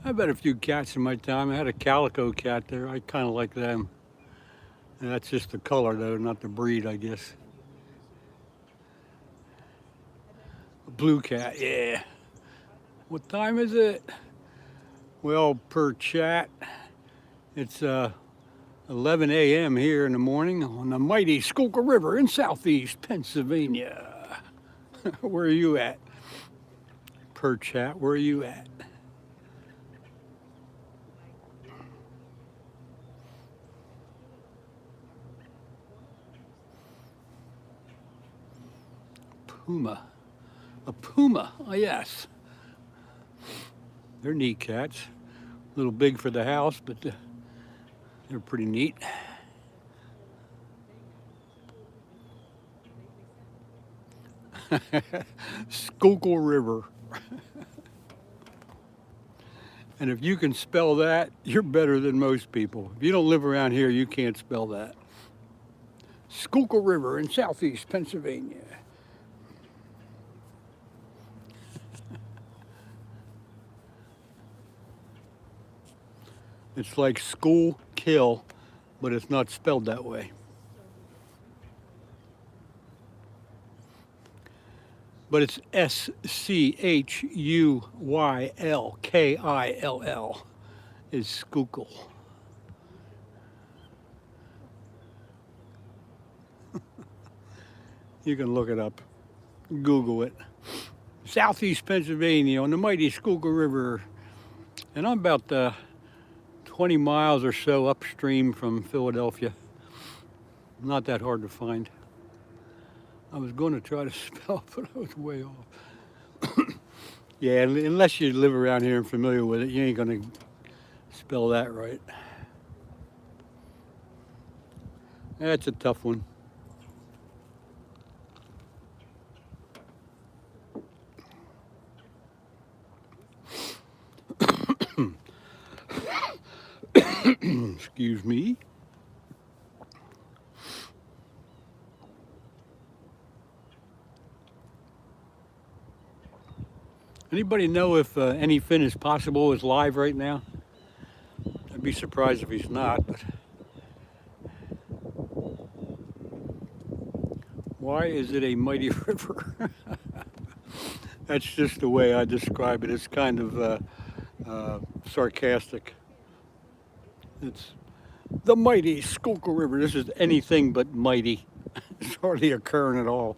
I've had a few cats in my time. I had a calico cat there. I kind of like them. And that's just the color, though, not the breed, I guess. A blue cat, yeah. What time is it? Well, per chat, it's 11 a.m. here in the morning on the mighty Schuylkill River in southeast Pennsylvania. Where are you at? Per chat, where are you at? Puma. A puma, oh yes. They're neat cats. A little big for the house, but they're pretty neat. Schuylkill River. And if you can spell that, you're better than most people. If you don't live around here, you can't spell that. Schuylkill River in southeast Pennsylvania. It's like school kill, but it's not spelled that way. But it's Schuyllkill is Schuylkill. You can look it up, Google it. Southeast Pennsylvania on the mighty Schuylkill River. And I'm about 20 miles or so upstream from Philadelphia. Not that hard to find. I was going to try to spell, but I was way off. Yeah, unless you live around here and familiar with it, you ain't going to spell that right. That's a tough one. Excuse me. Anybody know if Any Fin is Possible is live right now? I'd be surprised if he's not. But why is it a mighty river? That's just the way I describe it. It's kind of sarcastic. It's the mighty Schuylkill River. This is anything but mighty. It's hardly occurring at all.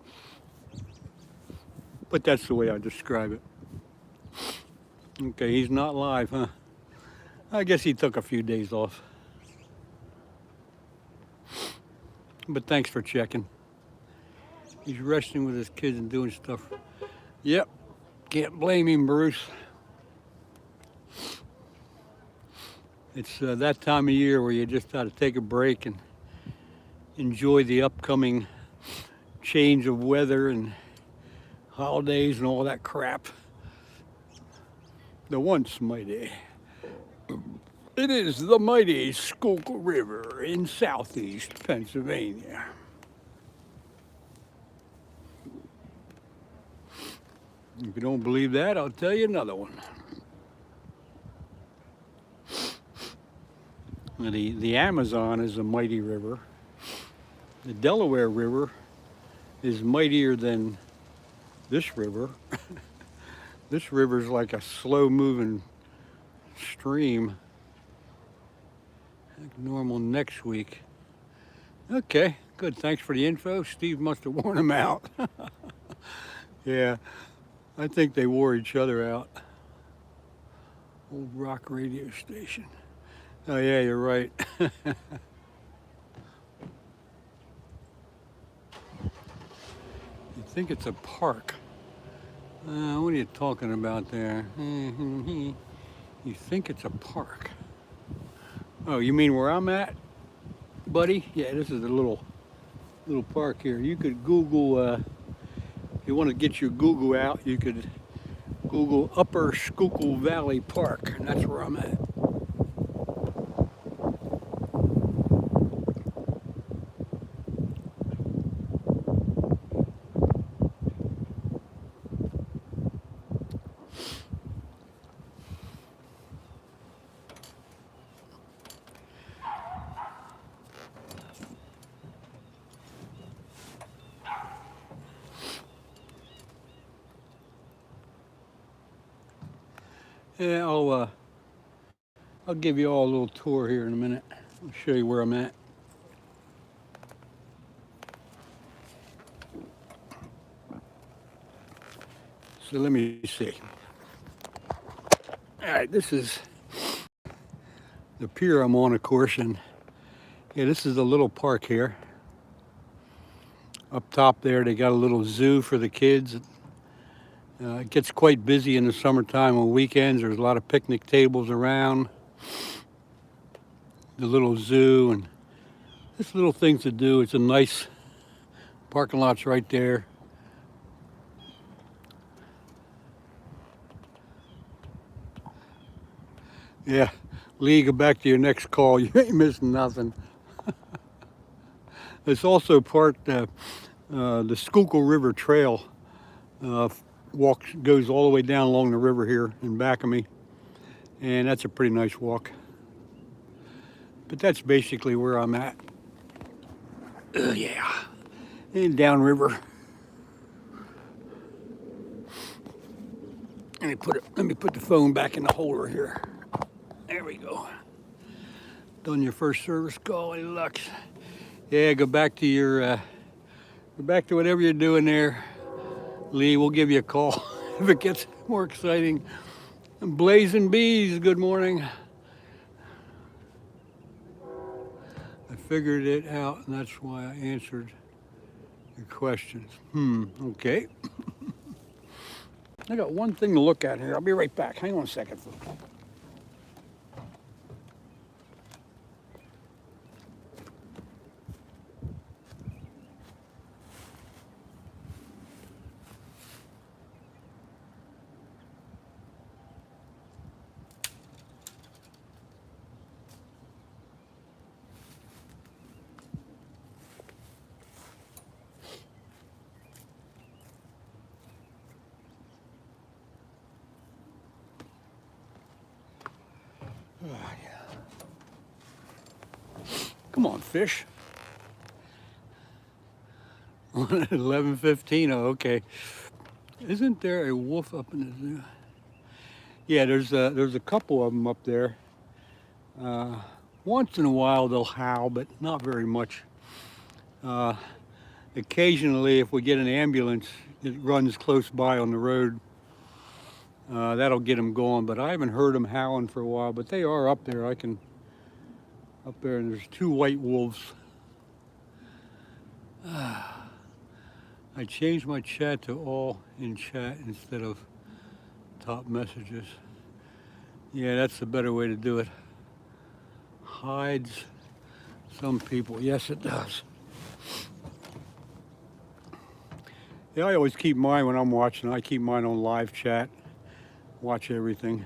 But that's the way I describe it. Okay, he's not live, huh? I guess he took a few days off. But thanks for checking. He's resting with his kids and doing stuff. Yep, can't blame him, Bruce. It's that time of year where you just got to take a break and enjoy the upcoming change of weather and holidays and all that crap. The once mighty. It is the mighty Schuylkill River in southeast Pennsylvania. If you don't believe that, I'll tell you another one. The Amazon is a mighty river. The Delaware River is mightier than this river. This river's like a slow-moving stream. Like normal next week. Okay, good. Thanks for the info. Steve must have worn him out. Yeah, I think they wore each other out. Old rock radio station. Oh yeah, you're right. You think it's a park. What are you talking about there? You think it's a park. Oh, you mean where I'm at, buddy? Yeah, this is a little park here. You could Google, if you want to get your Google out, you could Google Upper Schuylkill Valley Park, and that's where I'm at. Yeah, I'll give you all a little tour here in a minute. I'll show you where I'm at. So let me see. All right, this is the pier I'm on, of course, and yeah, this is a little park here. Up top there, they got a little zoo for the kids. It gets quite busy in the summertime on weekends. There's a lot of picnic tables around the little zoo, and just little things to do. It's a nice parking lot's right there. Yeah, Lee, go back to your next call. You ain't missing nothing. It's also part the Schuylkill River Trail. Goes all the way down along the river here in back of me, and that's a pretty nice walk. But that's basically where I'm at. Yeah, and downriver. Let me put the phone back in the holder here. There we go. Done your first service call, any luck? Yeah, go back to whatever you're doing there. Lee, we'll give you a call if it gets more exciting. Blazing Bees, good morning. I figured it out, and that's why I answered your questions. Okay. I got one thing to look at here. I'll be right back. Hang on a second. Come on, fish. On at 11:15. Oh, okay. Isn't there a wolf up in the zoo? Yeah, there's a couple of them up there. Once in a while they'll howl, but not very much. Occasionally, if we get an ambulance, it runs close by on the road. That'll get them going, but I haven't heard them howling for a while. But they are up there. Up there, and there's 2 white wolves. I changed my chat to all in chat instead of top messages. Yeah, that's the better way to do it. Hides some people. Yes, it does. Yeah, I always keep mine when I'm watching. I keep mine on live chat. Watch everything.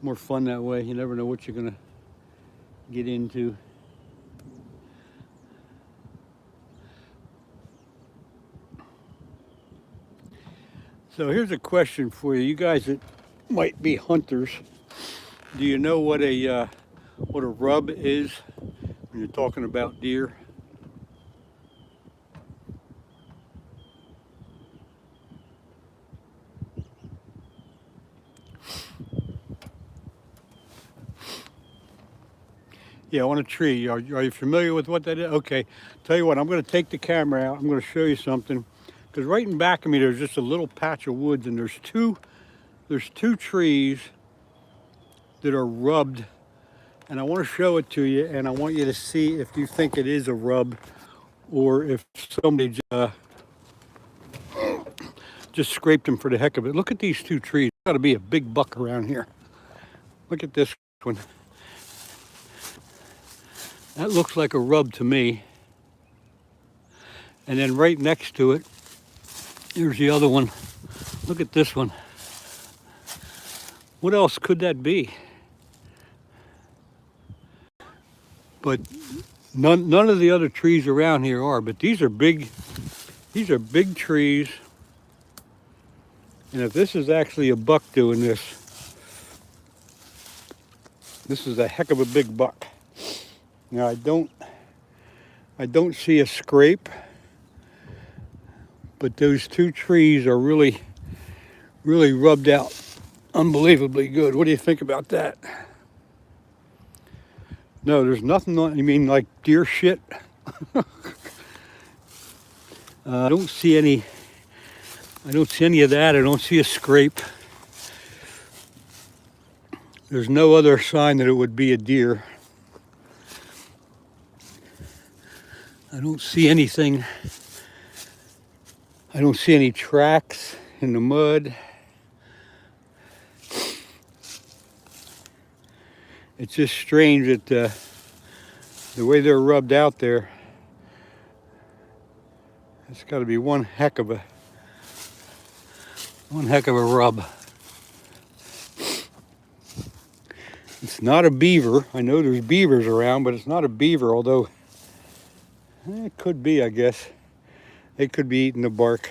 More fun that way. You never know what you're gonna get into. So here's a question for you. You guys that might be hunters, do you know what a rub is when you're talking about deer? Yeah, on a tree. Are you familiar with what that is? Okay, tell you what, I'm going to take the camera out. I'm going to show you something. Because right in back of me, there's just a little patch of woods, and there's two trees that are rubbed. And I want to show it to you, and I want you to see if you think it is a rub or if somebody just scraped them for the heck of it. Look at these 2 trees. There's got to be a big buck around here. Look at this one. That looks like a rub to me. And then right next to it, here's the other one. Look at this one. What else could that be? But none of the other trees around here are, but these are big trees. And if this is actually a buck doing this is a heck of a big buck. Now I don't see a scrape, but those 2 trees are really rubbed out unbelievably good. What do you think about that? No, there's nothing on, you mean like deer shit? I don't see any of that. I don't see a scrape. There's no other sign that it would be a deer. I don't see anything. I don't see any tracks in the mud. It's just strange that the way they're rubbed out there. It's got to be one heck of a rub. It's not a beaver. I know there's beavers around, but it's not a beaver, although it could be, I guess. They could be eating the bark.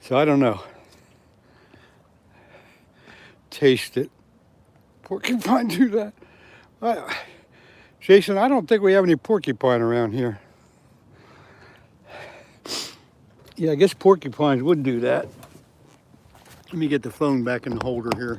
So I don't know. Taste it. Porcupine do that? Jason, I don't think we have any porcupine around here. Yeah, I guess porcupines would do that. Let me get the phone back in the holder here.